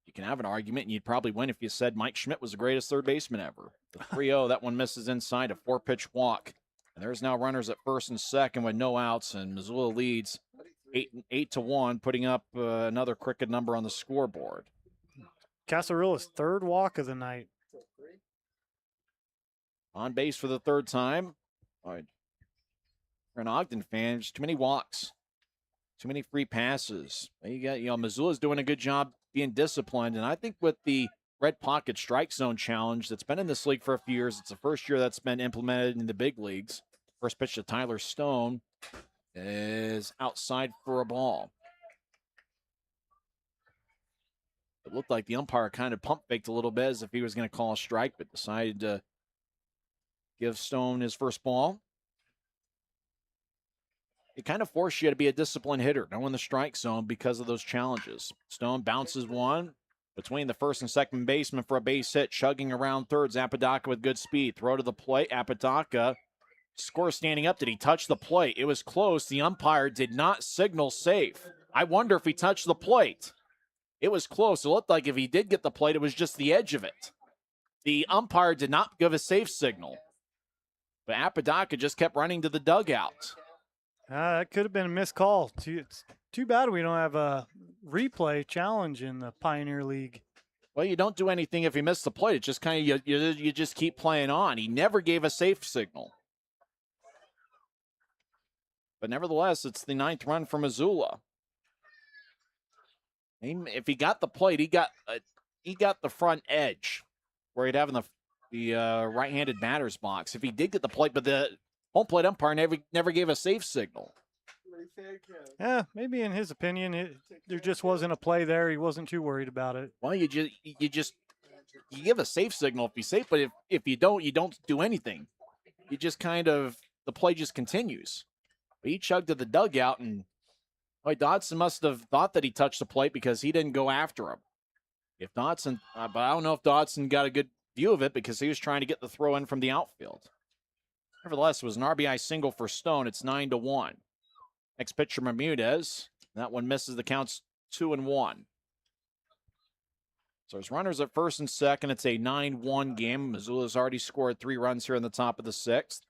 you can have an argument, and you'd probably win if you said Mike Schmidt was the greatest third baseman ever. The 3-0, that one misses inside, a 4-pitch walk. And there's now runners at first and second with no outs, and Missoula leads 8-1, putting up another crooked number on the scoreboard. Casarilla's third walk of the night. On base for the third time. All right. For an Ogden fan, just too many walks, too many free passes. You got, Missoula's doing a good job being disciplined, and I think with the red pocket strike zone challenge that's been in this league for a few years, it's the first year that's been implemented in the big leagues. First pitch to Tyler Stone is outside for a ball. It looked like the umpire kind of pump faked a little bit as if he was going to call a strike, but decided to give Stone his first ball. It kind of forced you to be a disciplined hitter, knowing the strike zone because of those challenges. Stone bounces one between the first and second baseman for a base hit, chugging around thirds. Apodaca with good speed. Throw to the plate. Apodaca scores standing up. Did he touch the plate? It was close. The umpire did not signal safe. I wonder if he touched the plate. It was close. It looked like if he did get the plate, it was just the edge of it. The umpire did not give a safe signal. But Apodaca just kept running to the dugout. That could have been a missed call. It's too bad we don't have a replay challenge in the Pioneer League. Well, you don't do anything if you miss the plate. It's just kind of, you just keep playing on. He never gave a safe signal. But nevertheless, it's the 9th run for Missoula. If he got the plate, he got the front edge where he'd have in the right-handed batter's box. If he did get the plate, but the home plate umpire never gave a safe signal. Yeah, maybe in his opinion, there just wasn't a play there. He wasn't too worried about it. Well, you give a safe signal if he's safe, but if you don't do anything. You just the play just continues. But he chugged to the dugout, and Dodson must have thought that he touched the plate because he didn't go after him. If Dodson, but I don't know if Dodson got a good view of it because he was trying to get the throw in from the outfield. Nevertheless, it was an RBI single for Stone. It's 9-1. Next pitcher, Bermudez. That one misses. The count's 2-1. So there's runners at first and second. It's a 9-1 game. Missoula's already scored 3 runs here in the top of the 6th.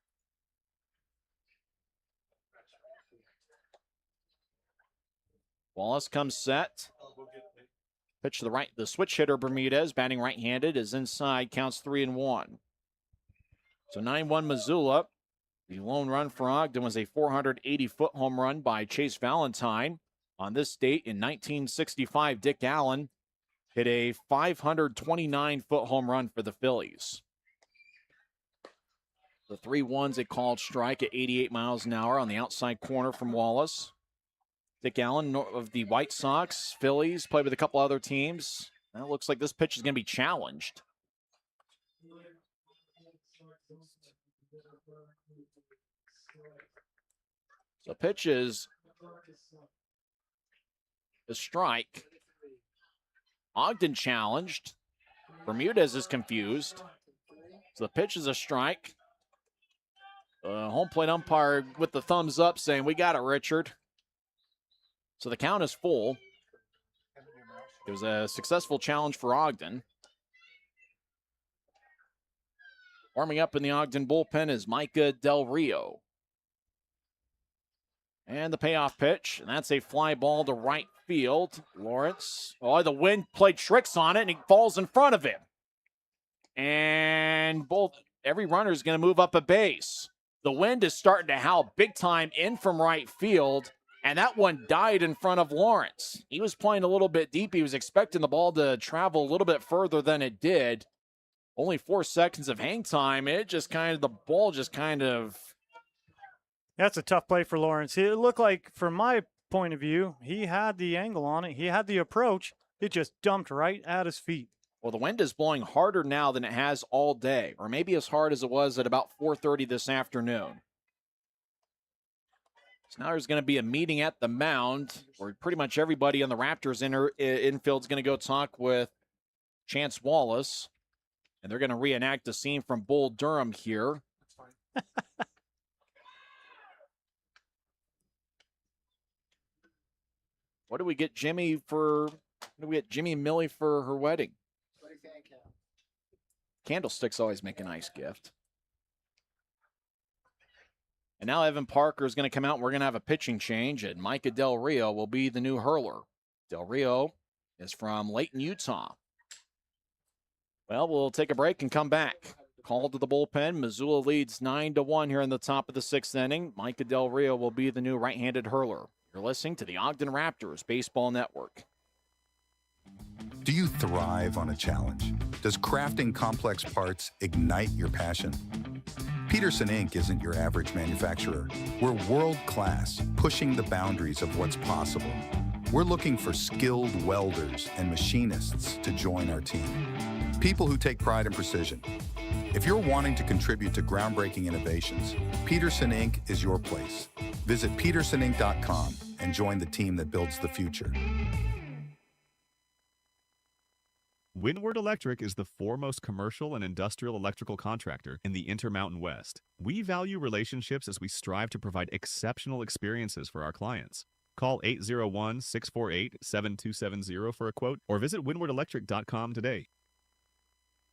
Wallace comes set. Pitch to the right. The switch hitter, Bermudez, batting right-handed, is inside. Counts 3-1. So 9-1 Missoula. The lone run for Ogden was a 480-foot home run by Chase Valentine. On this date in 1965, Dick Allen hit a 529-foot home run for the Phillies. The 3-1's a called strike at 88 miles an hour on the outside corner from Wallace. Dick Allen of the White Sox, Phillies, played with a couple other teams. Now it looks like this pitch is going to be challenged. So pitch is a strike. Ogden challenged. Bermudez is confused. So the pitch is a strike. Home plate umpire with the thumbs up saying, "We got it, Richard." So the count is full. It was a successful challenge for Ogden. Warming up in the Ogden bullpen is Micah Del Rio. And the payoff pitch, and that's a fly ball to right field. Lawrence, the wind played tricks on it, and he falls in front of him. And every runner is going to move up a base. The wind is starting to howl big time in from right field, and that one died in front of Lawrence. He was playing a little bit deep. He was expecting the ball to travel a little bit further than it did. Only 4 seconds of hang time. The ball just kind of... That's a tough play for Lawrence. It looked like, from my point of view, he had the angle on it. He had the approach. It just dumped right at his feet. Well, the wind is blowing harder now than it has all day, or maybe as hard as it was at about 4:30 this afternoon. So now there's going to be a meeting at the mound where pretty much everybody on the Raptors infield is going to go talk with Chance Wallace, and they're going to reenact a scene from Bull Durham here. What do we get Jimmy for What do we get Jimmy and Millie for her wedding? Candlesticks always make a nice gift. And now Evan Parker is going to come out, and we're going to have a pitching change, and Micah Del Rio will be the new hurler. Del Rio is from Layton, Utah. Well, we'll take a break and come back. Call to the bullpen. Missoula leads 9-1 here in the top of the 6th inning. Micah Del Rio will be the new right-handed hurler. You're listening to the Ogden Raptors Baseball Network. Do you thrive on a challenge? Does crafting complex parts ignite your passion? Peterson Inc. isn't your average manufacturer. We're world-class, pushing the boundaries of what's possible. We're looking for skilled welders and machinists to join our team. People who take pride in precision. If you're wanting to contribute to groundbreaking innovations, Peterson Inc. is your place. Visit petersoninc.com and join the team that builds the future. Windward Electric is the foremost commercial and industrial electrical contractor in the Intermountain West. We value relationships as we strive to provide exceptional experiences for our clients. Call 801-648-7270 for a quote or visit windwardelectric.com today.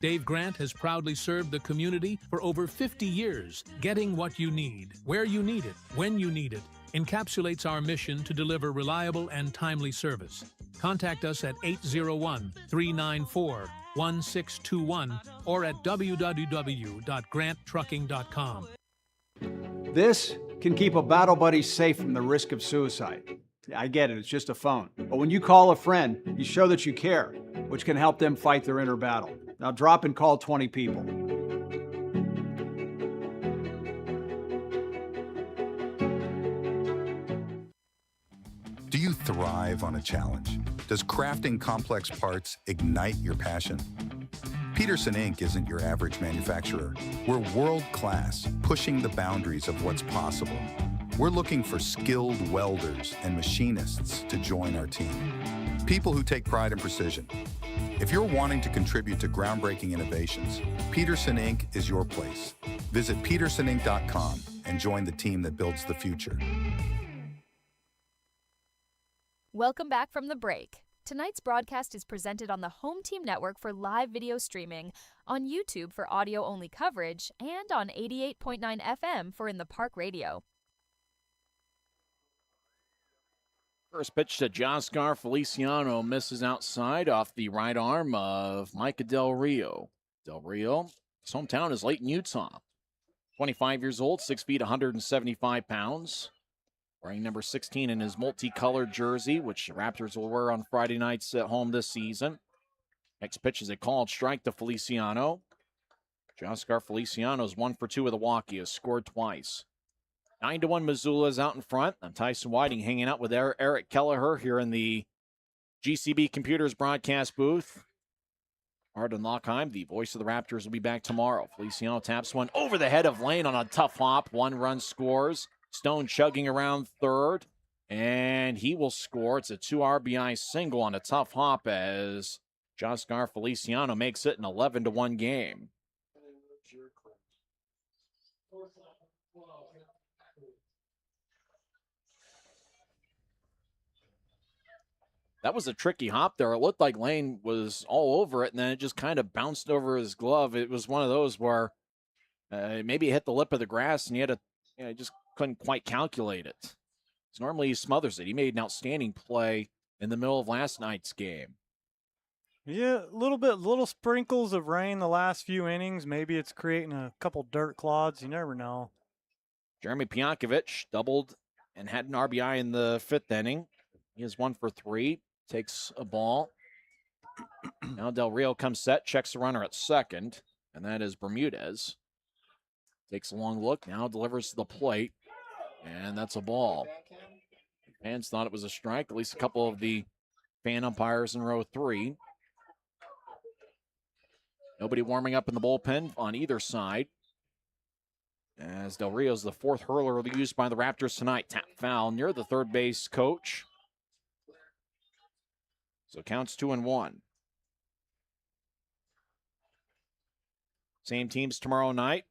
Dave Grant has proudly served the community for over 50 years, getting what you need, where you need it, when you need it, encapsulates our mission to deliver reliable and timely service. Contact us at 801-394-1621 or at www.granttrucking.com. This can keep a battle buddy safe from the risk of suicide. I get it, it's just a phone. But when you call a friend, you show that you care, which can help them fight their inner battle. Now drop and call 20 people. Do you thrive on a challenge? Does crafting complex parts ignite your passion? Peterson Inc. isn't your average manufacturer. We're world-class, pushing the boundaries of what's possible. We're looking for skilled welders and machinists to join our team. People who take pride in precision. If you're wanting to contribute to groundbreaking innovations, Peterson Inc. is your place. Visit petersoninc.com and join the team that builds the future. Welcome back from the break. Tonight's broadcast is presented on the Home Team Network for live video streaming, on YouTube for audio-only coverage, and on 88.9 FM for In the Park Radio. First pitch to Joscar Feliciano, misses outside off the right arm of Micah Del Rio. Del Rio, his hometown is Layton, Utah. 25 years old, 6 feet, 175 pounds. Wearing number 16 in his multicolored jersey, which the Raptors will wear on Friday nights at home this season. Next pitch is a called strike to Feliciano. Joscar Feliciano is 1 for 2 with a walk. He has scored twice. 9-1 Missoula is out in front. I'm Tyson Whiting hanging out with Eric Kelleher here in the GCB Computers broadcast booth. Arden Lockheim, the voice of the Raptors, will be back tomorrow. Feliciano taps one over the head of Lane on a tough hop. 1 run scores. Stone chugging around third, and he will score. It's a 2 RBI single on a tough hop as Joscar Feliciano makes it an 11-1 game. That was a tricky hop there. It looked like Lane was all over it, and then it just kind of bounced over his glove. It was one of those where maybe it hit the lip of the grass, and he had to just couldn't quite calculate it. So normally he smothers it. He made an outstanding play in the middle of last night's game. Yeah, little sprinkles of rain the last few innings. Maybe it's creating a couple dirt clods. You never know. Jeremy Pionkovich doubled and had an RBI in the 5th inning. He is 1 for 3. Takes a ball. Now Del Rio comes set, checks the runner at second, and that is Bermudez. Takes a long look, now delivers to the plate, and that's a ball. Fans thought it was a strike, at least a couple of the fan umpires in row 3. Nobody warming up in the bullpen on either side, as Del Rio's the 4th hurler used by the Raptors tonight. Tap foul near the third base coach. So counts 2-1. Same teams tomorrow night.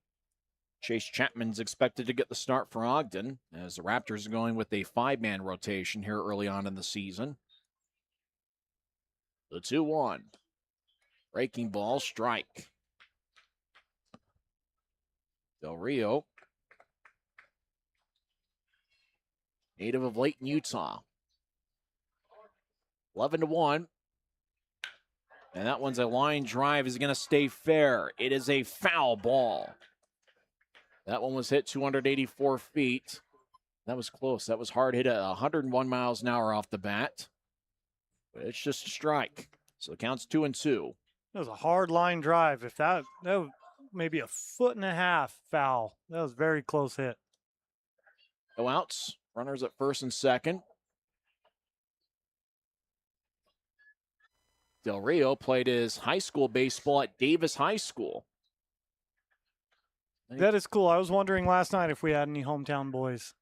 Chase Chapman's expected to get the start for Ogden, as the Raptors are going with a 5-man rotation here early on in the season. The 2-1. Breaking ball, strike. Del Rio, native of Layton, Utah. 11-1. And that one's a line drive. Is going to stay fair. It is a foul ball. That one was hit 284 feet. That was close. That was hard hit at 101 miles an hour off the bat. But it's just a strike. So it counts 2-2. That was a hard line drive. If that was maybe a 1.5 foot foul. That was very close hit. No outs. Runners at first and second. Del Rio played his high school baseball at Davis High School. That is cool. I was wondering last night if we had any hometown boys.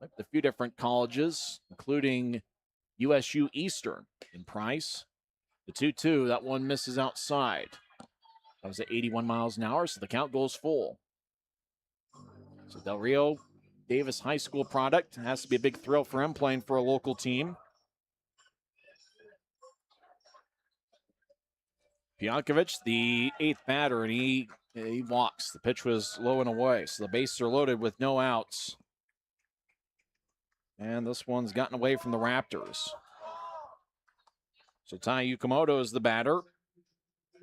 A few different colleges, including USU Eastern in Price. The 2-2, that one misses outside. That was at 81 miles an hour, so the count goes full. So Del Rio, Davis High School product. Has to be a big thrill for him playing for a local team. Pionkovich, the 8th batter, and he walks. The pitch was low and away, so the bases are loaded with no outs. And this one's gotten away from the Raptors. So Tai Yukamoto is the batter.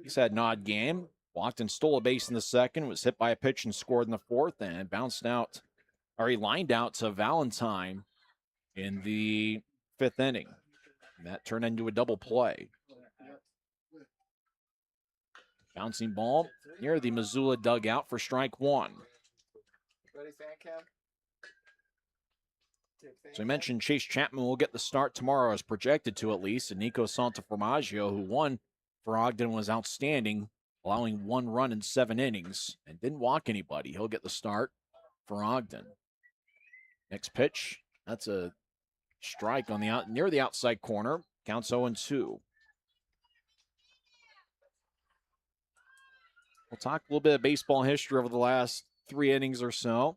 He's had an odd game. Walked and stole a base in the second, was hit by a pitch and scored in the fourth, and bounced out, or he lined out to Valentine in the 5th inning. And that turned into a double play. Bouncing ball near the Missoula dugout for strike 1. So I mentioned Chase Chapman will get the start tomorrow as projected to at least. And Nico Santaformaggio, who won for Ogden, was outstanding, allowing 1 run in 7 innings and didn't walk anybody. He'll get the start for Ogden. Next pitch, that's a strike on the near the outside corner. Counts 0-2. We'll talk a little bit of baseball history over the last 3 innings or so.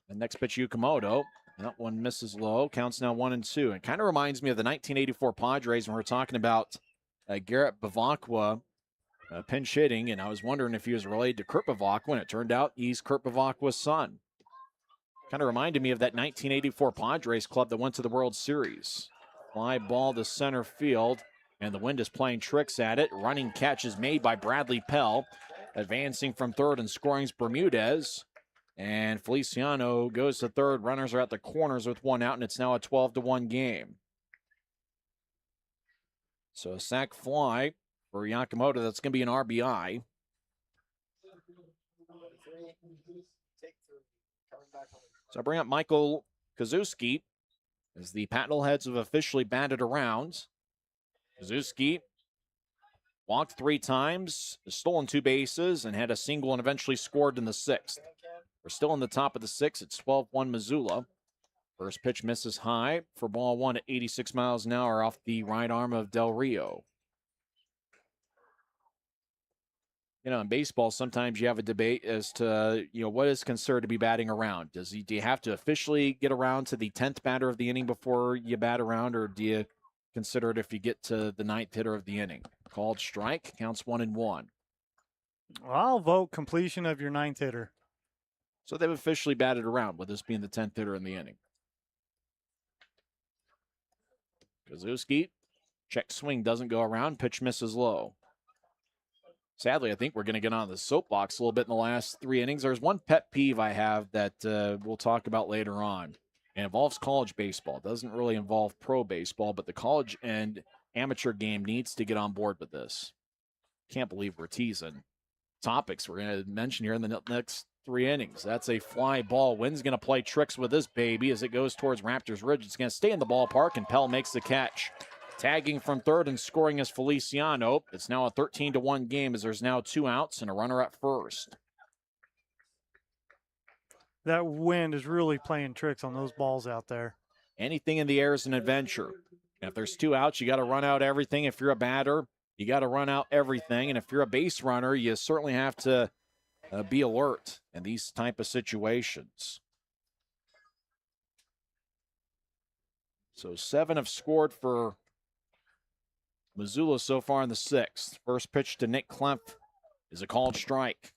The next pitch, Yukamoto. That one misses low. Counts now 1-2. It kind of reminds me of the 1984 Padres when we were talking about Garrett Bavacqua pinch hitting, and I was wondering if he was related to Kurt Bavacqua, and it turned out he's Kurt Bavacqua's son. Kind of reminded me of that 1984 Padres club that went to the World Series. Fly ball to center field. And the wind is playing tricks at it. Running catch is made by Bradley Pell. Advancing from third and scoring's Bermudez. And Feliciano goes to third. Runners are at the corners with 1 out, and it's now a 12-1 game. So a sac fly for Yakamoto. That's going to be an RBI. So I bring up Michael Kazuski as the Paddleheads have officially batted around. Kazuski walked 3 times, stolen 2 bases, and had a single and eventually scored in the 6th. We're still in the top of the 6th. It's 12-1 Missoula. First pitch misses high for ball 1 at 86 miles an hour off the right arm of Del Rio. You know, in baseball, sometimes you have a debate as to, what is considered to be batting around. Do you have to officially get around to the 10th batter of the inning before you bat around, or do you consider it if you get to the 9th hitter of the inning? Called strike, counts 1-1. I'll vote completion of your 9th hitter. So they've officially batted around, with this being the 10th hitter in the inning. Kazuski, check swing, doesn't go around, pitch misses low. Sadly, I think we're going to get on the soapbox a little bit in the last 3 innings. There's one pet peeve I have that we'll talk about later on. It involves college baseball. It doesn't really involve pro baseball, but the college and amateur game needs to get on board with this. Can't believe we're teasing topics we're going to mention here in the next 3 innings. That's a fly ball. Wynn's going to play tricks with this baby as it goes towards Raptors Ridge. It's going to stay in the ballpark, and Pell makes the catch. Tagging from third and scoring is Feliciano. It's now a 13-1 game as there's now 2 outs and a runner at first. That wind is really playing tricks on those balls out there. Anything in the air is an adventure. And if there's 2 outs, you got to run out everything. If you're a batter, you got to run out everything. And if you're a base runner, you certainly have to be alert in these type of situations. So 7 have scored for Missoula so far in the 6th. First pitch to Nick Klemp is a called strike.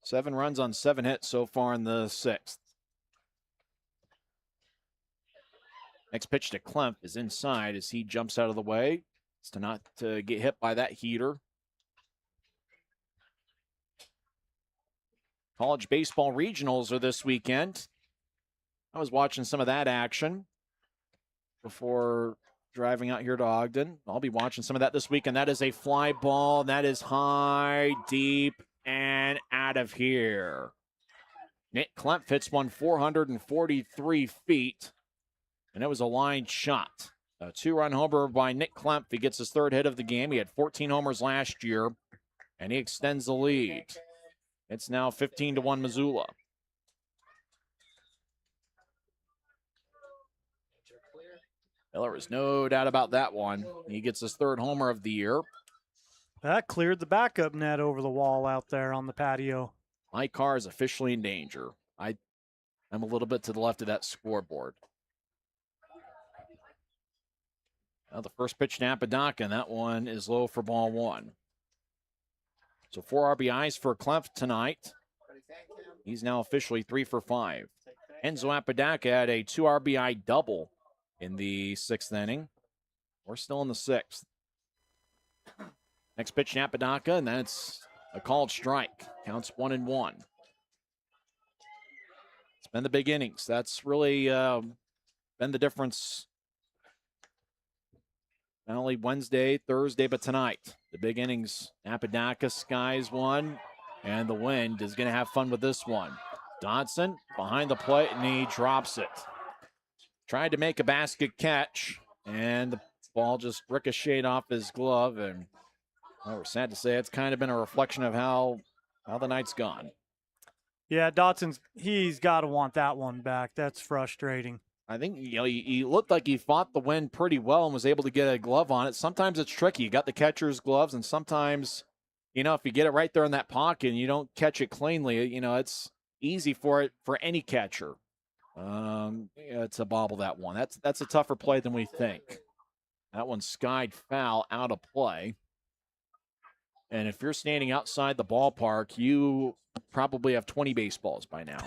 Seven runs on 7 hits so far in the 6th. Next pitch to Klemp is inside as he jumps out of the way. It's to not to get hit by that heater. College baseball regionals are this weekend. I was watching some of that action before driving out here to Ogden. I'll be watching some of that this weekend. That is a fly ball. That is high, deep, and out of here. Nick Klemp hits one 443 feet, and it was a line shot. A 2-run homer by Nick Klemp. He gets his 3rd hit of the game. He had 14 homers last year, and he extends the lead. It's now 15-1 Missoula. Well, there was no doubt about that one. He gets his 3rd homer of the year. That cleared the backup net over the wall out there on the patio. My car is officially in danger. I'm a little bit to the left of that scoreboard. Now the first pitch to Apodaca, and that one is low for ball 1. So 4 RBIs for Klemp tonight. He's now officially 3 for 5. Enzo Apodaca had a 2 RBI double in the 6th inning. We're still in the 6th. Next pitch to Apodaca, and that's a called strike. Counts 1-1. It's been the big innings. That's really been the difference. Not only Wednesday, Thursday, but tonight. The big innings. Apodaca skies one, and the Wind is going to have fun with this one. Dodson behind the plate, and he drops it. Tried to make a basket catch, and the ball just ricocheted off his glove, and well, we're sad to say it's kind of been a reflection of how the night's gone. Yeah, he's got to want that one back. That's frustrating. I think he looked like he fought the wind pretty well and was able to get a glove on it. Sometimes it's tricky. You got the catcher's gloves, and sometimes, if you get it right there in that pocket and you don't catch it cleanly, it's easy for any catcher. It's a bobble, that one. That's a tougher play than we think. That one skied foul out of play. And if you're standing outside the ballpark, you probably have 20 baseballs by now.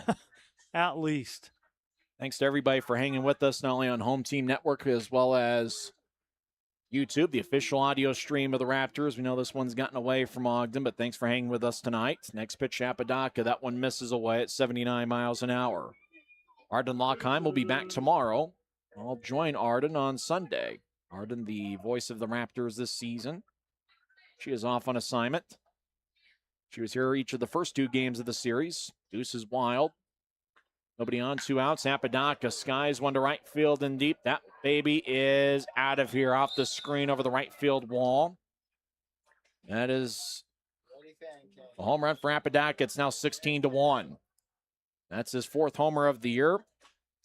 At least. Thanks to everybody for hanging with us, not only on Home Team Network as well as YouTube, the official audio stream of the Raptors. We know this one's gotten away from Ogden, but thanks for hanging with us tonight. Next pitch, Apodaca. That one misses away at 79 miles an hour. Arden Lockheim will be back tomorrow. I'll join Arden on Sunday. Arden, the voice of the Raptors this season. She is off on assignment. She was here each of the first 2 games of the series. Deuce is wild. Nobody on, 2 outs. Apodaca skies one to right field and deep. That baby is out of here off the screen over the right field wall. That is a home run for Apodaca. It's now 16-1. That's his 4th homer of the year.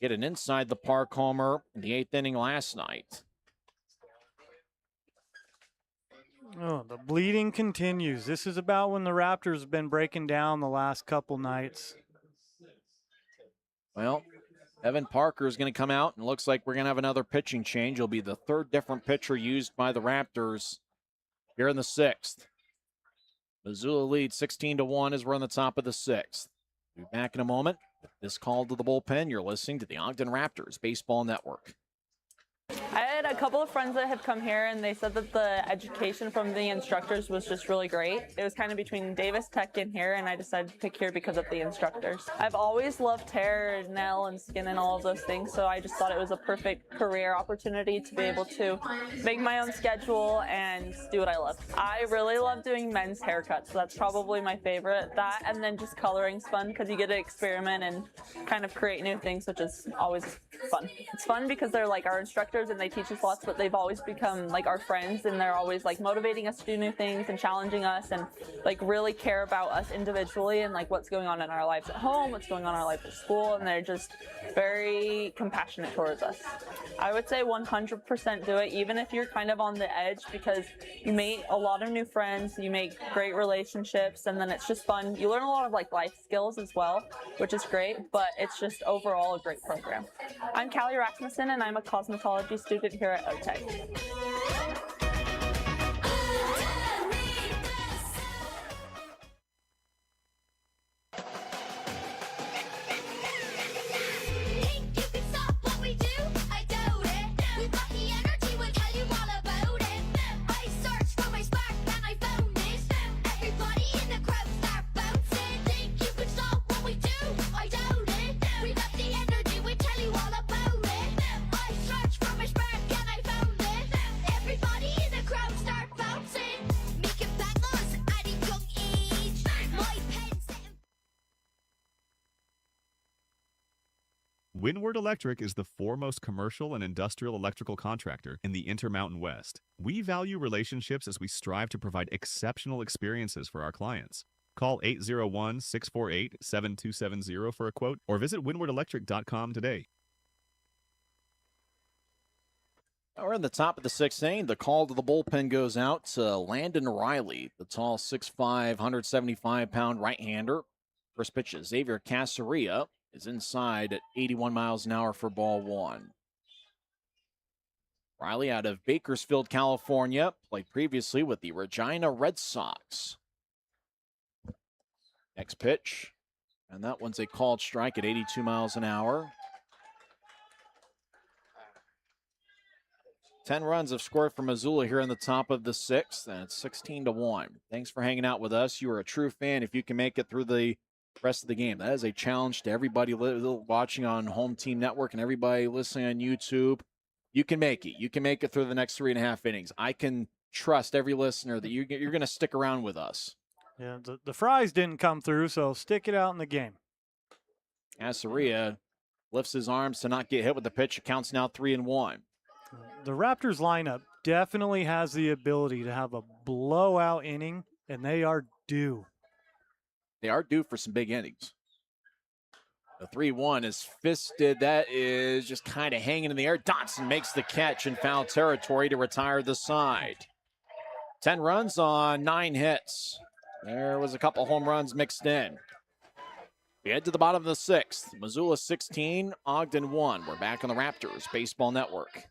Get an inside the park homer in the 8th inning last night. Oh, the bleeding continues. This is about when the Raptors have been breaking down the last couple nights. Well, Evan Parker is going to come out, and it looks like we're going to have another pitching change. It'll be the 3rd different pitcher used by the Raptors here in the 6th. Missoula leads 16-1 as we're on the top of the 6th. We'll be back in a moment. This call to the bullpen. You're listening to the Ogden Raptors Baseball Network. I had a couple of friends that have come here, and they said that the education from the instructors was just really great. It was kind of between Davis Tech and here, and I decided to pick here because of the instructors. I've always loved hair, nail, and skin and all of those things, so I just thought it was a perfect career opportunity to be able to make my own schedule and do what I love. I really love doing men's haircuts, so that's probably my favorite. That, and then just coloring's fun because you get to experiment and kind of create new things, which is always fun. It's fun because they're like our instructors, and they teach us coaches lots, but they've always become like our friends, and they're always like motivating us to do new things and challenging us, and like really care about us individually and like what's going on in our lives at home, what's going on in our life at school, and they're just very compassionate towards us. I would say 100% do it, even if you're kind of on the edge, because you meet a lot of new friends, you make great relationships, and then it's just fun. You learn a lot of like life skills as well, which is great, but it's just overall a great program. I'm Callie Rasmussen, and I'm a cosmetology student here at OTEC. Windward Electric is the foremost commercial and industrial electrical contractor in the Intermountain West. We value relationships as we strive to provide exceptional experiences for our clients. Call 801-648-7270 for a quote or visit windwardelectric.com today. We're in the top of the sixth inning. The call to the bullpen goes out to Landon Riley, the tall 6'5", 175-pound right-hander. First pitch is Xavier Caceria is inside at 81 miles an hour for ball one. Riley out of Bakersfield, California, played previously with the Regina Red Sox. Next pitch, and that one's a called strike at 82 miles an hour. 10 runs have scored for Missoula here in the top of the sixth, and it's 16-1. Thanks for hanging out with us. You are a true fan if you can make it through the rest of the game. That is a challenge to everybody watching on Home Team Network and everybody listening on YouTube. You can make it. You can make it through the next 3.5 innings. I can trust every listener that you're going to stick around with us. Yeah, the fries didn't come through, so stick it out in the game. Caceria lifts his arms to not get hit with the pitch. It counts now 3-1. The Raptors lineup definitely has the ability to have a blowout inning, and they are due. They are due for some big innings. The 3-1 is fisted. That is just kind of hanging in the air. Dotson makes the catch in foul territory to retire the side. 10 runs on 9 hits. There was a couple home runs mixed in. We head to the bottom of the sixth. Missoula 16, Ogden 1. We're back on the Raptors Baseball Network.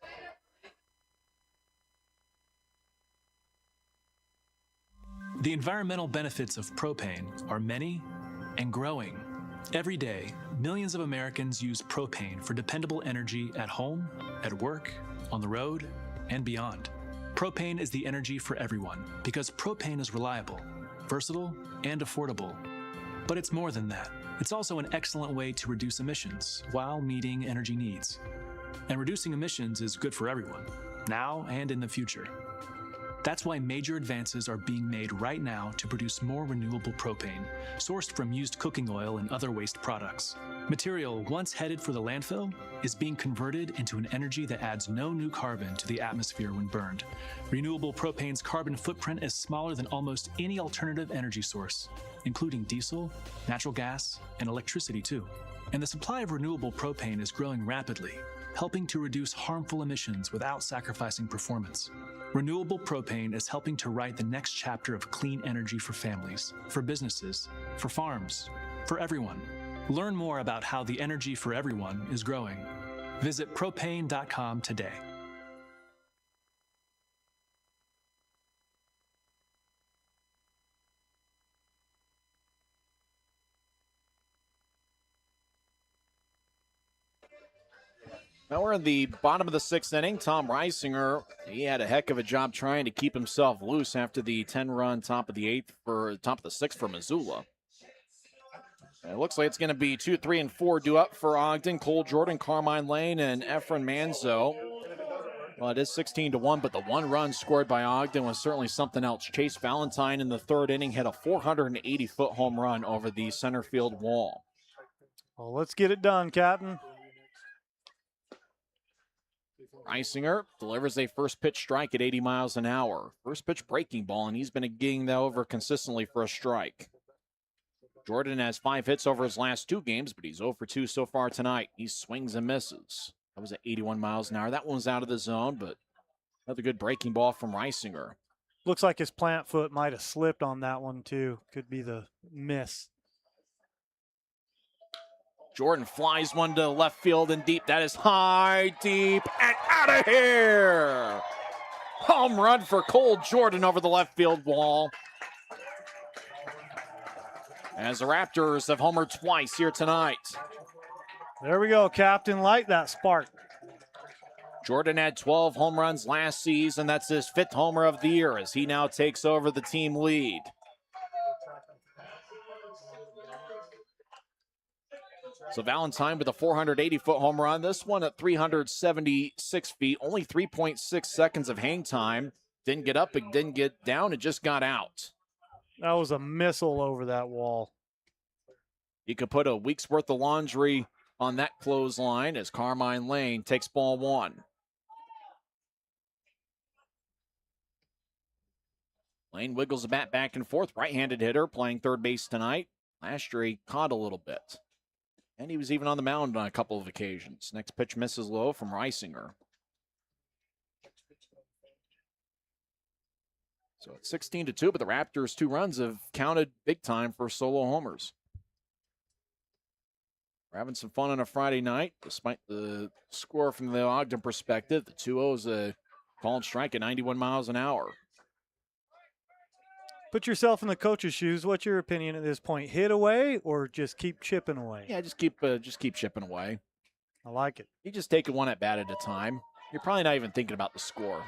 The environmental benefits of propane are many and growing. Every day, millions of Americans use propane for dependable energy at home, at work, on the road, and beyond. Propane is the energy for everyone because propane is reliable, versatile, and affordable. But it's more than that. It's also an excellent way to reduce emissions while meeting energy needs. And reducing emissions is good for everyone, now and in the future. That's why major advances are being made right now to produce more renewable propane, sourced from used cooking oil and other waste products. Material once headed for the landfill is being converted into an energy that adds no new carbon to the atmosphere when burned. Renewable propane's carbon footprint is smaller than almost any alternative energy source, including diesel, natural gas, and electricity too. And the supply of renewable propane is growing rapidly, helping to reduce harmful emissions without sacrificing performance. Renewable propane is helping to write the next chapter of clean energy for families, for businesses, for farms, for everyone. Learn more about how the energy for everyone is growing. Visit propane.com today. Now we're in the bottom of the sixth inning. Tom Reisinger, he had a heck of a job trying to keep himself loose after the 10-run top of the sixth for Missoula. It looks like it's going to be 2, 3, and 4 due up for Ogden. Cole Jordan, Carmine Lane, and Efren Manzo. Well, it is 16-1, but the 1 run scored by Ogden was certainly something else. Chase Valentine in the third inning hit a 480-foot home run over the center field wall. Well, let's get it done, Captain. Reisinger delivers a first pitch strike at 80 miles an hour. First pitch breaking ball, and he's been getting that over consistently for a strike. Jordan has 5 hits over his last 2 games, but he's 0 for 2 so far tonight. He swings and misses. That was at 81 miles an hour. That one's out of the zone, but another good breaking ball from Reisinger. Looks like his plant foot might have slipped on that one, too. Could be the miss. Jordan flies one to left field and deep. That is high, deep, and out of here. Home run for Cole Jordan over the left field wall. As the Raptors have homered twice here tonight. There we go, Captain. Light that spark. Jordan had 12 home runs last season. That's his 5th homer of the year as he now takes over the team lead. So Valentine with a 480-foot home run. This one at 376 feet. Only 3.6 seconds of hang time. Didn't get up, it didn't get down. It just got out. That was a missile over that wall. You could put a week's worth of laundry on that clothesline as Carmine Lane takes ball 1. Lane wiggles the bat back and forth. Right-handed hitter playing third base tonight. Last year he caught a little bit. And he was even on the mound on a couple of occasions. Next pitch misses low from Reisinger. So it's 16-2, but the Raptors' 2 runs have counted big time for solo homers. We're having some fun on a Friday night, despite the score from the Ogden perspective. The 2-0 is a called strike at 91 miles an hour. Put yourself in the coach's shoes. What's your opinion at this point? Hit away or just keep chipping away? Yeah, just keep chipping away. I like it. You just take it one at bat at a time. You're probably not even thinking about the score.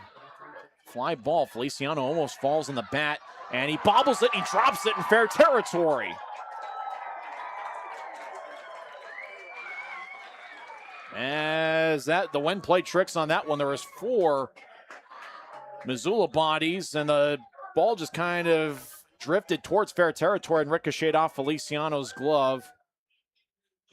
Fly ball. Feliciano almost falls on the bat, and he bobbles it. He drops it in fair territory. As that the wind played tricks on that one. There was 4 Missoula bodies, and the ball just kind of drifted towards fair territory and ricocheted off Feliciano's glove.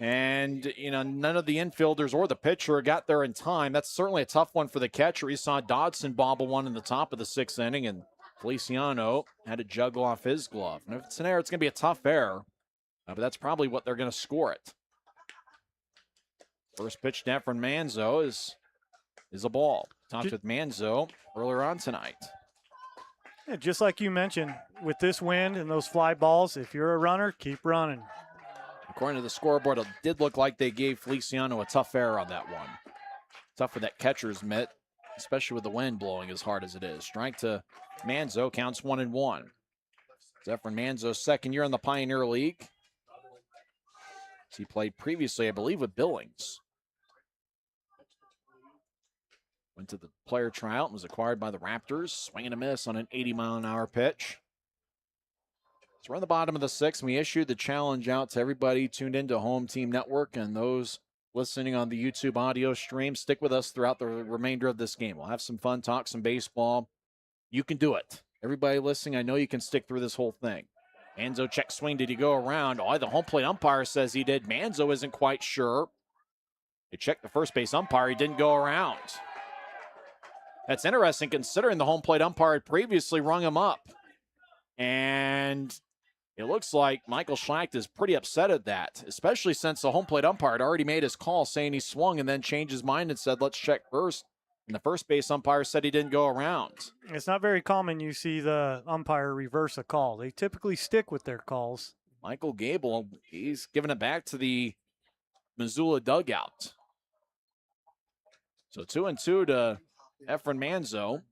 And, none of the infielders or the pitcher got there in time. That's certainly a tough one for the catcher. You saw Dodson bobble one in the top of the 6th inning, and Feliciano had to juggle off his glove. And if it's an error, it's going to be a tough error. But that's probably what they're going to score it. First pitch to Efren Manzo is a ball. Talked with Manzo earlier on tonight. Yeah, just like you mentioned, with this wind and those fly balls, if you're a runner, keep running. According to the scoreboard, it did look like they gave Feliciano a tough error on that one. Tough for that catcher's mitt, especially with the wind blowing as hard as it is. Strike to Manzo, counts 1-1. Efren Manzo's 2nd year in the Pioneer League. He played previously, I believe, with Billings. Went to the player tryout and was acquired by the Raptors. Swing and a miss on an 80-mile-an-hour pitch. So we're on the bottom of the 6th, and we issued the challenge out to everybody tuned into Home Team Network and those listening on the YouTube audio stream. Stick with us throughout the remainder of this game. We'll have some fun, talk some baseball. You can do it. Everybody listening, I know you can stick through this whole thing. Manzo check swing. Did he go around? Oh, the home plate umpire says he did. Manzo isn't quite sure. They checked the first base umpire. He didn't go around. That's interesting considering the home plate umpire had previously rung him up. And it looks like Michael Schlacht is pretty upset at that, especially since the home plate umpire had already made his call saying he swung and then changed his mind and said, let's check first. And the first base umpire said he didn't go around. It's not very common you see the umpire reverse a call. They typically stick with their calls. Michael Gable, he's giving it back to the Missoula dugout. So 2-2 to Efren Manzo.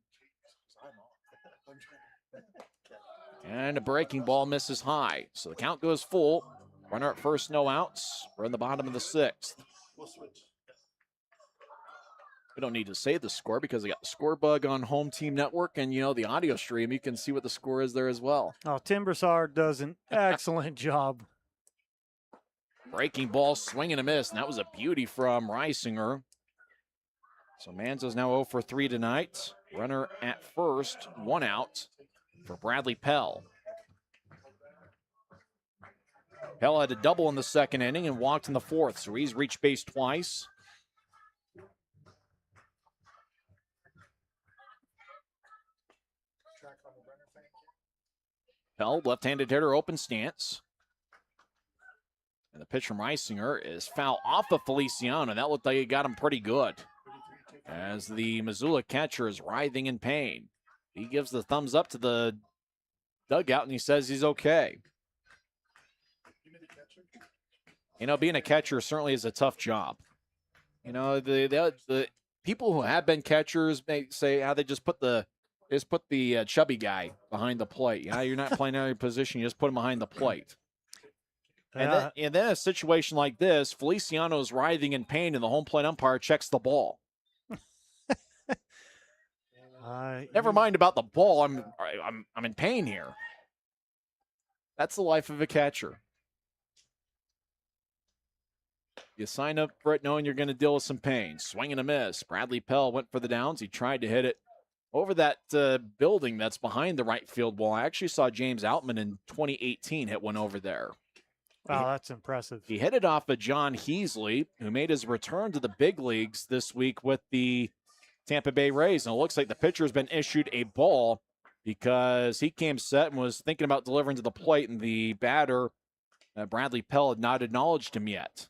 And a breaking ball misses high. So the count goes full. Runner at first, no outs. We're in the bottom of the 6th. We don't need to say the score because we got the score bug on Home Team Network and, the audio stream. You can see what the score is there as well. Oh, Tim Broussard does an excellent job. Breaking ball, swing and a miss. And that was a beauty from Reisinger. So Manzo's now 0 for 3 tonight. Runner at first, 1 out for Bradley Pell. Pell had a double in the 2nd inning and walked in the 4th, so he's reached base twice. Pell, left-handed hitter, open stance. And the pitch from Reisinger is foul off of Feliciano. That looked like it got him pretty good. As the Missoula catcher is writhing in pain. He gives the thumbs up to the dugout and he says he's okay. You know, being a catcher certainly is a tough job. You know, the people who have been catchers may say how they just put the chubby guy behind the plate. You know, you're not playing any position, you just put him behind the plate. And then a situation like this, Feliciano is writhing in pain, and the home plate umpire checks the ball. Never mind about the ball. I'm in pain here. That's the life of a catcher. You sign up for it knowing you're going to deal with some pain. Swing and a miss. Bradley Pell went for the downs. He tried to hit it over that building that's behind the right field wall. I actually saw James Outman in 2018 hit one over there. Wow, that's impressive. He hit it off of John Heasley, who made his return to the big leagues this week with the Tampa Bay Rays. And it looks like the pitcher has been issued a ball because he came set and was thinking about delivering to the plate, and the batter, Bradley Pell, had not acknowledged him yet.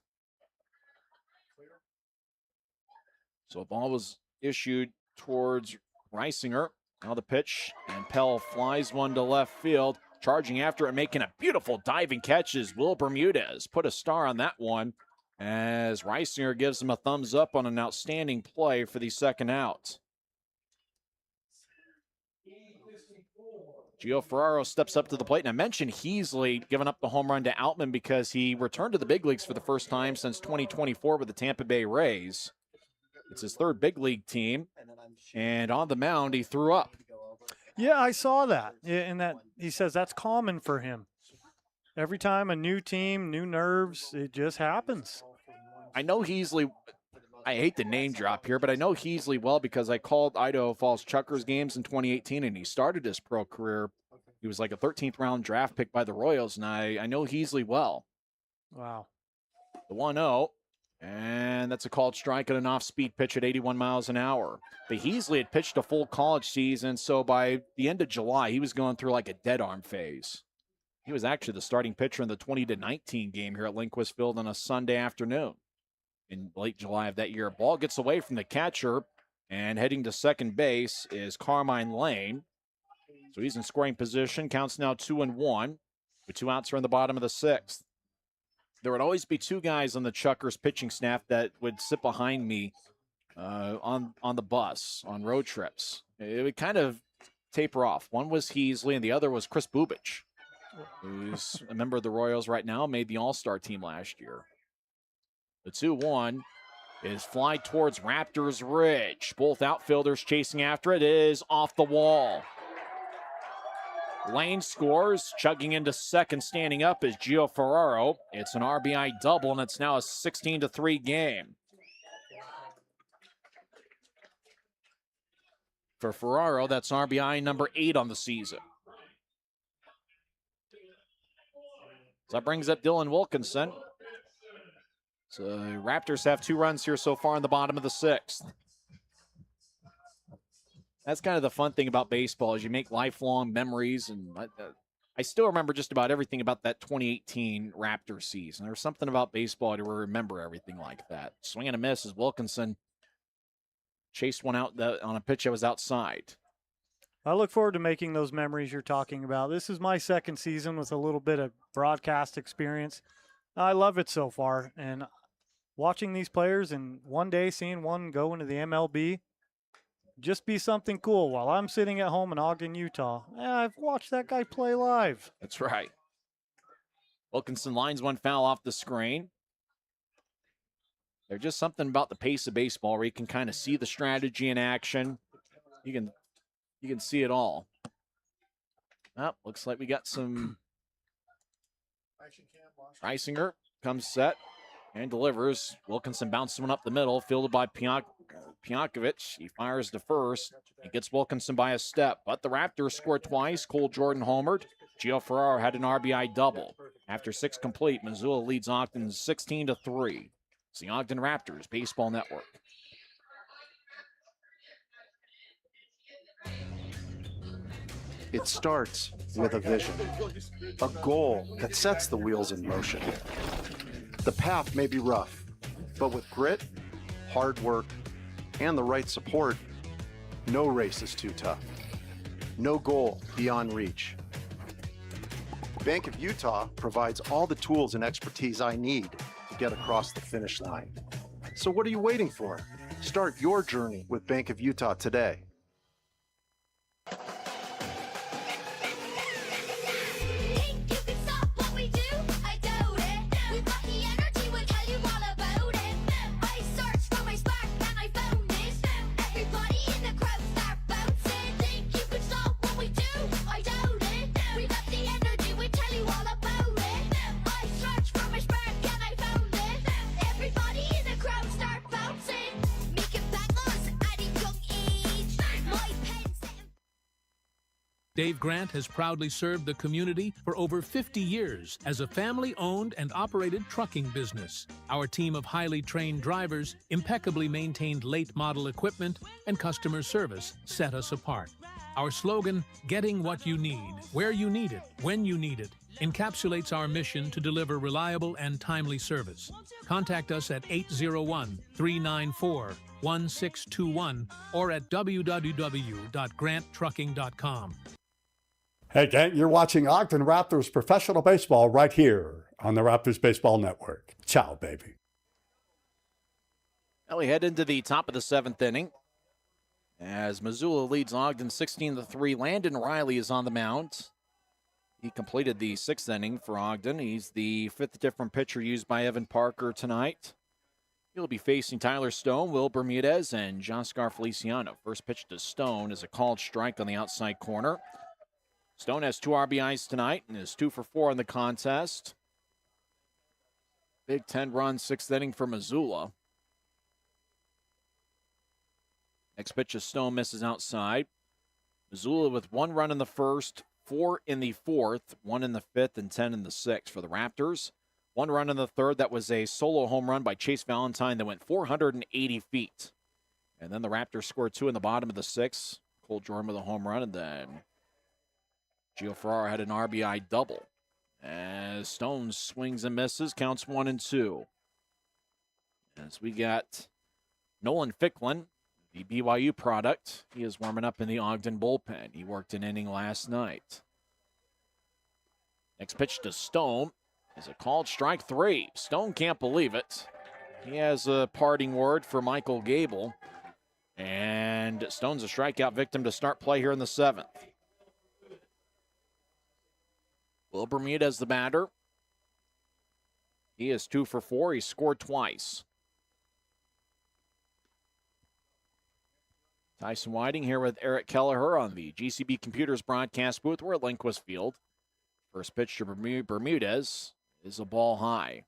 So a ball was issued towards Reisinger. Now the pitch, and Pell flies one to left field. Charging after it, making a beautiful diving catch is Will Bermudez. Put a star on that one as Reisinger gives him a thumbs up on an outstanding play for the second out. Gio Ferraro steps up to the plate. And I mentioned Heasley giving up the home run to Outman because he returned to the big leagues for the first time since 2024 with the Tampa Bay Rays. It's his third big league team. And on the mound, he threw up. Yeah, I saw that. And that he says that's common for him. Every time a new team, new nerves, it just happens. I know Heasley, I hate the name drop here, but I know Heasley well because I called Idaho Falls Chuckers games in 2018, and he started his pro career. He was like a 13th round draft pick by the Royals, and I know Heasley well. Wow. The 1-0. And that's a called strike and an off-speed pitch at 81 miles an hour. But Heasley had pitched a full college season, so by the end of July, he was going through like a dead arm phase. He was actually the starting pitcher in the 20-19 game here at Lindquist Field on a Sunday afternoon in late July of that year. Ball gets away from the catcher, and heading to second base is Carmine Lane. So he's in scoring position. Counts now 2-1, with 2 outs are in the bottom of the 6th. There would always be 2 guys on the Chuckers pitching staff that would sit behind me on the bus, on road trips. It would kind of taper off. One was Heasley, and the other was Chris Bubich, who's a member of the Royals right now, made the All-Star team last year. The 2-1 is fly towards Raptors Ridge. Both outfielders chasing after it. Is off the wall. Lane scores, chugging into second, standing up is Gio Ferraro. It's an RBI double, and it's now a 16-3 game. For Ferraro, that's RBI number 8 on the season. So that brings up Dylan Wilkinson. So Raptors have 2 runs here so far in the bottom of the 6th. That's kind of the fun thing about baseball is you make lifelong memories, and I still remember just about everything about that 2018 Raptors season. There's something about baseball to remember everything like that. Swing and a miss as Wilkinson chased one out on a pitch that was outside. I look forward to making those memories you're talking about. This is my second season with a little bit of broadcast experience. I love it so far, and watching these players and one day seeing one go into the MLB, just be something cool while I'm sitting at home in Ogden, Utah. I've watched that guy play live. That's right. Wilkinson lines one foul off the screen. There's just something about the pace of baseball where you can kind of see the strategy in action. You can see it all. Oh, looks like we got some. Reisinger comes set and delivers. Wilkinson bounces one up the middle, fielded by Pionkovic. He fires to first. He gets Wilkinson by a step, but the Raptors scored twice. Cole Jordan homered. Gio Ferraro had an RBI double. After 6 complete, Missoula leads Ogden 16-3. It's the Ogden Raptors Baseball Network. It starts with a vision, a goal that sets the wheels in motion. The path may be rough, but with grit, hard work, and the right support, no race is too tough. No goal beyond reach. Bank of Utah provides all the tools and expertise I need to get across the finish line. So what are you waiting for? Start your journey with Bank of Utah today. Dave Grant has proudly served the community for over 50 years as a family-owned and operated trucking business. Our team of highly trained drivers, impeccably maintained late-model equipment, and customer service set us apart. Our slogan, "Getting what you need, where you need it, when you need it," encapsulates our mission to deliver reliable and timely service. Contact us at 801-394-1621 or at www.granttrucking.com. Hey, gang, you're watching Ogden Raptors professional baseball right here on the Raptors Baseball Network. Ciao, baby. Now we head into the top of the 7th inning as Missoula leads Ogden 16-3. Landon Riley is on the mound. He completed the 6th inning for Ogden. He's the 5th different pitcher used by Evan Parker tonight. He'll be facing Tyler Stone, Will Bermudez, and Joscar Feliciano. First pitch to Stone is a called strike on the outside corner. Stone has 2 RBIs tonight and is 2 for 4 in the contest. Big 10-run 6th inning for Missoula. Next pitch is Stone, misses outside. Missoula with 1 run in the first, 4 in the 4th, 1 in the 5th, and 10 in the 6th for the Raptors. 1 run in the 3rd. That was a solo home run by Chase Valentine that went 480 feet. And then the Raptors scored 2 in the bottom of the 6th. Cole Jordan with a home run, and then Gio Ferrara had an RBI double. As Stone swings and misses, counts 1-2. As we got Nolan Ficklin, the BYU product. He is warming up in the Ogden bullpen. He worked an inning last night. Next pitch to Stone is a called strike 3. Stone can't believe it. He has a parting word for Michael Gable. And Stone's a strikeout victim to start play here in the 7th. Will Bermudez the batter. He is 2 for 4. He scored twice. Tyson Whiting here with Eric Kelleher on the GCB Computers broadcast booth. We're at Lindquist Field. First pitch to Bermudez is a ball high.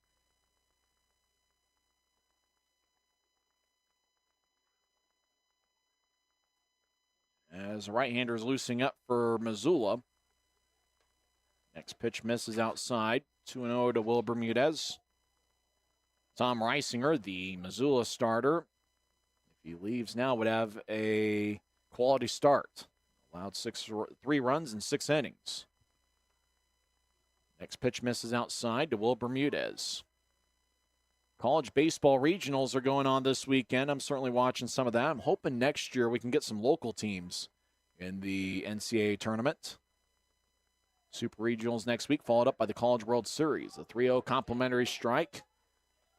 As the right-hander is loosening up for Missoula. Next pitch misses outside. 2-0 to Will Bermudez. Tom Reisinger, the Missoula starter, if he leaves now, would have a quality start. Allowed 3 runs in 6 innings. Next pitch misses outside to Will Bermudez. College baseball regionals are going on this weekend. I'm certainly watching some of that. I'm hoping next year we can get some local teams in the NCAA tournament. Super Regionals next week, followed up by the College World Series. The 3-0 complimentary strike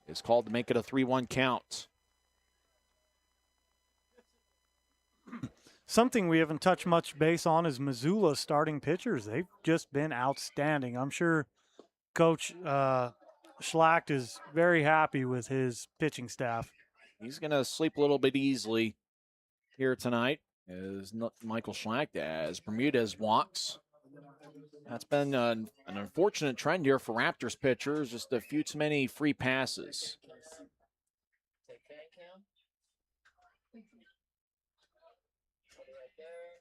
is called to make it a 3-1 count. Something we haven't touched much base on is Missoula's starting pitchers. They've just been outstanding. I'm sure Coach Schlacht is very happy with his pitching staff. He's going to sleep a little bit easily here tonight, as Michael Schlacht, as Bermudez walks. That's been an unfortunate trend here for Raptors pitchers, just a few too many free passes.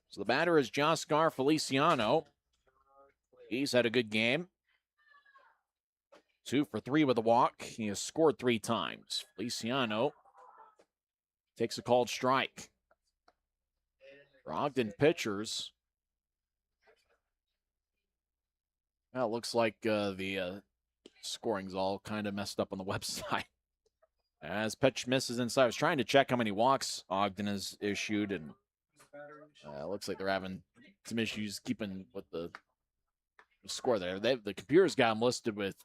So the batter is Joscar Feliciano. He's had a good game. 2 for 3 with a walk. He has scored 3 times. Feliciano takes a called strike. For Ogden pitchers, Well, it looks like the scoring's all kind of messed up on the website. As pitch misses inside. I was trying to check how many walks Ogden has issued, and looks like they're having some issues keeping with the score there. The computer's got them listed with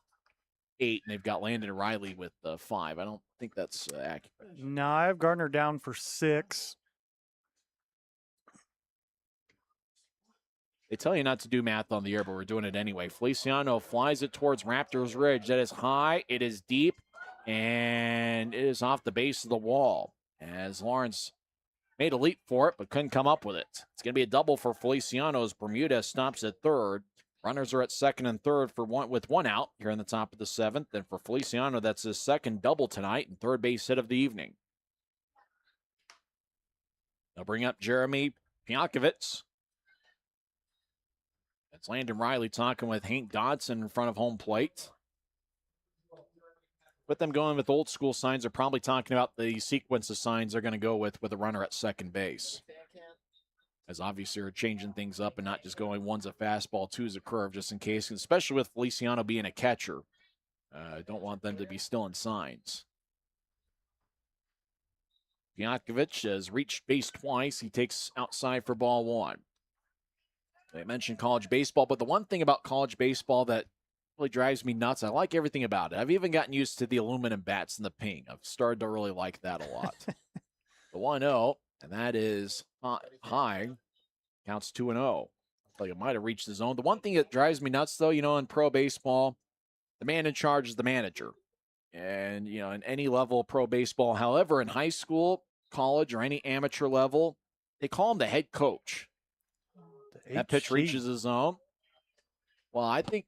8, and they've got Landon Riley with 5. I don't think that's accurate. No, I have Gardner down for 6. They tell you not to do math on the air, but we're doing it anyway. Feliciano flies it towards Raptors Ridge. That is high. It is deep. And it is off the base of the wall as Lawrence made a leap for it, but couldn't come up with it. It's going to be a double for Feliciano as Bermuda stops at third. Runners are at second and third with 1 out here in the top of the 7th. And for Feliciano, that's his second double tonight and third base hit of the evening. They'll bring up Jeremy Piankovitz. That's Landon Riley talking with Hank Dodson in front of home plate. With them going with old school signs, they're probably talking about the sequence of signs they're going to go with a runner at second base. As obviously they're changing things up and not just going one's a fastball, two's a curve, just in case, especially with Feliciano being a catcher. Don't want them to be stealing signs. Piankovich has reached base twice. He takes outside for ball 1. They mentioned college baseball, but the one thing about college baseball that really drives me nuts, I like everything about it. I've even gotten used to the aluminum bats and the ping. I've started to really like that a lot. The 1-0, and that is high. Counts 2-0. Like it might have reached the zone. The one thing that drives me nuts, though, in pro baseball, the man in charge is the manager. And, in any level of pro baseball, however, in high school, college, or any amateur level, they call him the head coach. That pitch reaches the zone. Well, I think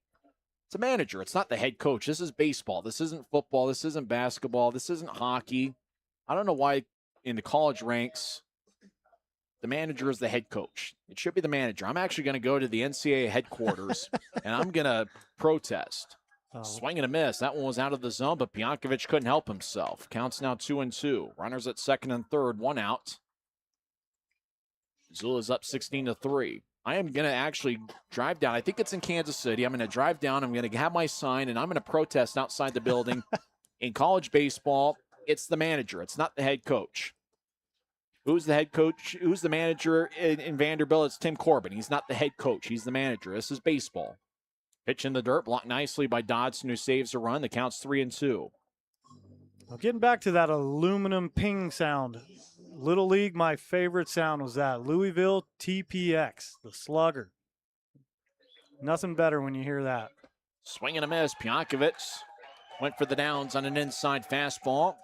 it's a manager. It's not the head coach. This is baseball. This isn't football. This isn't basketball. This isn't hockey. I don't know why in the college ranks, the manager is the head coach. It should be the manager. I'm actually going to go to the NCAA headquarters, and I'm going to protest. Swing and a miss. That one was out of the zone, but Piankovich couldn't help himself. Counts now 2-2. Runners at second and third, 1 out. Missoula's up 16-3. I am going to actually drive down. I think it's in Kansas City. I'm going to drive down. I'm going to have my sign, and I'm going to protest outside the building. In college baseball, it's the manager. It's not the head coach. Who's the head coach? Who's the manager in Vanderbilt? It's Tim Corbin. He's not the head coach. He's the manager. This is baseball. Pitch in the dirt, blocked nicely by Dodson, who saves a run. The count's 3-2. Well, getting back to that aluminum ping sound. Little League, my favorite sound was that. Louisville TPX, the slugger. Nothing better when you hear that. Swing and a miss. Piankovich went for the downs on an inside fastball.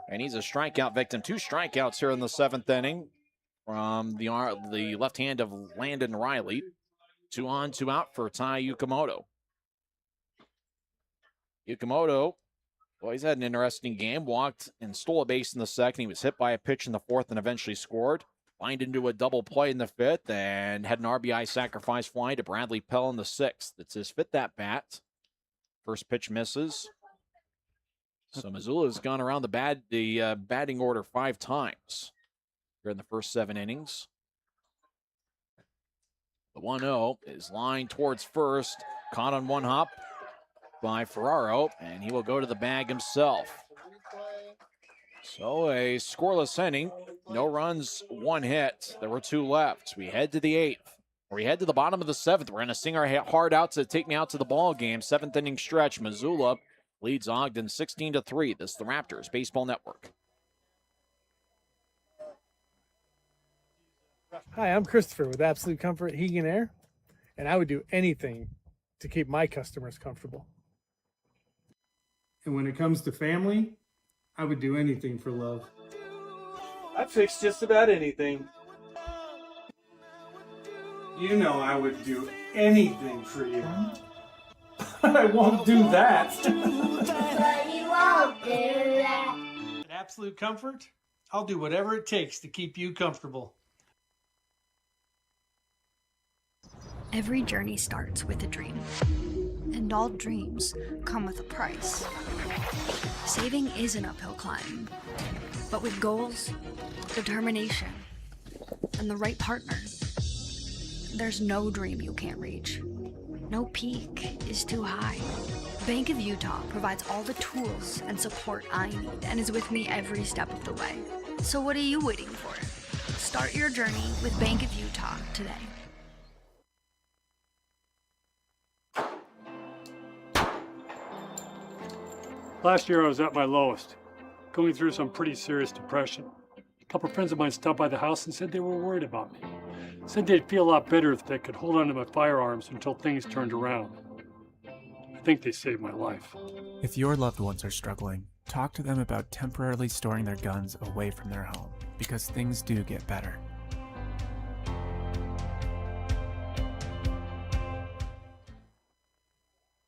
And he's a strikeout victim. 2 strikeouts here in the 7th inning from the left hand of Landon Riley. 2 on, 2 out for Tai Yukamoto. Yukamoto, well, he's had an interesting game. Walked and stole a base in the 2nd. He was hit by a pitch in the 4th and eventually scored. Lined into a double play in the 5th and had an RBI sacrifice fly to Bradley Pell in the 6th. It's his 5th at-bat. First pitch misses. So Missoula's gone around the batting order 5 times here in the first 7 innings. The 1-0 is lined towards first. Caught on one hop by Ferraro, and he will go to the bag himself. So a scoreless inning. No runs, 1 hit. There were 2 left. We head to the 8th. We head to the bottom of the 7th. We're going to sing our heart out to take me out to the ball game. 7th inning stretch. Missoula leads Ogden 16-3. This is the Raptors Baseball Network. Hi, I'm Christopher with Absolute Comfort Heating and Air, and I would do anything to keep my customers comfortable. And when it comes to family, I would do anything for love. I'd fix just about anything. You know I would do anything for you. I won't do that. But you won't do that. At Absolute Comfort, I'll do whatever it takes to keep you comfortable. Every journey starts with a dream. And all dreams come with a price. Saving is an uphill climb. But with goals, determination, and the right partner, there's no dream you can't reach. No peak is too high. Bank of Utah provides all the tools and support I need and is with me every step of the way. So what are you waiting for? Start your journey with Bank of Utah today. Last year I was at my lowest, going through some pretty serious depression. A couple of friends of mine stopped by the house and said they were worried about me. Said they'd feel a lot better if they could hold on to my firearms until things turned around. I think they saved my life. If your loved ones are struggling, talk to them about temporarily storing their guns away from their home, because things do get better.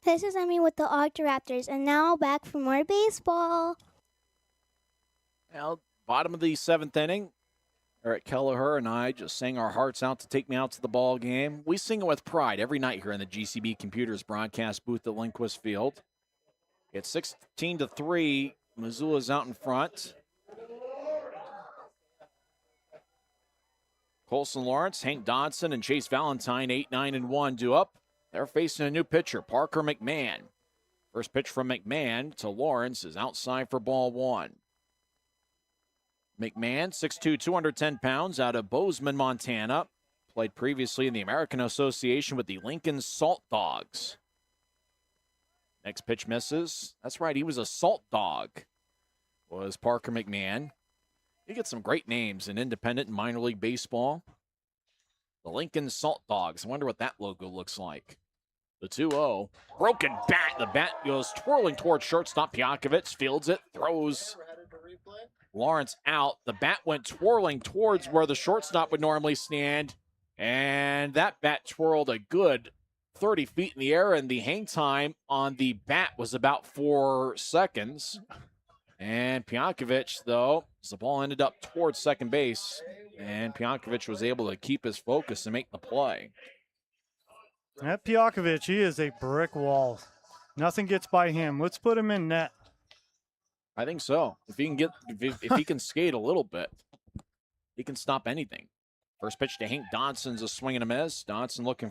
This is Emmy with the Ogden Raptors, and now back for more baseball. Well, bottom of the 7th inning, Eric Kelleher and I just sang our hearts out to take me out to the ball game. We sing it with pride every night here in the GCB Computers broadcast booth at Lindquist Field. It's 16-3. Missoula's out in front. Colson Lawrence, Hank Dodson, and Chase Valentine, 8-9-1, due up. They're facing a new pitcher, Parker McMahon. First pitch from McMahon to Lawrence is outside for ball 1. McMahon, 6'2", 210 pounds, out of Bozeman, Montana. Played previously in the American Association with the Lincoln Salt Dogs. Next pitch misses. That's right, he was a Salt Dog, was Parker McMahon. You get some great names in independent and minor league baseball. The Lincoln Salt Dogs. I wonder what that logo looks like. The 2-0. Broken bat. The bat goes twirling towards shortstop. Piakovich fields it, throws Lawrence out. The bat went twirling towards where the shortstop would normally stand, and that bat twirled a good 30 feet in the air, and the hang time on the bat was about 4 seconds. And Piakovich, though, as the ball ended up towards second base, and Piakovich was able to keep his focus and make the play. That Piakovich, he is a brick wall. Nothing gets by him. Let's put him in net. I think so. If he can get, if he can skate a little bit, he can stop anything. First pitch to Hank Dodson's a swing and a miss. Dodson looking